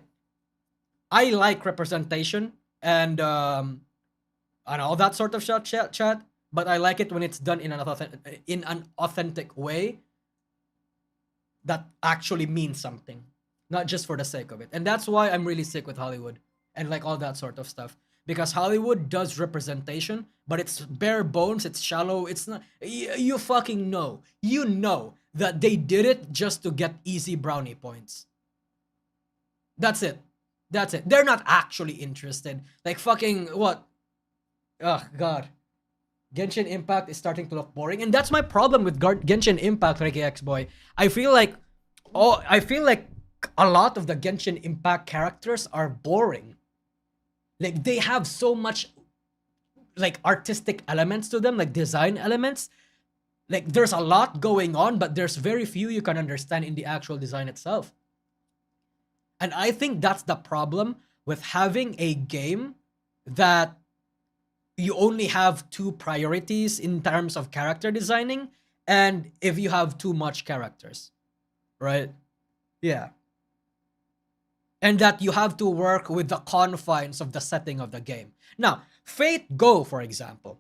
I like representation and all that sort of chat, but I like it when it's done in an authentic way that actually means something, not just for the sake of it. And that's why I'm really sick with Hollywood and like all that sort of stuff, because Hollywood does representation, but it's bare bones, it's shallow, it's not, you fucking know, you know that they did it just to get easy brownie points. That's it. They're not actually interested. Like fucking what? Oh god. Genshin Impact is starting to look boring, and that's my problem with Genshin Impact, Reggae X Boy. I feel like a lot of the Genshin Impact characters are boring. Like they have so much like artistic elements to them, like design elements. Like there's a lot going on, but there's very few you can understand in the actual design itself. And I think that's the problem with having a game that you only have two priorities in terms of character designing, and if you have too much characters, right? Yeah. And that you have to work with the confines of the setting of the game. Now, Fate Go, for example.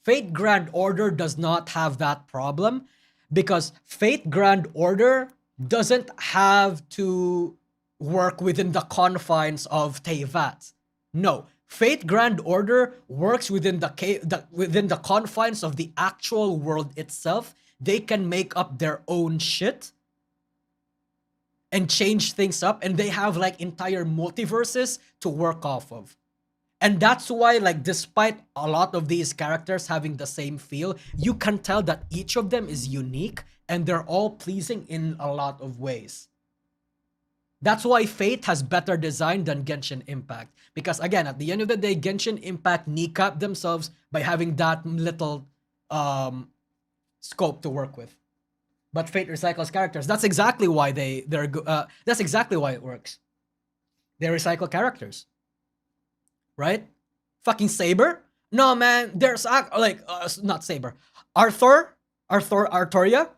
Fate Grand Order does not have that problem because Fate Grand Order doesn't have to work within the confines of Kxvart. No, Fate Grand Order works within the confines of the actual world itself. They can make up their own shit and change things up, and they have like entire multiverses to work off of. And that's why, like, despite a lot of these characters having the same feel, you can tell that each of them is unique and they're all pleasing in a lot of ways. That's why Fate has better design than Genshin Impact. Because again, at the end of the day, Genshin Impact kneecapped themselves by having that little scope to work with. But Fate recycles characters. That's exactly why that's exactly why it works. They recycle characters. Right? Fucking Saber? No, man, there's not Saber. Artoria?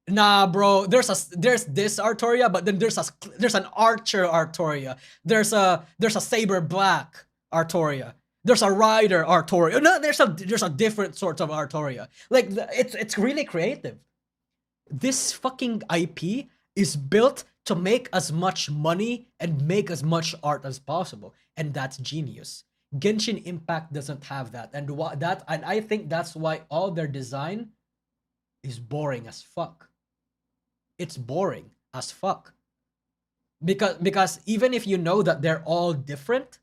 Nah, bro. There's this Artoria, but then there's an Archer Artoria. There's a Saber Black Artoria. There's a Rider Artoria. No, there's a different sort of Artoria. Like it's really creative. This fucking IP is built to make as much money and make as much art as possible, and that's genius. Genshin Impact doesn't have that, and I think that's why all their design is boring as fuck. It's boring as fuck. Because even if you know that they're all different,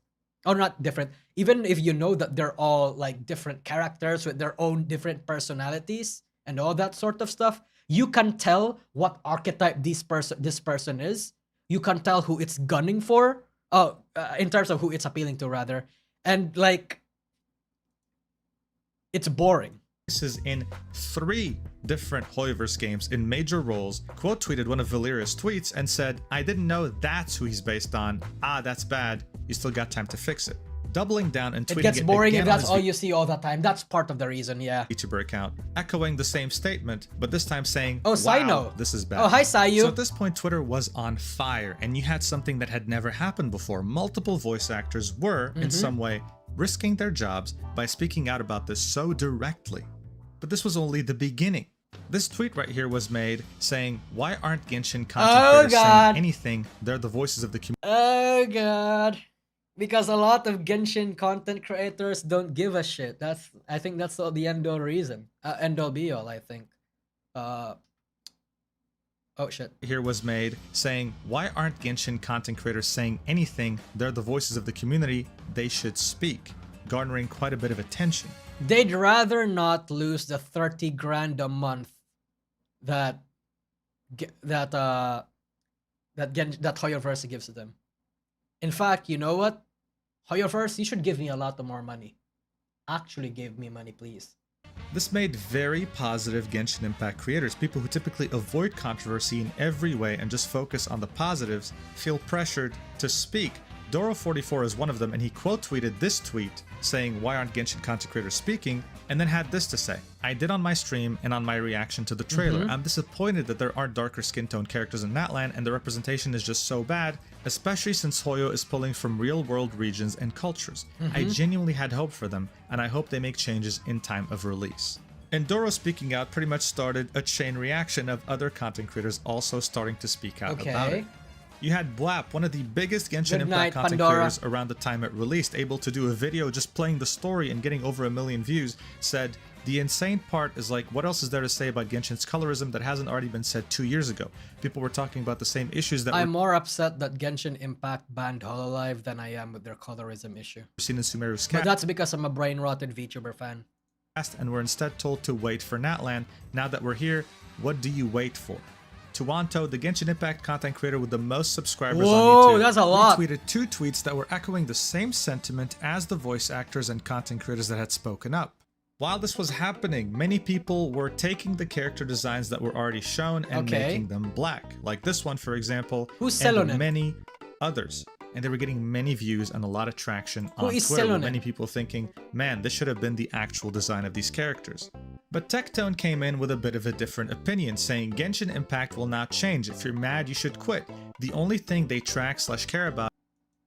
or not different, even if you know that they're all like different characters with their own different personalities and all that sort of stuff, you can tell what archetype this person is. You can tell who it's gunning for, Oh, in terms of who it's appealing to, rather. And like, it's boring. Voices in 3 different Hoyoverse games in major roles, quote tweeted one of Valeria's tweets and said, "I didn't know that's who he's based on. Ah, that's bad. You still got time to fix it." Doubling down and tweeting It gets boring if again on that's his all you see all the time. That's part of the reason, yeah. VTuber account, echoing the same statement, but this time saying, Oh, "Wow, Sino. this is bad." Oh, hi, Sayu. So at this point, Twitter was on fire, and you had something that had never happened before. Multiple voice actors were, in some way, risking their jobs by speaking out about this so directly. But this was only the beginning. This tweet right here was made saying, "Why aren't Genshin content creators saying anything? They're the voices of the community." Oh god. Because a lot of Genshin content creators don't give a shit. I think that's the end all reason. End all be all, I think. Oh shit. Here was made saying, "Why aren't Genshin content creators saying anything? They're the voices of the community. They should speak," garnering quite a bit of attention. They'd rather not lose the 30 grand a month that Hoyoverse gives to them. In fact, you know what? Hoyoverse, you should give me a lot more money. Actually give me money, please. This made very positive Genshin Impact creators, people who typically avoid controversy in every way and just focus on the positives, feel pressured to speak. Doro44 is one of them, and he quote tweeted this tweet saying, "Why aren't Genshin content creators speaking?" and then had this to say, "I did on my stream and on my reaction to the trailer. I'm disappointed that there aren't darker skin tone characters in Natlan and the representation is just so bad, especially since Hoyo is pulling from real world regions and cultures. I genuinely had hope for them, and I hope they make changes in time of release." And Doro speaking out pretty much started a chain reaction of other content creators also starting to speak out about it. You had Blap, one of the biggest Genshin Impact content creators around the time it released, able to do a video just playing the story and getting over 1 million views, said, "The insane part is like, what else is there to say about Genshin's colorism that hasn't already been said 2 years ago? People were talking about the same issues that I'm more upset that Genshin Impact banned Hololive than I am with their colorism issue. Seen in Sumeru's But that's because I'm a brain-rotted VTuber fan. And we're instead told to wait for Natlan. Now that we're here, what do you wait for?" Tuanto, the Genshin Impact content creator with the most subscribers on YouTube, that's a lot. retweeted 2 tweets that were echoing the same sentiment as the voice actors and content creators that had spoken up. While this was happening, many people were taking the character designs that were already shown and making them black. Like this one, for example, and many others. And they were getting many views and a lot of traction on Twitter, with many people thinking, man, this should have been the actual design of these characters. But Tectone came in with a bit of a different opinion, saying Genshin Impact will not change. If you're mad, you should quit. The only thing they track/care about.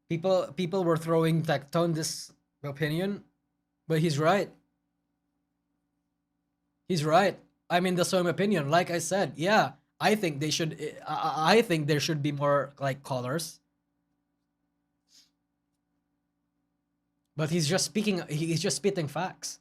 People were throwing Tectone this opinion, but he's right. He's right. I'm in the same opinion. Like I said, yeah, I think they should. I think there should be more like colors. But he's just speaking. He's just spitting facts.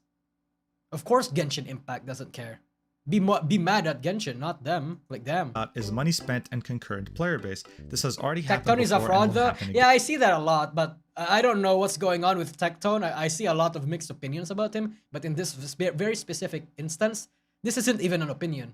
Of course, Genshin Impact doesn't care. Be mad at Genshin, not them. Like them. Is money spent and concurrent player base. This has already happened Tectone is a fraud, though. Yeah, I see that a lot, but I don't know what's going on with Tectone. I see a lot of mixed opinions about him, but in this very specific instance, this isn't even an opinion.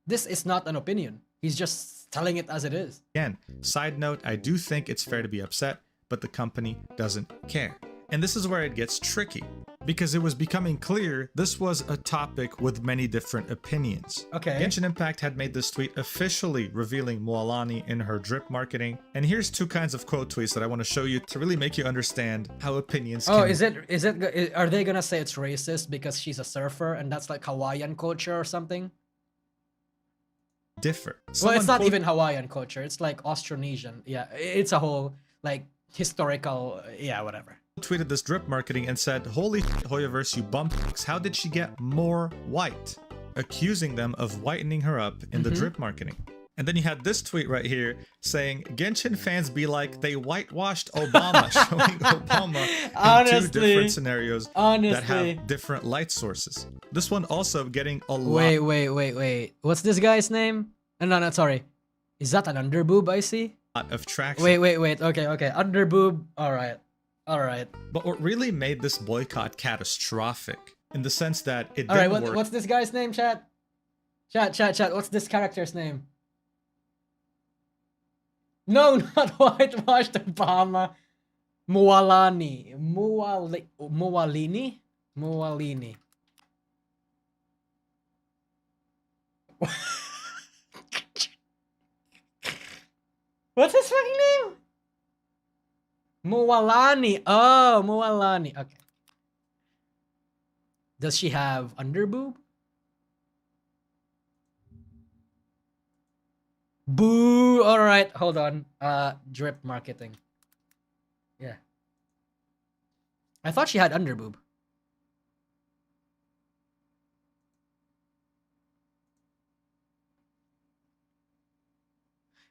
This is not an opinion. He's just telling it as it is. Again, side note, I do think it's fair to be upset, but the company doesn't care. And this is where it gets tricky, because it was becoming clear this was a topic with many different opinions. Okay. Genshin Impact had made this tweet officially revealing Moalani in her drip marketing. And here's 2 kinds of quote tweets that I want to show you to really make you understand how opinions can... are they gonna say it's racist because she's a surfer and that's like Hawaiian culture or something? Differ. Well, it's not even Hawaiian culture. It's like Austronesian. Yeah, it's a whole like historical, yeah, whatever. Tweeted this drip marketing and said, "Holy shit, Hoyoverse, you bumfucks, how did she get more white?" Accusing them of whitening her up in the drip marketing. And then you had this tweet right here saying, "Genshin fans be like, they whitewashed Obama," showing Obama in 2 different scenarios that have different light sources. This one also getting a lot. Wait. What's this guy's name? No, sorry. Is that an underboob I see? Of traction. Wait. Okay. Underboob. All right. But what really made this boycott catastrophic, in the sense that it didn't work. What's this guy's name, chat? Chat. What's this character's name? No, not whitewashed Obama. Mualani. Mualini? Mualini. What's his fucking name? Mualani. Oh, Mualani. Okay. Does she have underboob? Boo. All right, hold on. Drip marketing. Yeah. I thought she had underboob.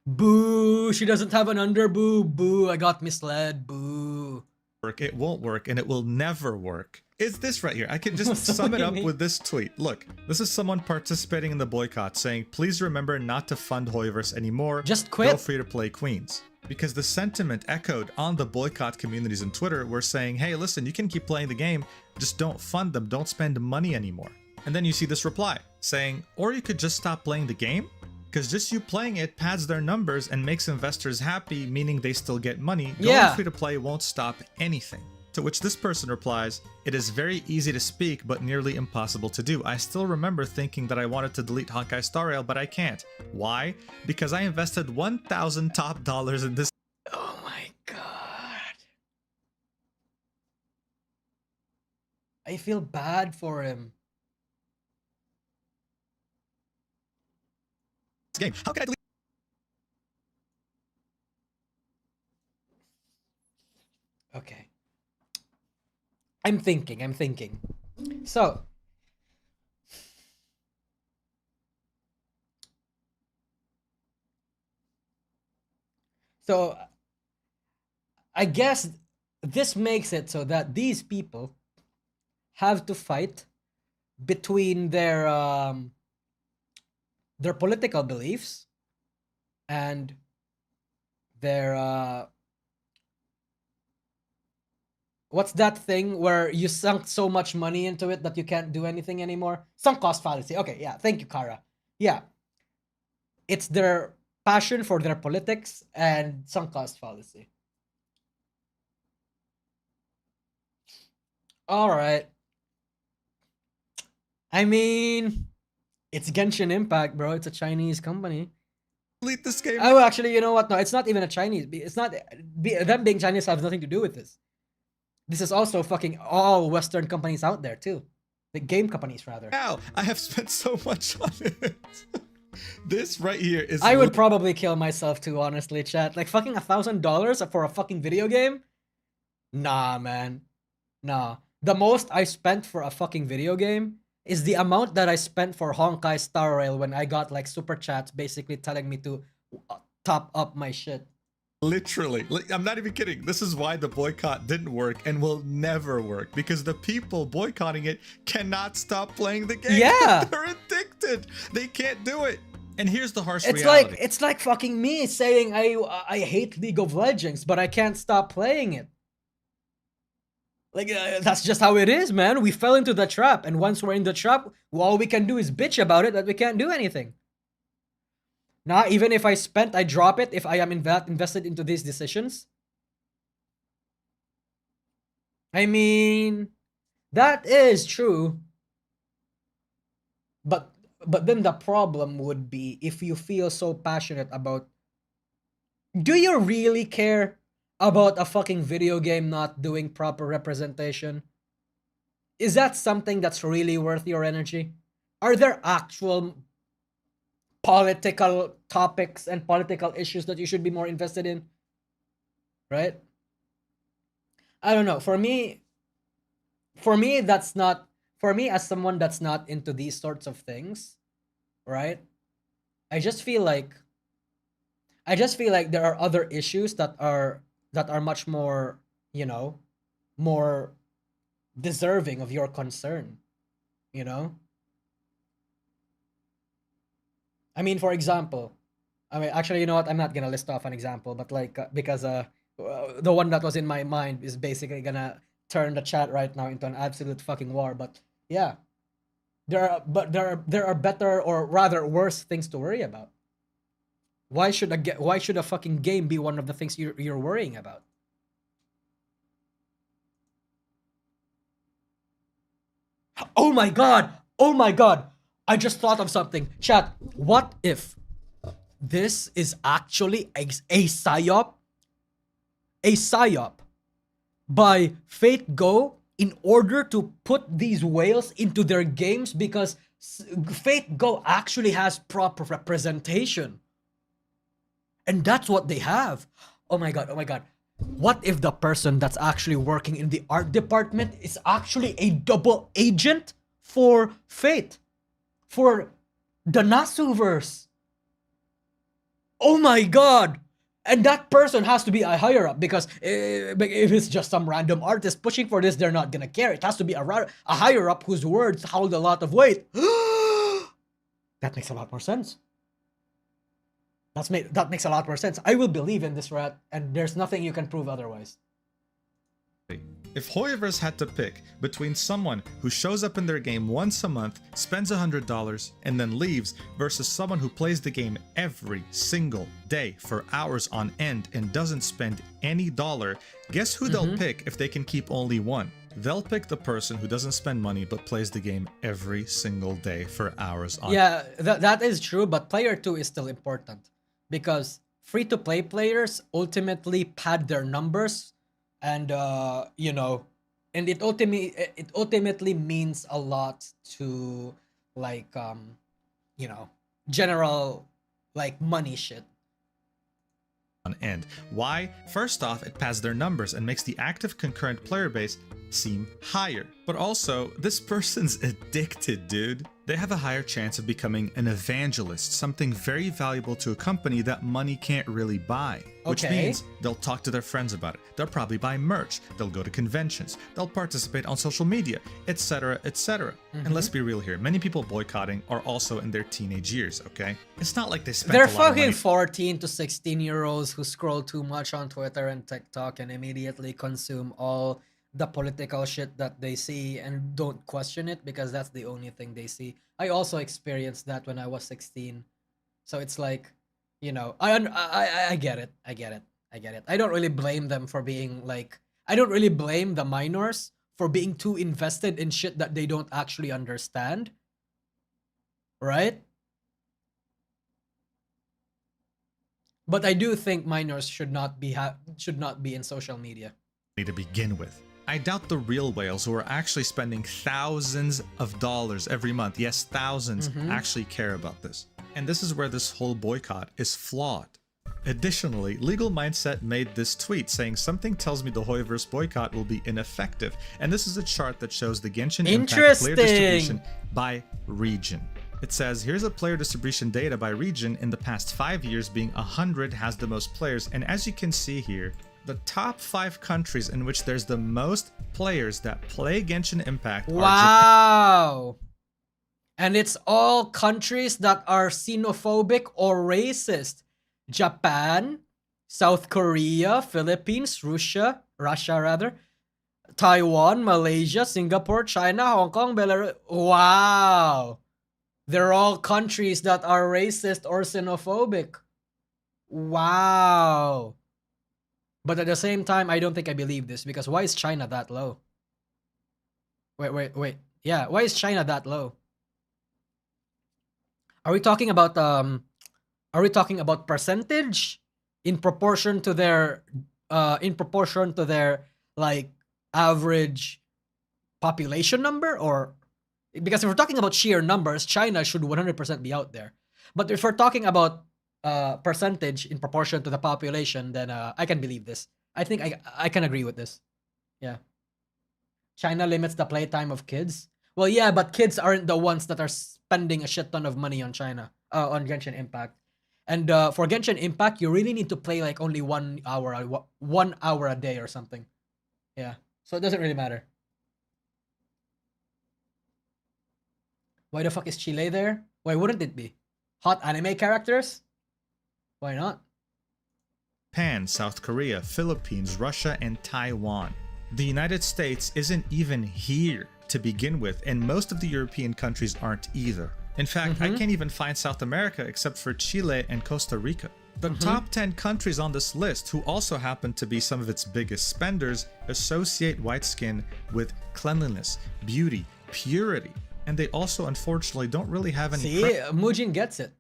Boo. She doesn't have an underboob. Boo. I got misled. Boo. It won't work, and it will never work. It's this right here. I can just sum it up with this tweet. Look, this is someone participating in the boycott saying, please remember not to fund Hoyoverse anymore. Just quit. Feel free to play Queens. Because the sentiment echoed on the boycott communities on Twitter were saying, hey, listen, you can keep playing the game, just don't fund them, don't spend money anymore. And then you see this reply saying, or you could just stop playing the game, because just you playing it pads their numbers and makes investors happy, meaning they still get money. Going free to play won't stop anything. To which this person replies, it is very easy to speak, but nearly impossible to do. I still remember thinking that I wanted to delete Honkai Star Rail, but I can't. Why? Because I invested 1,000 top dollars in this. Oh my god. I feel bad for him. Game. How can I delete? Okay. I'm thinking. So, I guess this makes it so that these people have to fight between their political beliefs and their what's that thing where you sunk so much money into it that you can't do anything anymore? Sunk cost fallacy. Okay, yeah. Thank you, Kara. Yeah. It's their passion for their politics and sunk cost fallacy. All right. I mean, it's Genshin Impact, bro. It's a Chinese company. Delete this game. Oh, actually, you know what? No, it's not even a Chinese. It's not them being Chinese has nothing to do with this. This is also fucking all Western companies out there too. The game companies, rather. Now, I have spent so much on it. This right here is. I would probably kill myself too, honestly, chat. Like fucking $1,000 for a fucking video game? Nah, man. Nah. The most I spent for a fucking video game is the amount that I spent for Honkai Star Rail when I got like super chats basically telling me to top up my shit. Literally, I'm not even kidding. This is why the boycott didn't work and will never work, because the people boycotting it cannot stop playing the game. Yeah. They're addicted. They can't do it. And here's the harsh reality. It's like fucking me saying I hate League of Legends, but I can't stop playing it. Like, that's just how it is, man. We fell into the trap, and once we're in the trap, all we can do is bitch about it that we can't do anything. Now, even if I drop it if I am invested into these decisions. I mean, that is true. But then the problem would be if you feel so passionate about... Do you really care about a fucking video game not doing proper representation? Is that something that's really worth your energy? Are there actual political topics and political issues that you should be more invested in? Right? I don't know. For me, that's not... For me, as someone that's not into these sorts of things, right? I just feel like there are other issues that are much more, you know, more deserving of your concern, you know? I mean, for example, I mean, actually, you know what? I'm not gonna list off an example, but like, because the one that was in my mind is basically gonna turn the chat right now into an absolute fucking war. But yeah, there are better, or rather worse, things to worry about. Why should a fucking game be one of the things you're worrying about? Oh my god! Oh my god! I just thought of something. Chat, what if this is actually a psyop? A psyop by Fate Go in order to put these whales into their games, because Fate Go actually has proper representation. And that's what they have. Oh my god, oh my god. What if the person that's actually working in the art department is actually a double agent for Fate? For the Nasuverse? Oh my god! And that person has to be a higher up, because if it's just some random artist pushing for this, they're not gonna care. It has to be a higher up whose words hold a lot of weight. That makes a lot more sense. That makes a lot more sense. I will believe in this rat, and there's nothing you can prove otherwise. If Hoyoverse had to pick between someone who shows up in their game once a month, spends $100, and then leaves, versus someone who plays the game every single day for hours on end and doesn't spend any dollar, guess who they'll pick if they can keep only one? They'll pick the person who doesn't spend money but plays the game every single day for hours on end. Yeah, that is true, but player 2 is still important, because free-to-play players ultimately pad their numbers, and you know, and it ultimately means a lot to, like, you know, general, like, money shit. On end. Why? First off, it pads their numbers and makes the active concurrent player base seem higher. But also, this person's addicted, dude. They have a higher chance of becoming an evangelist, something very valuable to a company that money can't really buy. Which means they'll talk to their friends about it. They'll probably buy merch. They'll go to conventions. They'll participate on social media, etc., etc. And let's be real here. Many people boycotting are also in their teenage years, okay? It's not like they spend They're a lot of money. fucking 14 to 16-year-olds who scroll too much on Twitter and TikTok and immediately consume all the political shit that they see and don't question it because that's the only thing they see. I also experienced that when I was 16. So it's like, you know, I get it. I get it. I get it. I don't really blame them for being like, I don't really blame the minors for being too invested in shit that they don't actually understand. Right? But I do think minors should not be in social media to begin with. I doubt the real whales who are actually spending thousands of dollars every month, yes, thousands, actually care about this. And this is where this whole boycott is flawed. Additionally, Legal Mindset made this tweet saying something tells me the Hoyoverse boycott will be ineffective. And this is a chart that shows the Genshin Impact player distribution by region. It says, here's a player distribution data by region in the past 5 years, being 100 has the most players. And as you can see here, the top 5 countries in which there's the most players that play Genshin Impact are Wow! And it's all countries that are xenophobic or racist. Japan, South Korea, Philippines, Russia, Taiwan, Malaysia, Singapore, China, Hong Kong, Belarus. Wow! They're all countries that are racist or xenophobic. Wow! But at the same time, I don't think I believe this, because why is China that low? Wait. Yeah, why is China that low? Are we talking about percentage in proportion to their like average population number? Or because if we're talking about sheer numbers, China should 100% be out there. But if we're talking about percentage in proportion to the population, then I can believe this. I think I can agree with this. Yeah. China limits the playtime of kids. Well, yeah, but kids aren't the ones that are spending a shit ton of money on on Genshin Impact. And for Genshin Impact, you really need to play like only 1 hour a day or something. Yeah. So it doesn't really matter. Why the fuck is Chile there? Why wouldn't it be? Hot anime characters? Why not? Japan, South Korea, Philippines, Russia, and Taiwan. The United States isn't even here to begin with, and most of the European countries aren't either. In fact, I can't even find South America except for Chile and Costa Rica. The top 10 countries on this list, who also happen to be some of its biggest spenders, associate white skin with cleanliness, beauty, purity, and they also unfortunately don't really have any. See, Mujin gets it.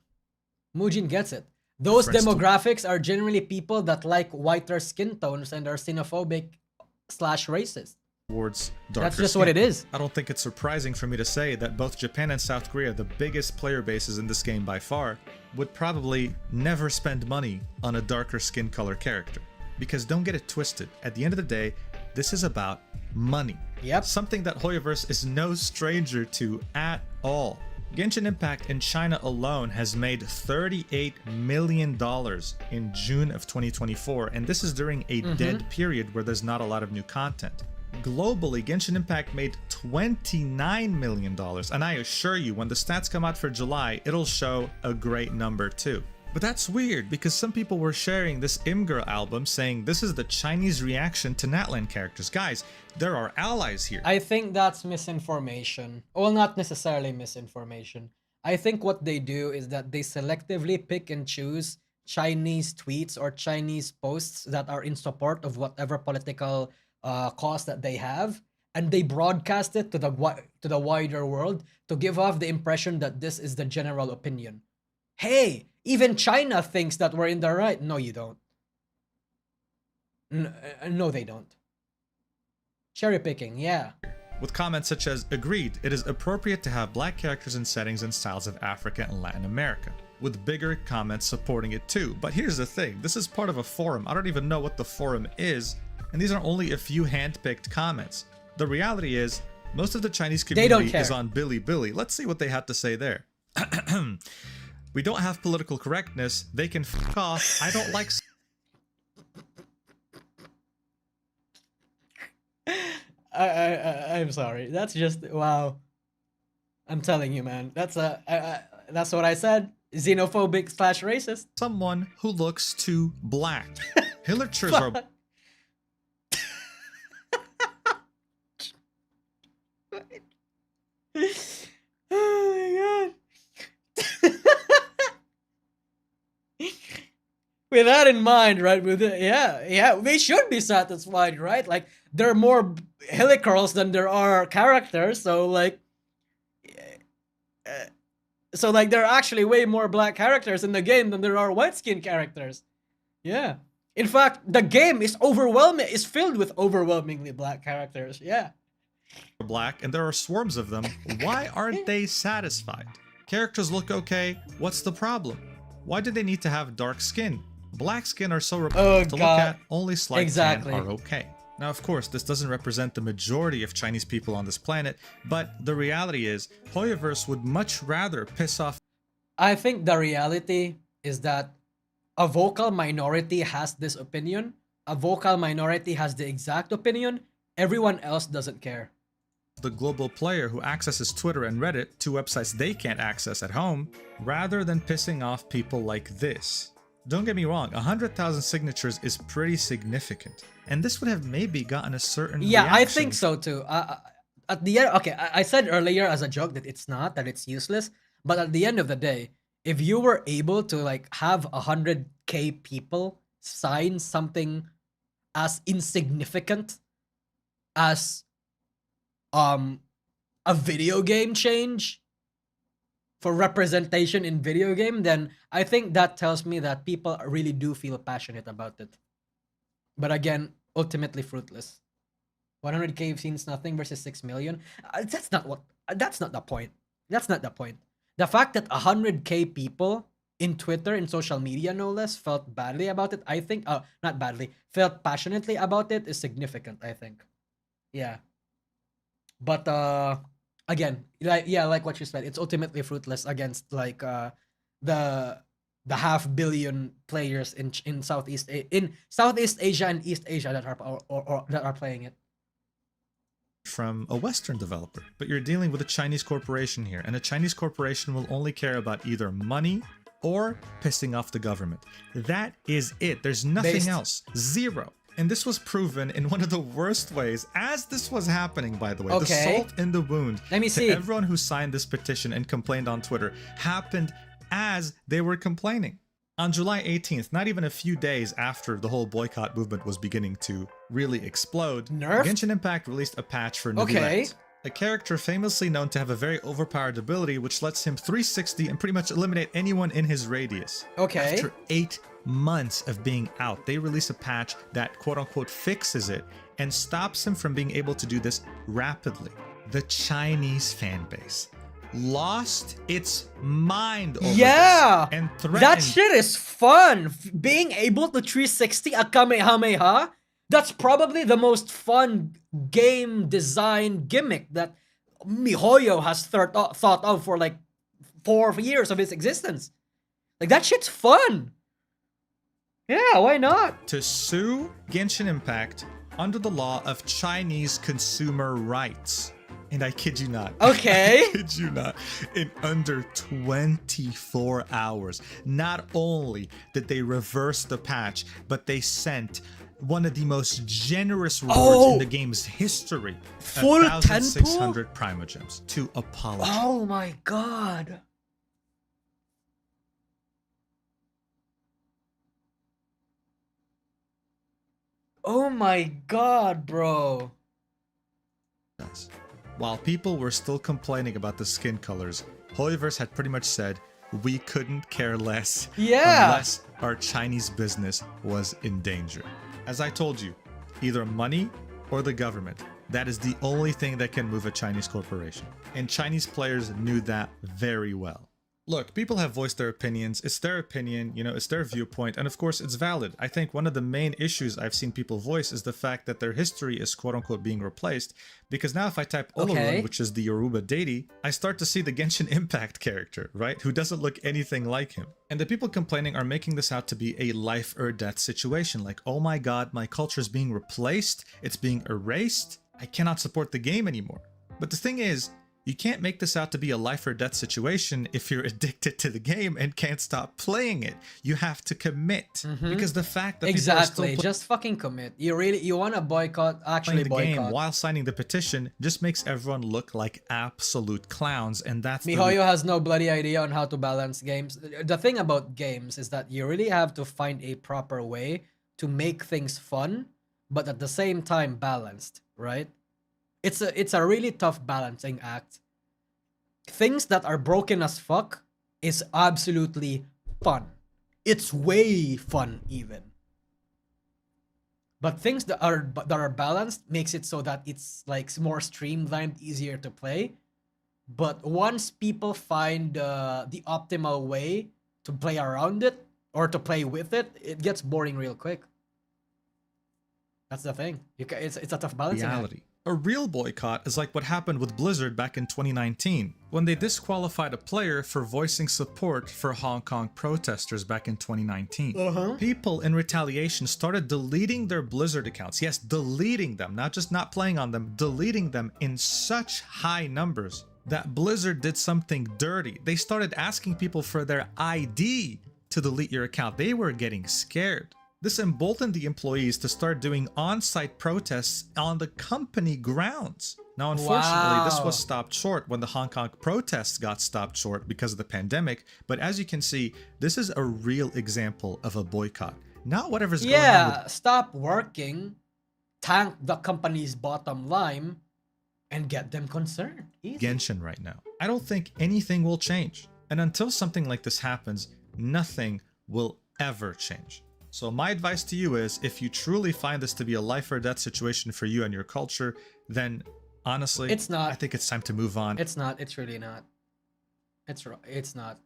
Mujin gets it. Those demographics are generally people that like whiter skin tones and are xenophobic / racist. Towards darker That's just skin. what it is. I don't think it's surprising for me to say that both Japan and South Korea, the biggest player bases in this game by far, would probably never spend money on a darker skin color character. Because don't get it twisted, at the end of the day, this is about money. Yep. Something that Hoyoverse is no stranger to at all. Genshin Impact in China alone has made $38 million in June of 2024, and this is during a dead period where there's not a lot of new content. Globally, Genshin Impact made $29 million, and I assure you, when the stats come out for July, it'll show a great number too. But that's weird, because some people were sharing this Imgur album saying this is the Chinese reaction to Natlan characters. Guys, there are allies here. I think that's misinformation. Well, not necessarily misinformation. I think what they do is that they selectively pick and choose Chinese tweets or Chinese posts that are in support of whatever political cause that they have, and they broadcast it to the wider world to give off the impression that this is the general opinion. Hey, even China thinks that we're in the right. No, you don't. No, they don't. Cherry picking, yeah. With comments such as, agreed, it is appropriate to have black characters in settings and styles of Africa and Latin America, with bigger comments supporting it too. But here's the thing, this is part of a forum. I don't even know what the forum is, and these are only a few hand-picked comments. The reality is, most of the Chinese community is on Bilibili. Let's see what they have to say there. We don't have political correctness. They can f*** off. I don't like... I'm sorry. That's just, wow. I'm telling you, man. That's what I said. Xenophobic / racist. Someone who looks too black. Hillagers are... Oh my god. With that in mind, right? Yeah, we should be satisfied, right? Like, there are more Hillicurls than there are characters, so like, there are actually way more black characters in the game than there are white skin characters. Yeah. In fact, the game is filled with overwhelmingly black characters. Yeah. Black, and there are swarms of them. Why aren't they satisfied? Characters look okay. What's the problem? Why do they need to have dark skin? Black skin are so repulsive to look at. Only slight tan are okay. Now, of course, this doesn't represent the majority of Chinese people on this planet, but the reality is, Hoyoverse would much rather piss off... I think the reality is that a vocal minority has this opinion, a vocal minority has the exact opinion, everyone else doesn't care. The global player who accesses Twitter and Reddit, two websites they can't access at home, rather than pissing off people like this. Don't get me wrong, 100,000 signatures is pretty significant, and this would have maybe gotten a certain reaction. I think so too. At the end, okay, I said earlier as a joke that it's not, that it's useless, but at the end of the day, if you were able to like have 100k people sign something as insignificant as a video game change for representation in video game, then I think that tells me that people really do feel passionate about it. But again, ultimately fruitless. 100k seems nothing versus 6 million. That's not the point. That's not the point. The fact that 100k people in Twitter, in social media no less, felt badly about it, I think, not badly, felt passionately about it is significant, I think. Yeah. But again, like what you said, it's ultimately fruitless against like the 500 million players in Southeast Asia and East Asia that are that are playing it. From a Western developer, but you're dealing with a Chinese corporation here, and a Chinese corporation will only care about either money or pissing off the government. That is it. There's nothing else. Zero. And this was proven in one of the worst ways as this was happening, by the way. Okay. The salt in the wound Let me see. to everyone who signed this petition and complained on Twitter happened as they were complaining. On July 18th, not even a few days after the whole boycott movement was beginning to really explode, Nerfed? Genshin Impact released a patch for Okay. Neuvillette, a character famously known to have a very overpowered ability which lets him 360 and pretty much eliminate anyone in his radius. Okay. After 8 months of being out, they release a patch that quote-unquote fixes it and stops him from being able to do this rapidly. The Chinese fanbase lost its mind over Yeah, this and threatened. that shit is fun. Being able to 360 a Kamehameha, that's probably the most fun game design gimmick that MiHoYo has thought of for like 4 years of its existence. Like, that shit's fun. Yeah, why not? To sue Genshin Impact under the law of Chinese consumer rights. And I kid you not. Okay. I kid you not. In under 24 hours, not only did they reverse the patch, but they sent one of the most generous rewards in the game's history. Full 1,600 Primogems to apologize. Oh my god. Oh my god, bro. While people were still complaining about the skin colors, Hoyoverse had pretty much said, we couldn't care less unless our Chinese business was in danger. As I told you, either money or the government. That is the only thing that can move a Chinese corporation. And Chinese players knew that very well. Look, people have voiced their opinions. It's their opinion, you know, it's their viewpoint, and of course it's valid. I think one of the main issues I've seen people voice is the fact that their history is quote-unquote being replaced, because now if I type Olorun, which is the Yoruba deity, I start to see the Genshin Impact character, right? Who doesn't look anything like him. And the people complaining are making this out to be a life or death situation, like, oh my god, my culture is being replaced, it's being erased, I cannot support the game anymore. But the thing is, you can't make this out to be a life or death situation if you're addicted to the game and can't stop playing it. You have to commit, because the fact that people are still just fucking commit. You want to boycott, actually playing the boycott. game while signing the petition just makes everyone look like absolute clowns, and that's MiHoYo has no bloody idea on how to balance games. The thing about games is that you really have to find a proper way to make things fun, but at the same time balanced, right? It's a really tough balancing act. Things that are broken as fuck is absolutely fun. It's way fun even. But things that are balanced makes it so that it's like more streamlined, easier to play. But once people find the optimal way to play around it or to play with it, it gets boring real quick. That's the thing. It's a tough balancing act. A real boycott is like what happened with Blizzard back in 2019, when they disqualified a player for voicing support for Hong Kong protesters back in 2019. People in retaliation started deleting their Blizzard accounts. Yes, deleting them, not just not playing on them, deleting them in such high numbers that Blizzard did something dirty. They started asking people for their ID to delete your account. They were getting scared. This emboldened the employees to start doing on-site protests on the company grounds. Now, unfortunately, this was stopped short when the Hong Kong protests got stopped short because of the pandemic. But as you can see, this is a real example of a boycott. Not whatever's going on. Yeah, stop working, tank the company's bottom line, and get them concerned. Easy. Genshin right now. I don't think anything will change. And until something like this happens, nothing will ever change. So my advice to you is, if you truly find this to be a life or death situation for you and your culture, then honestly, it's not. I think it's time to move on. It's not. It's really not. It's not.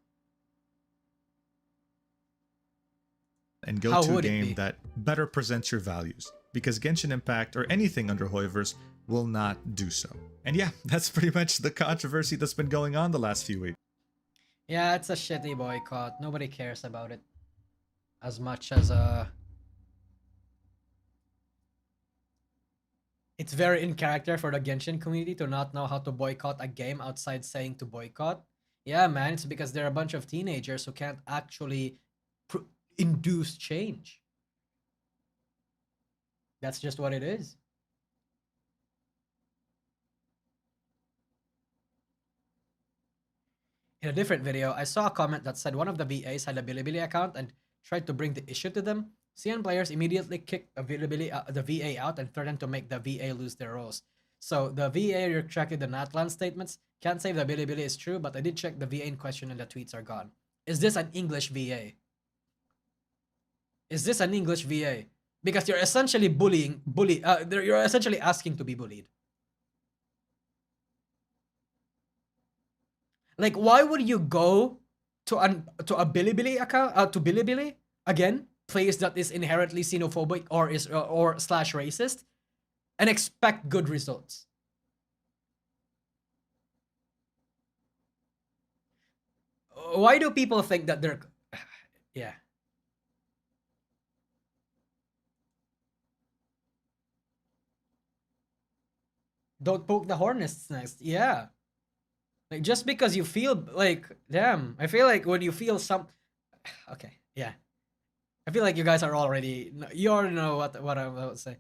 And go to a game that better presents your values. Because Genshin Impact, or anything under Hoyoverse, will not do so. And yeah, that's pretty much the controversy that's been going on the last few weeks. Yeah, it's a shitty boycott. Nobody cares about it as much as it's very in character for the Genshin community to not know how to boycott a game outside saying to boycott. Yeah, man, it's because they're a bunch of teenagers who can't actually induce change. That's just what it is. In a different video, I saw a comment that said one of the VAs had a Bilibili account and tried to bring the issue to them. CN players immediately kicked the VA out and threatened to make the VA lose their roles. So the VA retracted the Natlan statements. Can't say the Bilibili is true, but I did check the VA in question and the tweets are gone. Is this an English VA? Is this an English VA? Because you're essentially you're essentially asking to be bullied. Like, why would you go to a Bilibili account to Bilibili again, place that is inherently xenophobic or slash racist, and expect good results? Why do people think that they're yeah? Don't poke the hornet's nest. Yeah. Like, just because you feel like, damn, I feel like when you feel okay, yeah. I feel like you guys are already, you already know what I'm about to say.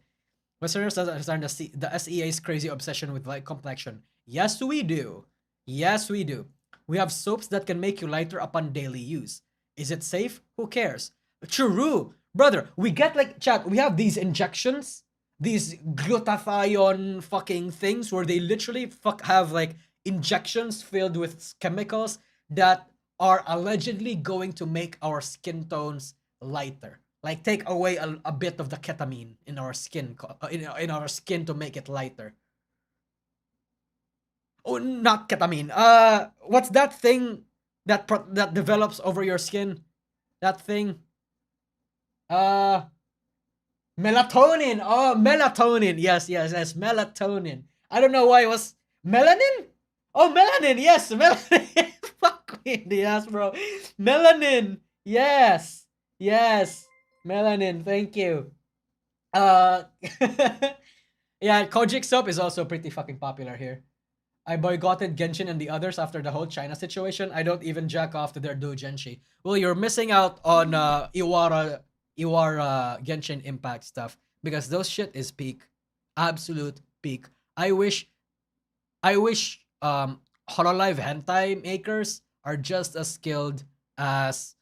Westerners doesn't understand the SEA's crazy obsession with light complexion. Yes, we do. Yes, we do. We have soaps that can make you lighter upon daily use. Is it safe? Who cares? True. Brother, we get like, chat, we have these injections, these glutathione fucking things where they literally have like injections filled with chemicals that are allegedly going to make our skin tones lighter. Like, take away a bit of the ketamine in our skin, in our skin to make it lighter. Oh, not ketamine. What's that thing that develops over your skin? That thing. Melatonin. Oh, melatonin. Yes, melatonin. I don't know why it was melanin. Oh, melanin. Yes, melanin. Fuck me in the ass, bro. Melanin. Yes. Melanin. Thank you. Yeah, Kojic soap is also pretty fucking popular here. I boycotted Genshin and the others after the whole China situation. I don't even jack off to their doujinshi. Well, you're missing out on Iwara Genshin Impact stuff because those shit is peak, absolute peak. I wish Hololive hentai makers are just as skilled as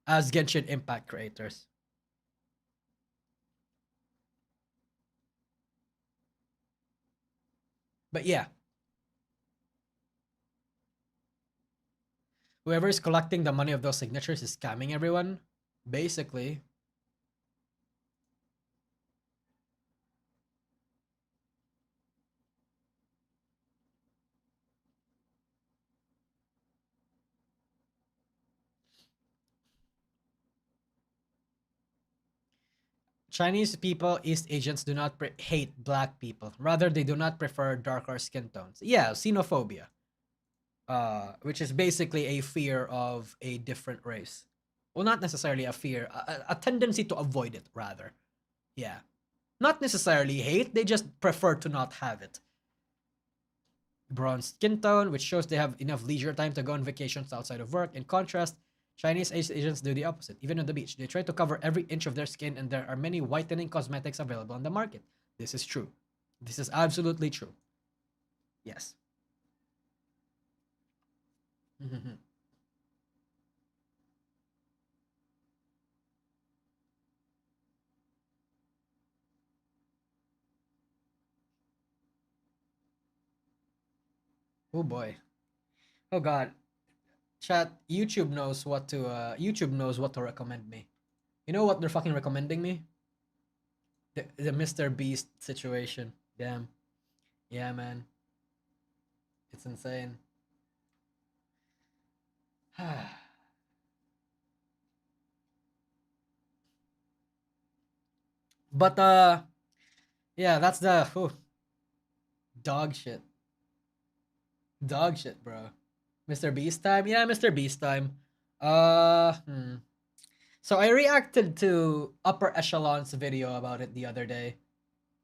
Genshin Impact creators. But yeah, whoever is collecting the money of those signatures is scamming everyone, basically. Chinese people, East Asians do not hate black people. Rather, they do not prefer darker skin tones. Yeah, xenophobia. Which is basically a fear of a different race. Well, not necessarily a fear, a tendency to avoid it, rather. Yeah. Not necessarily hate, they just prefer to not have it. Bronze skin tone, which shows they have enough leisure time to go on vacations outside of work. In contrast, Chinese Asians do the opposite. Even on the beach, they try to cover every inch of their skin, and there are many whitening cosmetics available on the market. This is true. This is absolutely true. Yes. Oh boy. Oh god. Chat, YouTube knows what to recommend me. You know what they're fucking recommending me? The MrBeast situation. Damn. Yeah, man. It's insane. But yeah, that's the dog shit. Dog shit, bro. MrBeast time? Yeah, MrBeast time. So I reacted to Upper Echelon's video about it the other day.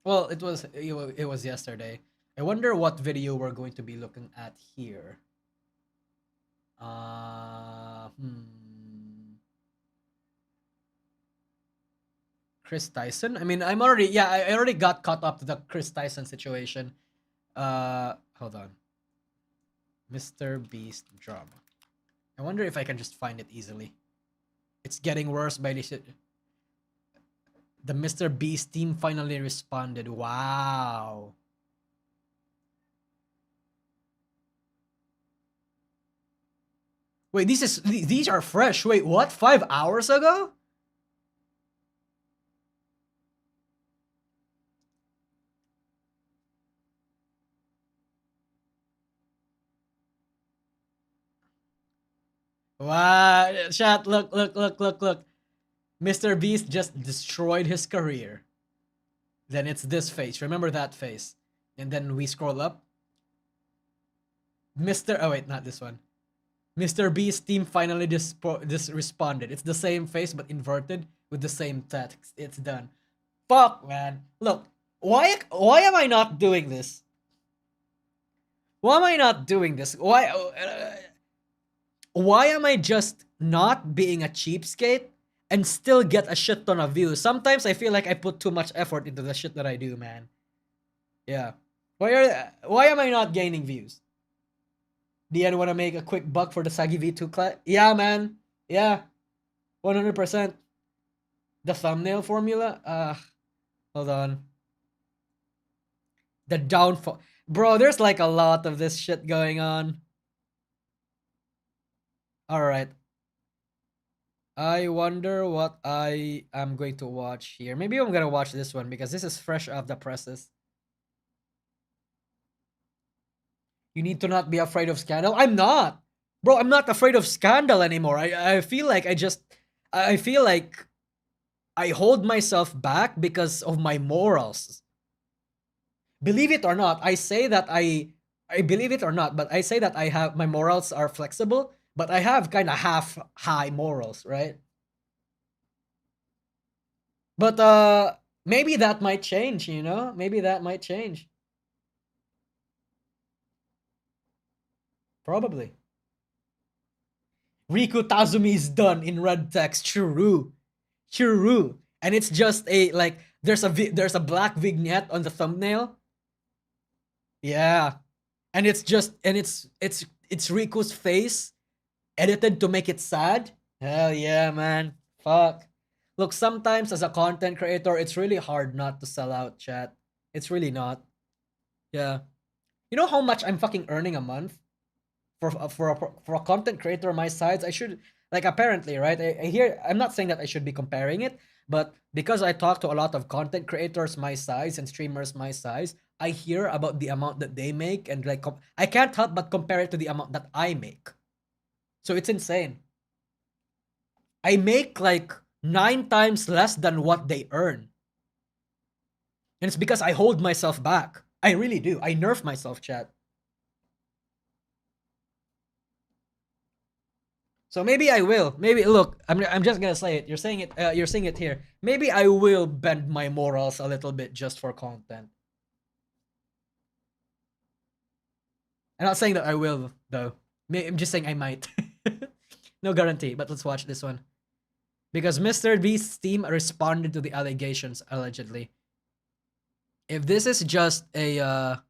Well, it was yesterday. I wonder what video we're going to be looking at here. Chris Tyson? I mean, I already got caught up to the Chris Tyson situation. Hold on. MrBeast drama. I wonder if I can just find it easily. It's getting worse by this. The MrBeast team finally responded. Wow. Wait, these are fresh. Wait, what? 5 hours ago? Wow, chat, look. MrBeast just destroyed his career. Then it's this face. Remember that face. And then we scroll up. Oh wait, not this one. MrBeast team finally responded. It's the same face but inverted with the same text. It's done. Fuck, man. Look, why am I not doing this? Why am I not doing this? Why am I just not being a cheapskate and still get a shit ton of views? Sometimes I feel like I put too much effort into the shit that I do, man. Yeah. Why am I not gaining views? Do you want to make a quick buck for the Sagi V2 class? Yeah, man. Yeah. 100%. The thumbnail formula? Hold on. The downfall. Bro, there's like a lot of this shit going on. Alright. I wonder what I am going to watch here. Maybe I'm gonna watch this one because this is fresh off the presses. You need to not be afraid of scandal. I'm not. Bro, I'm not afraid of scandal anymore. I feel like I feel like I hold myself back because of my morals. Believe it or not, I say that I believe it or not, but I say that I have my morals are flexible, but I have kind of half high morals, right? But maybe that might change, you know? Maybe that might change. Probably. Riku Tazumi is done in red text. True. And it's just a like there's a black vignette on the thumbnail. Yeah. And it's Riku's face edited to make it sad. Hell yeah, man. Fuck. Look, sometimes as a content creator, it's really hard not to sell out, chat. It's really not. Yeah. You know how much I'm fucking earning a month? For a content creator my size, I should like apparently, right? I hear I'm not saying that I should be comparing it, but because I talk to a lot of content creators my size and streamers my size, I hear about the amount that they make and like I can't help but compare it to the amount that I make. So it's insane. I make like 9 times less than what they earn. And it's because I hold myself back. I really do. I nerf myself, chat. So maybe I will. Maybe look, I'm just gonna say it. You're saying it. You're saying it here. Maybe I will bend my morals a little bit just for content. I'm not saying that I will though. I'm just saying I might. No guarantee. But let's watch this one because MrBeast's team responded to the allegations allegedly. If this is just a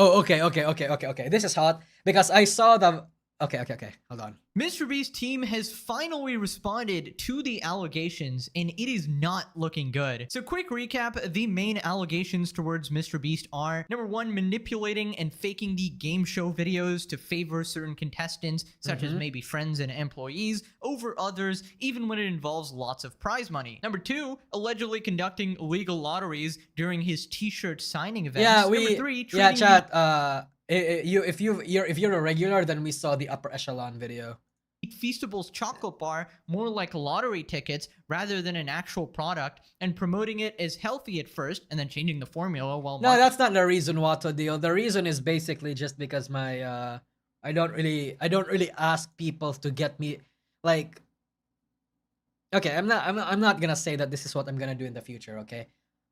Oh, okay. This is hot because I saw the. Okay. Hold on. MrBeast's team has finally responded to the allegations, and it is not looking good. So quick recap, the main allegations towards MrBeast are, number one, manipulating and faking the game show videos to favor certain contestants, such as maybe friends and employees, over others, even when it involves lots of prize money. Number two, allegedly conducting illegal lotteries during his t-shirt signing events. Yeah, Number three, yeah, chat. If you're a regular, then we saw the upper echelon video. Feastables chocolate bar more like lottery tickets rather than an actual product, and promoting it as healthy at first and then changing the formula while No, that's not the reason, Wato deal. The reason is basically just because my I don't really ask people to get me like. Okay, I'm not gonna say that this is what I'm gonna do in the future. Okay,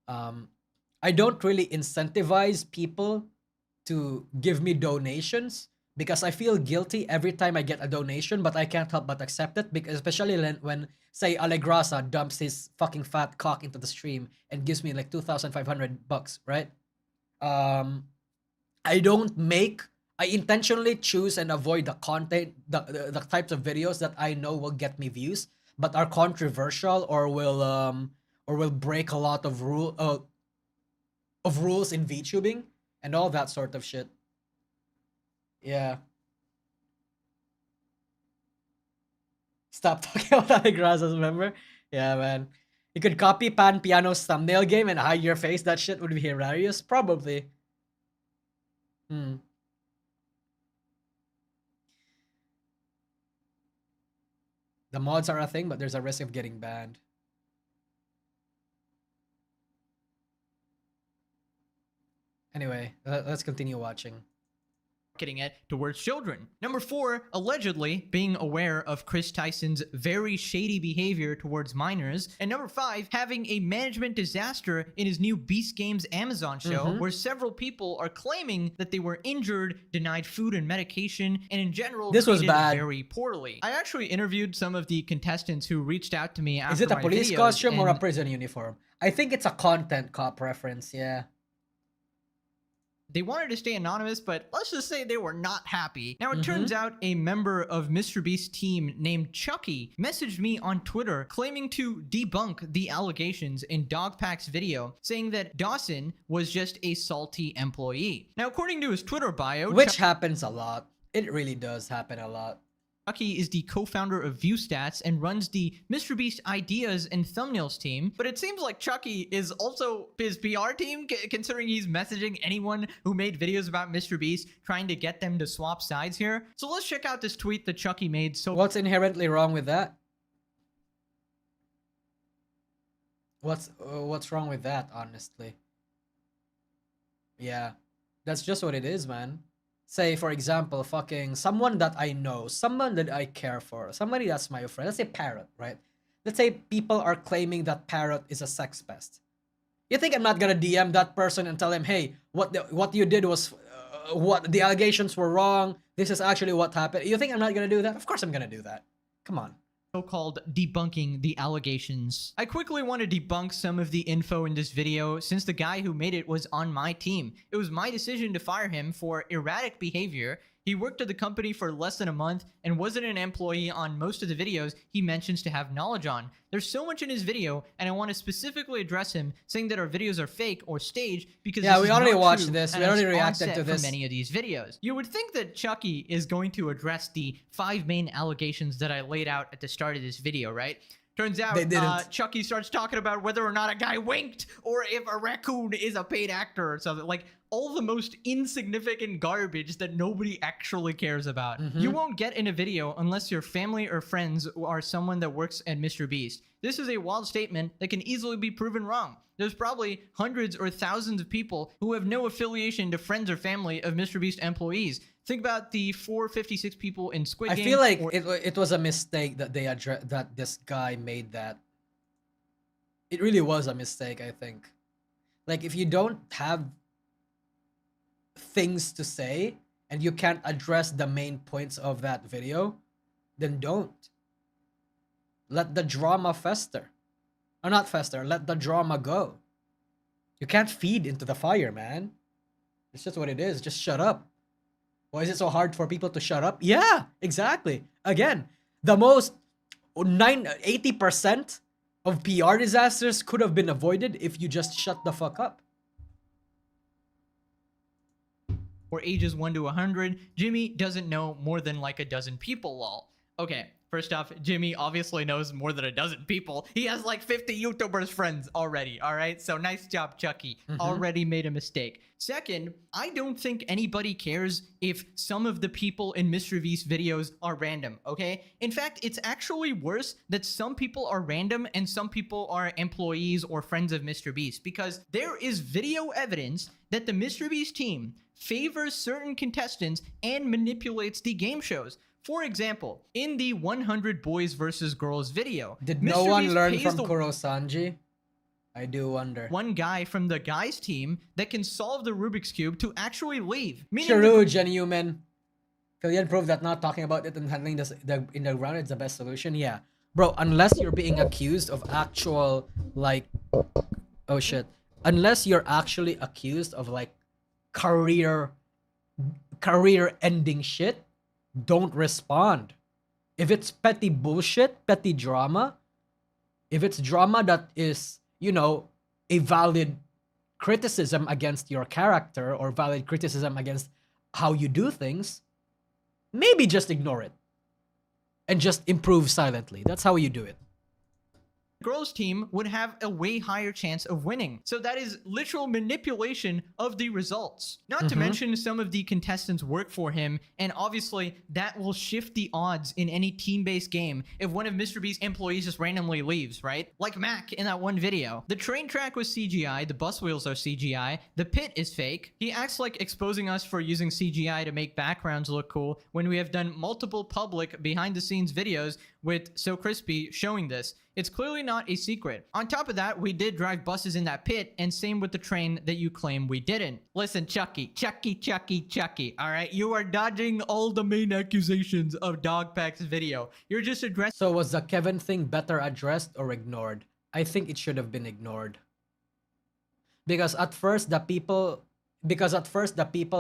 I don't really incentivize people to give me donations because I feel guilty every time I get a donation, but I can't help but accept it because especially when say Alegrasa dumps his fucking fat cock into the stream and gives me like $2,500, right? I don't make. I intentionally choose and avoid the content, the types of videos that I know will get me views, but are controversial or will break a lot of rules in VTubing and all that sort of shit. Yeah. Stop talking about Alegraza's member. Yeah, man. You could copy Pan Piano's thumbnail game and hide your face. That shit would be hilarious. Probably. Hmm. The mods are a thing, but there's a risk of getting banned. Anyway, let's continue watching. Marketing it towards children. Number 4, allegedly being aware of Chris Tyson's very shady behavior towards minors. And number 5, having a management disaster in his new Beast Games Amazon show, where several people are claiming that they were injured, denied food and medication, and in general this was bad. Very poorly. I actually interviewed some of the contestants who reached out to me after Is it a my police videos, costume or a and prison uniform? I think it's a content cop reference, yeah. they wanted to stay anonymous, but let's just say they were not happy. Now, it turns out a member of MrBeast's team named Chucky messaged me on Twitter claiming to debunk the allegations in Dogpack's video, saying that Dawson was just a salty employee. Now, according to his Twitter bio, which happens a lot. It really does happen a lot. Chucky is the co-founder of ViewStats and runs the MrBeast Ideas and Thumbnails team, but it seems like Chucky is also his PR team, considering he's messaging anyone who made videos about MrBeast, trying to get them to swap sides here. So let's check out this tweet that Chucky made. So what's inherently wrong with that? What's wrong with that, honestly? Yeah, that's just what it is, man. Say, for example, fucking someone that I know, someone that I care for, somebody that's my friend. Let's say Parrot, right? Let's say people are claiming that Parrot is a sex pest. You think I'm not gonna DM that person and tell him, hey, what you did was, what the allegations were wrong. This is actually what happened. You think I'm not gonna do that? Of course I'm gonna do that. Come on. So-called debunking the allegations. I quickly want to debunk some of the info in this video since the guy who made it was on my team. It was my decision to fire him for erratic behavior. He worked at the company for less than a month and wasn't an employee on most of the videos he mentions to have knowledge on. There's so much in his video, and I want to specifically address him, saying that our videos are fake or staged because yeah, this we is already not watched true, this. and We already it's reacted on to set this. for many of these videos. You would think that Chucky is going to address the 5 main allegations that I laid out at the start of this video, right? Turns out Chucky starts talking about whether or not a guy winked or if a raccoon is a paid actor or something. Like, all the most insignificant garbage that nobody actually cares about. You won't get in a video unless your family or friends are someone that works at MrBeast. This is a wild statement that can easily be proven wrong. There's probably hundreds or thousands of people who have no affiliation to friends or family of MrBeast employees. Think about the 456 people in Squid Game. I feel like it was a mistake that that this guy made that. It really was a mistake, I think. Like, if you don't have things to say and you can't address the main points of that video, then don't. Let the drama fester. Or not fester, let the drama go. You can't feed into the fire, man. It's just what it is. Just shut up. Why is it so hard for people to shut up? Yeah, exactly. Again, the most 80% of PR disasters could have been avoided if you just shut the fuck up. Or ages 1 to 100, Jimmy doesn't know more than like a dozen people, lol. Okay, first off, Jimmy obviously knows more than a dozen people. He has like 50 YouTubers friends already, all right? So nice job, Chucky. Already made a mistake. Second, I don't think anybody cares if some of the people in MrBeast videos are random, okay? In fact, it's actually worse that some people are random and some people are employees or friends of MrBeast, because there is video evidence that the MrBeast team favors certain contestants and manipulates the game shows. For example, in the 100 Boys vs. Girls video, did no one learn from Kurosanji? I do wonder. One guy from the guys team that can solve the Rubik's Cube to actually leave. True, genuine. Killian proved that not talking about it and handling this in the ground is the best solution. Yeah. Bro, unless you're being accused of actual, like... Oh shit. Unless you're actually accused of, like, career ending shit, don't respond. If it's petty bullshit, petty drama, if it's drama that is, you know, a valid criticism against your character or valid criticism against how you do things, maybe just ignore it and just improve silently. That's how you do it. Girls team would have a way higher chance of winning. So that is literal manipulation of the results. Not to mention some of the contestants work for him, and obviously that will shift the odds in any team-based game if one of MrBeast's employees just randomly leaves, right? Like Mac in that one video. The train track was CGI, the bus wheels are CGI, the pit is fake. He acts like exposing us for using CGI to make backgrounds look cool when we have done multiple public behind-the-scenes videos with So Crispy showing this. It's clearly not a secret. On top of that, we did drive buses in that pit, and same with the train that you claim we didn't. Listen, Chucky, all right? You are dodging all the main accusations of Dogpack's video. You're just addressing... So was the Kevin thing better addressed or ignored? I think it should have been ignored. Because at first the people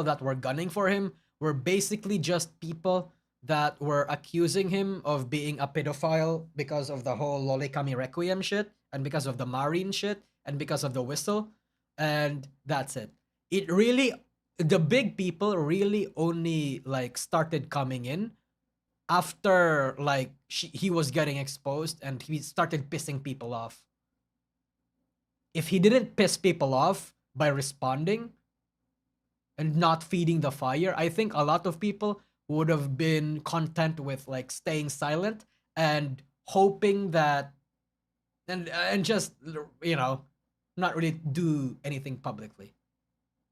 that were gunning for him were basically just people that were accusing him of being a pedophile because of the whole Lolikami Requiem shit, and because of the Marine shit, and because of the whistle, and that's it. It really, the big people really only like started coming in after like he was getting exposed and he started pissing people off. If he didn't piss people off by responding and not feeding the fire, I think a lot of people would have been content with like staying silent and hoping that and just, you know, not really do anything publicly.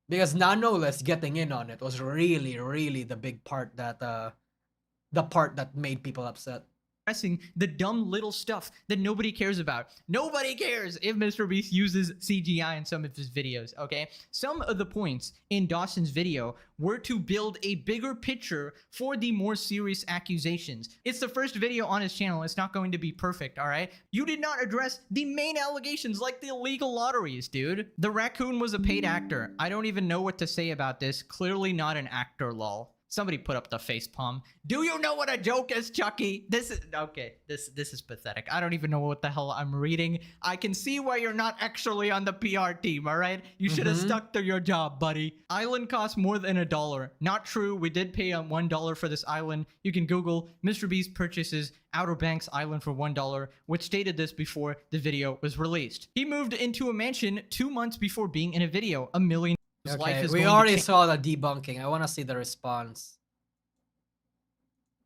Because Nanoless getting in on it was really the big part that the part that made people upset. The dumb little stuff that nobody cares about. Nobody cares if MrBeast uses CGI in some of his videos, okay? Some of the points in Dawson's video were to build a bigger picture for the more serious accusations. It's the first video on his channel. It's not going to be perfect, all right? You did not address the main allegations like the illegal lotteries, dude. The raccoon was a paid actor. I don't even know what to say about this. Clearly not an actor, lol. Somebody put up the facepalm. Do you know what a joke is, Chucky? This is okay. This is pathetic. I don't even know what the hell I'm reading. I can see why you're not actually on the PR team, all right? You should have stuck to your job, buddy. Island costs more than $1. Not true. We did pay $1 for this island. You can Google MrBeast purchases Outer Banks Island for $1, which stated this before the video was released. He moved into a mansion 2 months before being in a video. $1 million. Okay, we already saw the debunking. I want to see the response.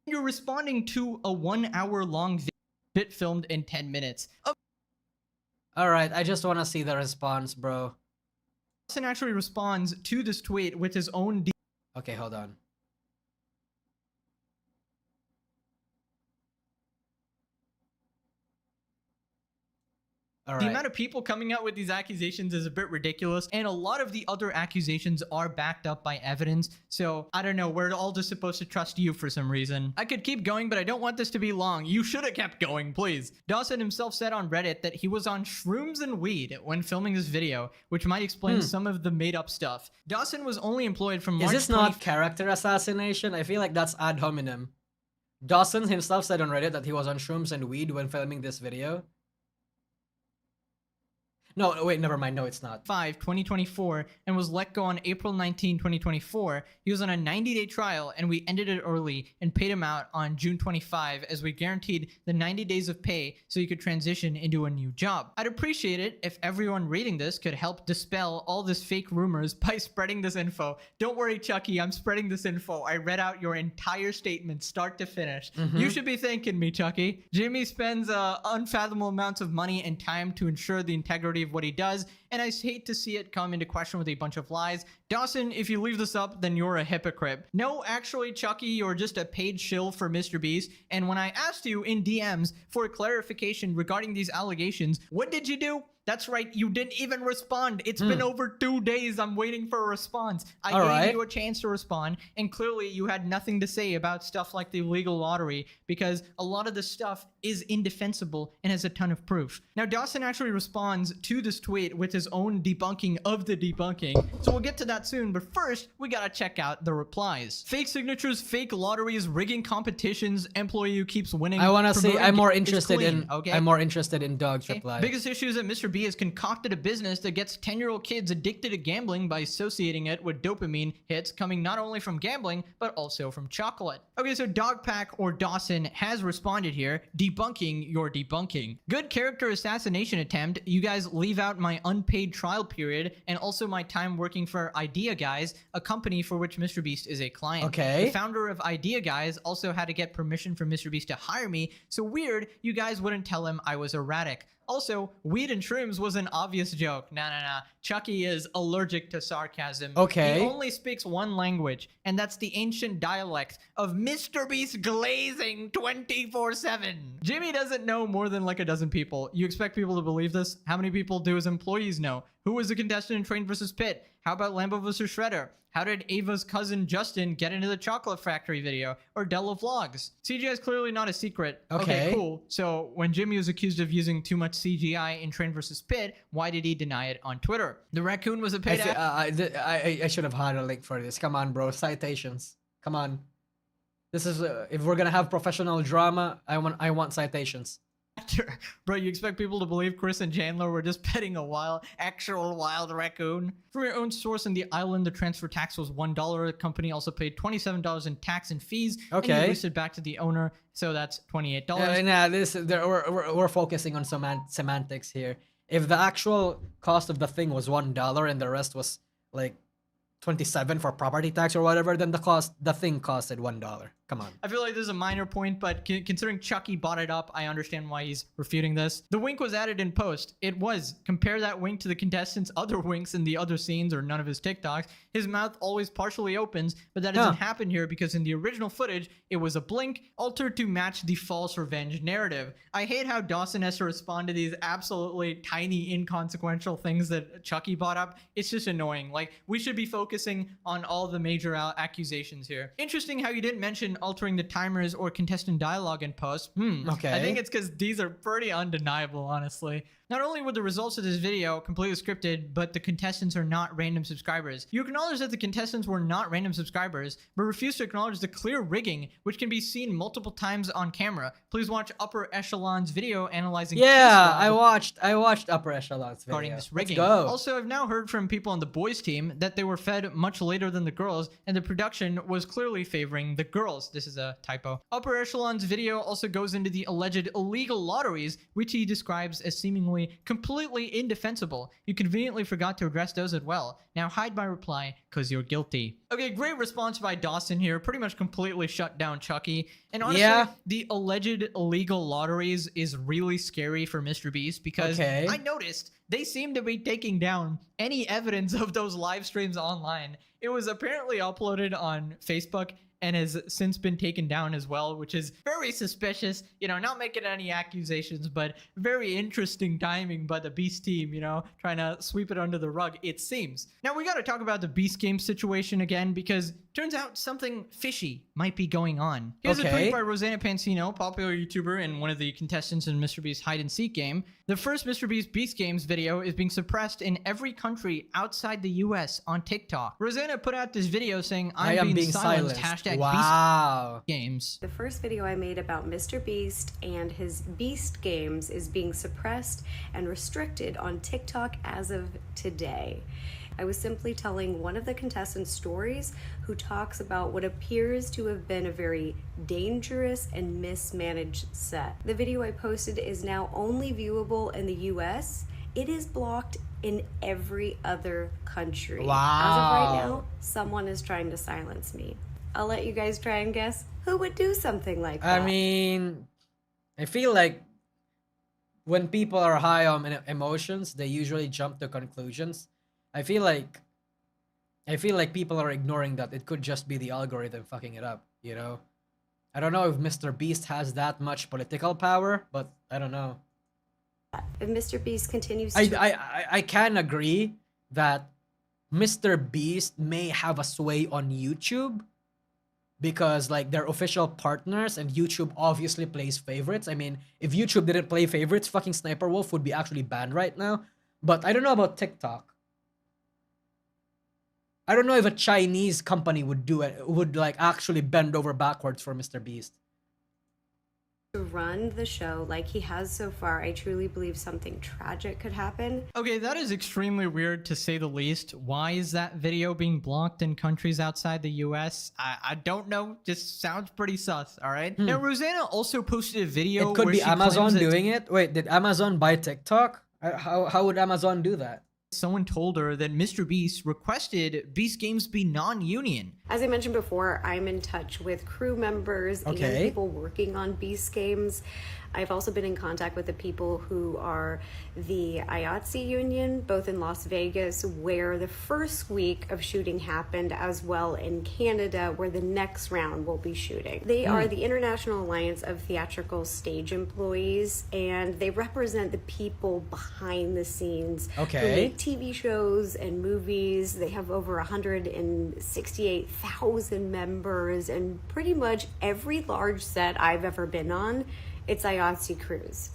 You're responding to a 1 hour long video filmed in 10 minutes. Alright, I just want to see the response, bro. Dawson actually responds to this tweet with his own... Okay, hold on. The amount of people coming out with these accusations is a bit ridiculous, and a lot of the other accusations are backed up by evidence, so I don't know, we're all just supposed to trust you for some reason. I could keep going, but I don't want this to be long. You should have kept going, please. Dawson himself said on Reddit that he was on shrooms and weed when filming this video, which might explain some of the made-up stuff. Dawson was only employed from March... Is this not character assassination? I feel like that's ad hominem. Dawson himself said on Reddit that he was on shrooms and weed when filming this video. No, wait, never mind. No, it's not. 2024, and was let go on April 19, 2024. He was on a 90-day trial, and we ended it early and paid him out on June 25 as we guaranteed the 90 days of pay so he could transition into a new job. I'd appreciate it if everyone reading this could help dispel all this fake rumors by spreading this info. Don't worry, Chucky, I'm spreading this info. I read out your entire statement, start to finish. You should be thanking me, Chucky. Jimmy spends unfathomable amounts of money and time to ensure the integrity of what he does, and I hate to see it come into question with a bunch of lies. Dawson, if you leave this up, then you're a hypocrite. No, actually, Chucky, you're just a paid shill for MrBeast, and when I asked you in DMs for clarification regarding these allegations, what did you do? That's right, you didn't even respond. It's been over 2 days. I'm waiting for a response. I gave you a chance to respond, and clearly you had nothing to say about stuff like the illegal lottery because a lot of this stuff is indefensible and has a ton of proof. Now, Dawson actually responds to this tweet with his own debunking of the debunking, so we'll get to that soon, but first, we gotta check out the replies. Fake signatures, fake lotteries, rigging competitions, employee who keeps winning. I want to see. I'm more interested clean, in. okay? I'm more interested in Doug's reply. Biggest issue is that Mr. B has concocted a business that gets 10-year-old kids addicted to gambling by associating it with dopamine hits coming not only from gambling, but also from chocolate. Okay, so Dogpack or Dawson has responded here, debunking your debunking. Good character assassination attempt. You guys leave out my unpaid trial period and also my time working for Idea Guys, a company for which MrBeast is a client. Okay. The founder of Idea Guys also had to get permission from MrBeast to hire me, so weird you guys wouldn't tell him I was erratic. Also, weed and shrooms was an obvious joke. Nah. Chucky is allergic to sarcasm. Okay. He only speaks one language, and that's the ancient dialect of MrBeast glazing 24/7. Jimmy doesn't know more than like a dozen people. You expect people to believe this? How many people do his employees know? Who was the contestant in Train vs. Pit? How about Lambo vs. Shredder? How did Ava's cousin Justin get into the Chocolate Factory video? Or Della Vlogs? CGI is clearly not a secret. Okay, cool. So when Jimmy was accused of using too much CGI in Train vs. Pit, why did he deny it on Twitter? The raccoon was a paid I should have had a link for this. Come on, bro. Citations. Come on. This is if we're gonna have professional drama, I want citations. Bro, you expect people to believe Chris and Chandler were just petting a actual wild raccoon? From your own source in the island, the transfer tax was $1. The company also paid $27 in tax and fees. Okay. And you released it back to the owner, so that's $28. We're focusing on semantics here. If the actual cost of the thing was $1 and the rest was like 27 for property tax or whatever, then the thing costed $1. Come on. I feel like this is a minor point, but considering Chucky bought it up, I understand why he's refuting this. The wink was added in post. It was. Compare that wink to the contestant's other winks in the other scenes or none of his TikToks. His mouth always partially opens, but that doesn't happen here because in the original footage, it was a blink altered to match the false revenge narrative. I hate how Dawson has to respond to these absolutely tiny, inconsequential things that Chucky bought up. It's just annoying. Like, we should be focusing on all the major accusations here. Interesting how you didn't mention altering the timers or contestant dialogue in post. Okay. I think it's because these are pretty undeniable, honestly. Not only were the results of this video completely scripted, but the contestants are not random subscribers. You acknowledge that the contestants were not random subscribers, but refuse to acknowledge the clear rigging, which can be seen multiple times on camera. Please watch Upper Echelon's video analyzing. Yeah, I watched Upper Echelon's video. Regarding this rigging. Let's go. Also, I've now heard from people on the boys team that they were fed much later than the girls, and the production was clearly favoring the girls. This is a typo. Upper Echelon's video also goes into the alleged illegal lotteries, which he describes as seemingly completely indefensible. You conveniently forgot to address those as well. Now hide my reply, cause you're guilty. Okay, great response by Dawson here. Pretty much completely shut down Chucky. And honestly, the alleged illegal lotteries is really scary for MrBeast because I noticed they seem to be taking down any evidence of those live streams online. It was apparently uploaded on Facebook and has since been taken down as well, which is very suspicious. You know, not making any accusations, but very interesting timing by the Beast team, you know, trying to sweep it under the rug, it seems. Now, we got to talk about the Beast game situation again, because turns out something fishy might be going on. Here's a tweet by Rosanna Pansino, popular YouTuber and one of the contestants in MrBeast's hide and seek game. The first MrBeast Beast Games video is being suppressed in every country outside the US on TikTok. Rosanna put out this video saying, I am being silenced. Hashtag Beast Games. The first video I made about MrBeast and his Beast Games is being suppressed and restricted on TikTok as of today. I was simply telling one of the contestants' stories who talks about what appears to have been a very dangerous and mismanaged set. The video I posted is now only viewable in the US. It is blocked in every other country. Wow. As of right now, someone is trying to silence me. I'll let you guys try and guess who would do something like that. I mean, I feel like when people are high on emotions, they usually jump to conclusions. I feel like people are ignoring that it could just be the algorithm fucking it up, you know? I don't know if MrBeast has that much political power, but I don't know. If Mr. Beast continues I, to I can agree that Mr. Beast may have a sway on YouTube because like they're official partners and YouTube obviously plays favorites. I mean, if YouTube didn't play favorites, fucking Sniper Wolf would be actually banned right now. But I don't know about TikTok. I don't know if a Chinese company would do it, would like actually bend over backwards for Mr. Beast. run the show like he has so far, I truly believe something tragic could happen. Okay, that is extremely weird to say the least. Why is that video being blocked in countries outside the US? I don't know. Just sounds pretty sus, all right? Now, Rosanna also posted a video It could where be she Amazon claims that doing it. Wait, did Amazon buy TikTok? How would Amazon do that? someone told her that MrBeast requested Beast Games be non-union. As I mentioned before, I'm in touch with crew members and people working on Beast Games. I've also been in contact with the people who are the IATSE union, both in Las Vegas, where the first week of shooting happened, as well in Canada, where the next round will be shooting. They are the International Alliance of Theatrical Stage Employees, and they represent the people behind the scenes who make TV shows and movies. They have over 168,000 members, and pretty much every large set I've ever been on, it's IATSE crews.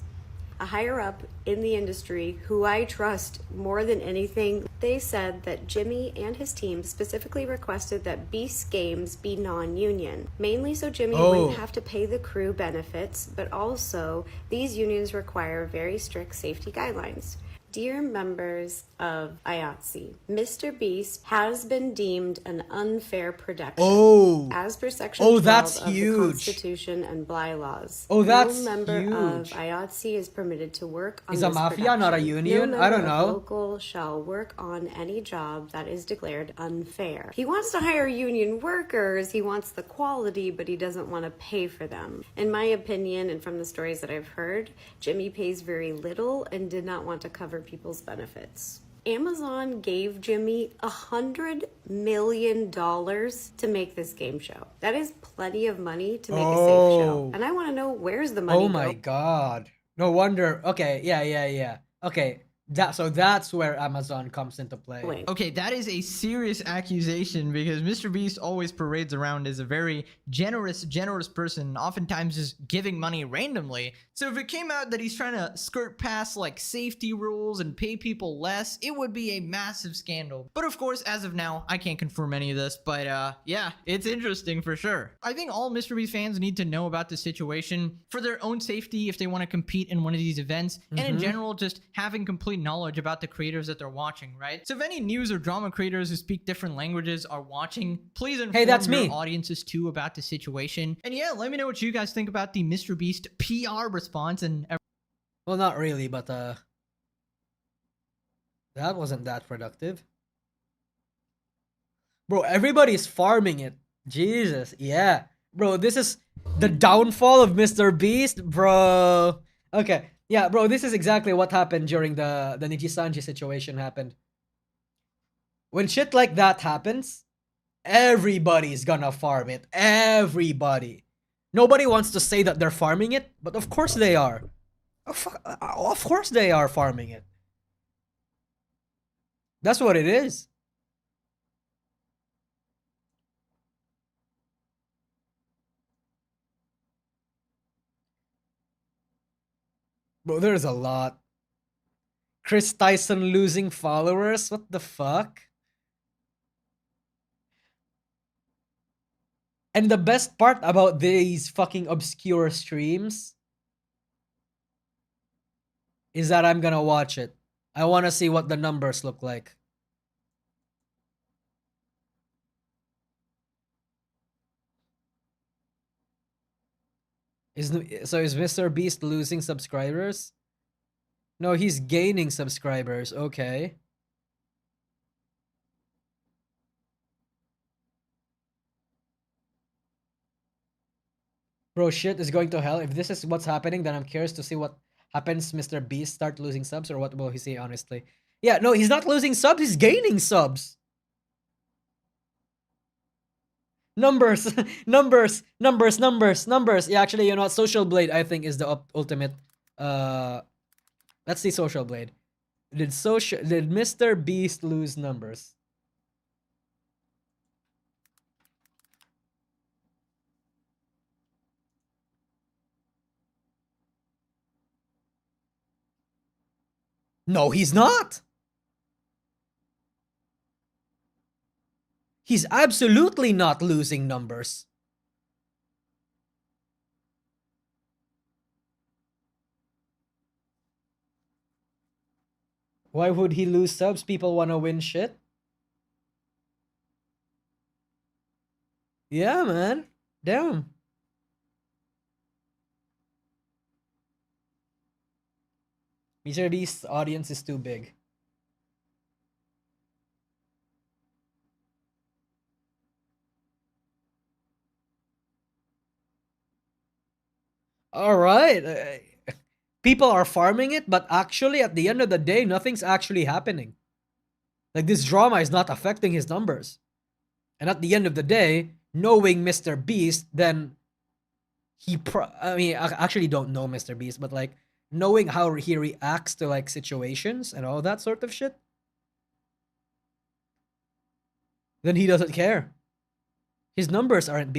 A higher up in the industry who I trust more than anything, they said that Jimmy and his team specifically requested that Beast Games be non-union, mainly so Jimmy wouldn't have to pay the crew benefits, but also these unions require very strict safety guidelines. Dear members of IATSE, MrBeast has been deemed an unfair production as per Section 12 that's of huge. the Constitution and bylaws. That's no member huge. of IATSE is permitted to work on Is this a mafia production. not a union? No I don't member know. of local shall work on any job that is declared unfair. He wants to hire union workers, he wants the quality, but he doesn't want to pay for them. In my opinion, and from the stories that I've heard, Jimmy pays very little and did not want to cover people's benefits. Amazon gave Jimmy $100 million to make this game show. That is plenty of money to make a safe show. And I want to know, where's the money Oh my god. No wonder. Okay, yeah. Okay. So that's where Amazon comes into play. Okay, that is a serious accusation because MrBeast always parades around as a very generous person, oftentimes just giving money randomly. So if it came out that he's trying to skirt past like safety rules and pay people less, it would be a massive scandal. But of course, as of now, I can't confirm any of this, but yeah, it's interesting for sure. I think all MrBeast fans need to know about the situation for their own safety if they want to compete in one of these events, and in general, just having complete knowledge about the creators that they're watching, right? So if any news or drama creators who speak different languages are watching, please inform that's your me. audiences too about the situation. And yeah, let me know what you guys think about the MrBeast PR response and Well, not really, but that wasn't that productive. Bro, everybody's farming it. Jesus, yeah. Bro, this is the downfall of MrBeast, bro. Okay. Yeah, bro, this is exactly what happened during the Nijisanji situation happened. When shit like that happens, everybody's gonna farm it. Everybody. Nobody wants to say that they're farming it, but of course they are. Of course they are farming it. That's what it is. Bro, there's a lot. Chris Tyson losing followers? What the fuck? And the best part about these fucking obscure streams is that I'm gonna watch it. I wanna see what the numbers look like. Is MrBeast losing subscribers? No, he's gaining subscribers. Okay. Bro, shit is going to hell. If this is what's happening, then I'm curious to see what happens. MrBeast start losing subs, or what will he say, honestly? Yeah, no, he's not losing subs. He's gaining subs. Numbers. numbers. Yeah, actually, you know what? Social Blade, I think, is the ultimate Let's see Social Blade. Did Mr. Beast lose numbers? No, he's not. He's absolutely not losing numbers. Why would he lose subs? People want to win shit. Yeah, man. Damn. MrBeast's audience is too big. All right. People are farming it, but actually, at the end of the day, nothing's actually happening. Like, this drama is not affecting his numbers. And at the end of the day, knowing MrBeast, then I mean, I actually don't know MrBeast, but like, knowing how he reacts to like situations and all that sort of shit, then he doesn't care. His numbers aren't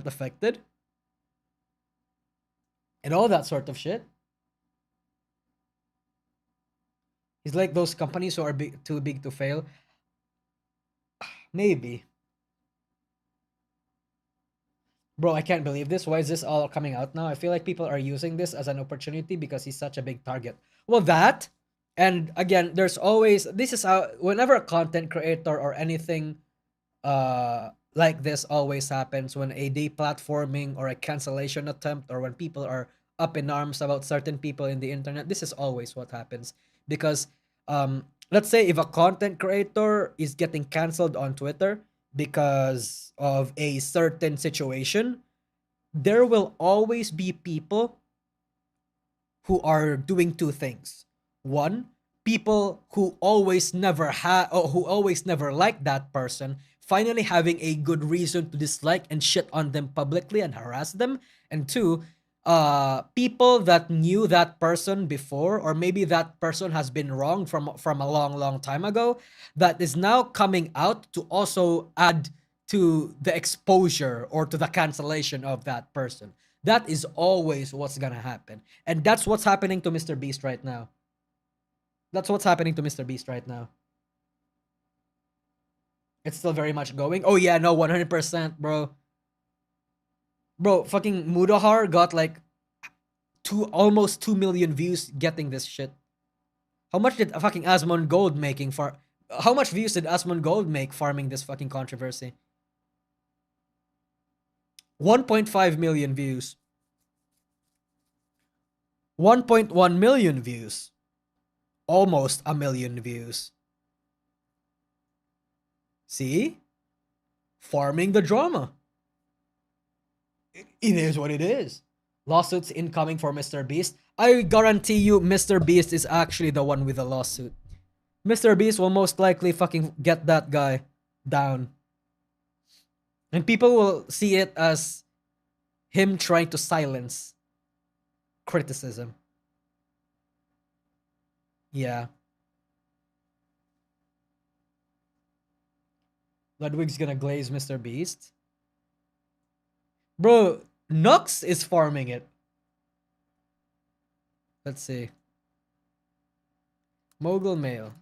affected. And all that sort of shit. He's like those companies who are too big to fail. Maybe. Bro, I can't believe this. Why is this all coming out now? I feel like people are using this as an opportunity because he's such a big target. Well, that, and again, there's always, this is how, whenever a content creator or anything like this always happens, when a deplatforming or a cancellation attempt, or when people are up in arms about certain people in the internet, this is always what happens. Because let's say if a content creator is getting canceled on Twitter because of a certain situation, there will always be people who are doing two things. One, people who always never liked that person, finally having a good reason to dislike and shit on them publicly and harass them. And two, people that knew that person before, or maybe that person has been wrong from a long time ago, that is now coming out to also add to the exposure or to the cancellation of that person. That is always what's gonna happen. And that's what's happening to MrBeast right now. That's what's happening to MrBeast right now. It's still very much going. Oh yeah, no, 100%, bro. Bro, fucking Mudahar got like almost 2 million views getting this shit. How much did fucking Asmon Gold making for? How much views did Asmon Gold make farming this fucking controversy? 1.5 million views. 1.1 million views. Almost a million views. See? Farming the drama. It is what it is. Lawsuits incoming for MrBeast. I guarantee you MrBeast is actually the one with the lawsuit. MrBeast will most likely fucking get that guy down. And people will see it as him trying to silence criticism. Yeah. Ludwig's gonna glaze MrBeast. Bro, Nux is farming it. Let's see. Mogul Mail.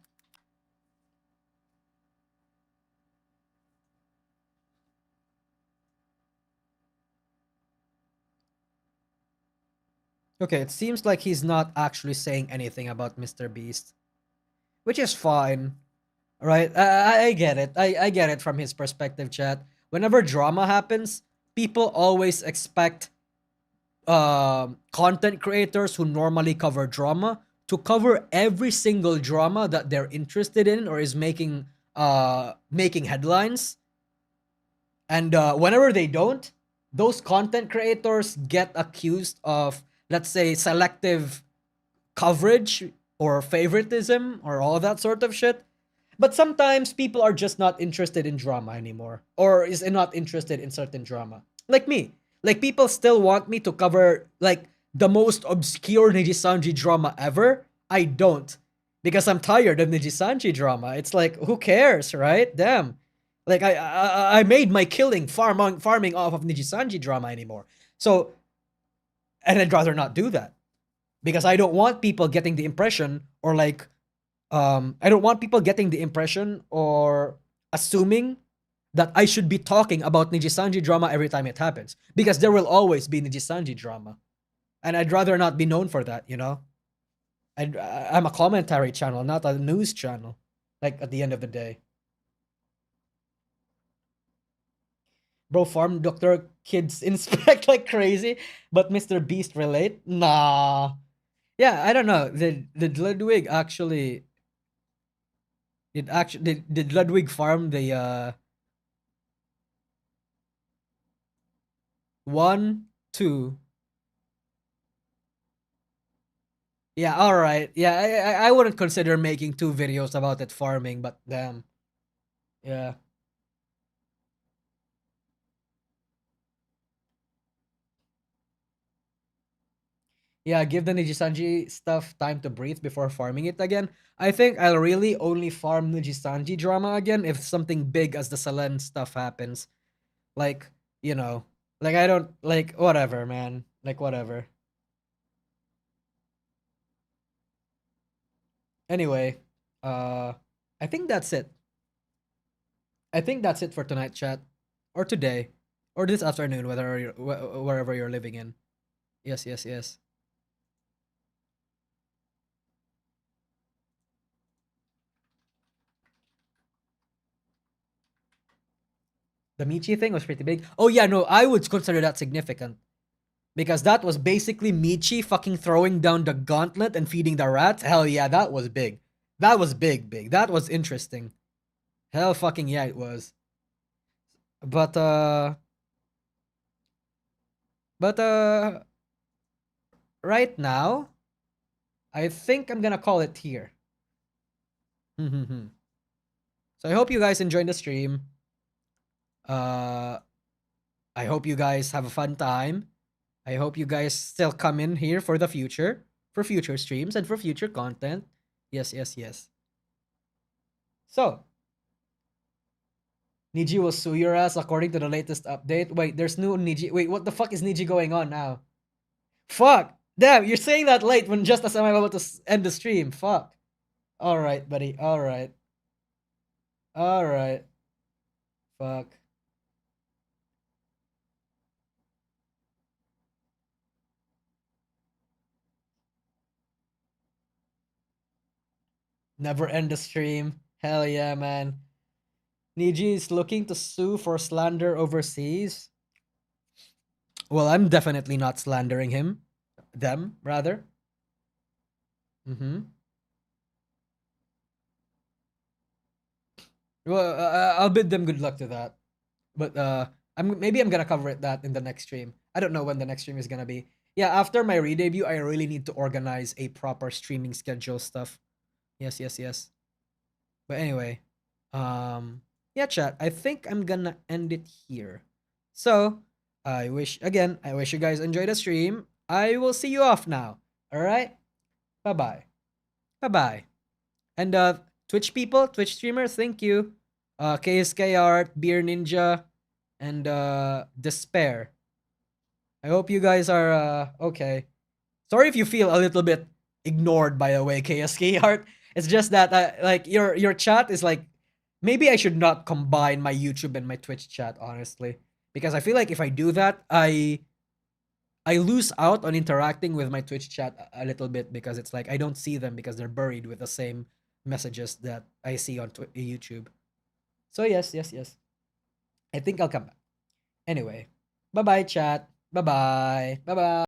Okay, it seems like he's not actually saying anything about MrBeast, which is fine. Right? I get it. I get it from his perspective, chat. Whenever drama happens, people always expect content creators who normally cover drama to cover every single drama that they're interested in or is making headlines. And whenever they don't, those content creators get accused of, let's say, selective coverage or favoritism or all that sort of shit. But sometimes people are just not interested in drama anymore, or is not interested in certain drama. Like me. Like, people still want me to cover, like, the most obscure Nijisanji drama ever? I don't. Because I'm tired of Nijisanji drama. It's like, who cares, right? Damn. Like, I made my killing farming off of Nijisanji drama anymore. So, and I'd rather not do that. Because I don't want people getting the impression, or like, I don't want people getting the impression or assuming that I should be talking about Nijisanji drama every time it happens. Because there will always be Nijisanji drama. And I'd rather not be known for that, you know? I'm a commentary channel, not a news channel. Like, at the end of the day. Bro, farm doctor kids inspect like crazy, but MrBeast relate? Nah. Yeah, I don't know. Did Ludwig actually... Did Ludwig farm the, 1, 2... Yeah, alright. Yeah, I wouldn't consider making 2 videos about it farming, but damn. Yeah. Yeah, give the Nijisanji stuff time to breathe before farming it again. I think I'll really only farm Nijisanji drama again if something big as the Selen stuff happens. Like, you know, like I don't, like, whatever, man. Like, whatever. Anyway, I think that's it. I think that's it for tonight, chat. Or today. Or this afternoon, wherever you're living in. Yes, yes, yes. The Michi thing was pretty big. Oh yeah, no, I would consider that significant. Because that was basically Michi fucking throwing down the gauntlet and feeding the rats. Hell yeah, that was big. That was big. That was interesting. Hell fucking yeah, it was. But right now, I think I'm gonna call it here. So I hope you guys enjoyed the stream. I hope you guys have a fun time. I hope you guys still come in here for the future, for future streams and for future content. Yes, yes, yes. So, Niji will sue your ass according to the latest update. Wait, there's no Niji. Wait, what the fuck is Niji going on now? Fuck! Damn, you're saying that late when just as I'm about to end the stream. Fuck. Alright, buddy. Alright. Alright. Fuck. Never end the stream. Hell yeah, man. Niji is looking to sue for slander overseas. Well, I'm definitely not slandering him. Them, rather. Well, I'll bid them good luck to that. But maybe I'm gonna cover that in the next stream. I don't know when the next stream is gonna be. Yeah, after my re-debut, I really need to organize a proper streaming schedule stuff. Yes, yes, yes. But anyway, yeah, chat. I think I'm gonna end it here. So, I wish you guys enjoyed the stream. I will see you off now. All right. Bye-bye. Bye-bye. And Twitch people, Twitch streamers, thank you. Kxvart, Beer Ninja, and Despair. I hope you guys are okay. Sorry if you feel a little bit ignored, by the way, Kxvart. It's just that like your chat is like, maybe I should not combine my YouTube and my Twitch chat, honestly, because I feel like if I do that, I lose out on interacting with my Twitch chat a little bit, because it's like I don't see them because they're buried with the same messages that I see on YouTube. So yes. I think I'll come back. Anyway, bye-bye, chat. Bye-bye. Bye-bye.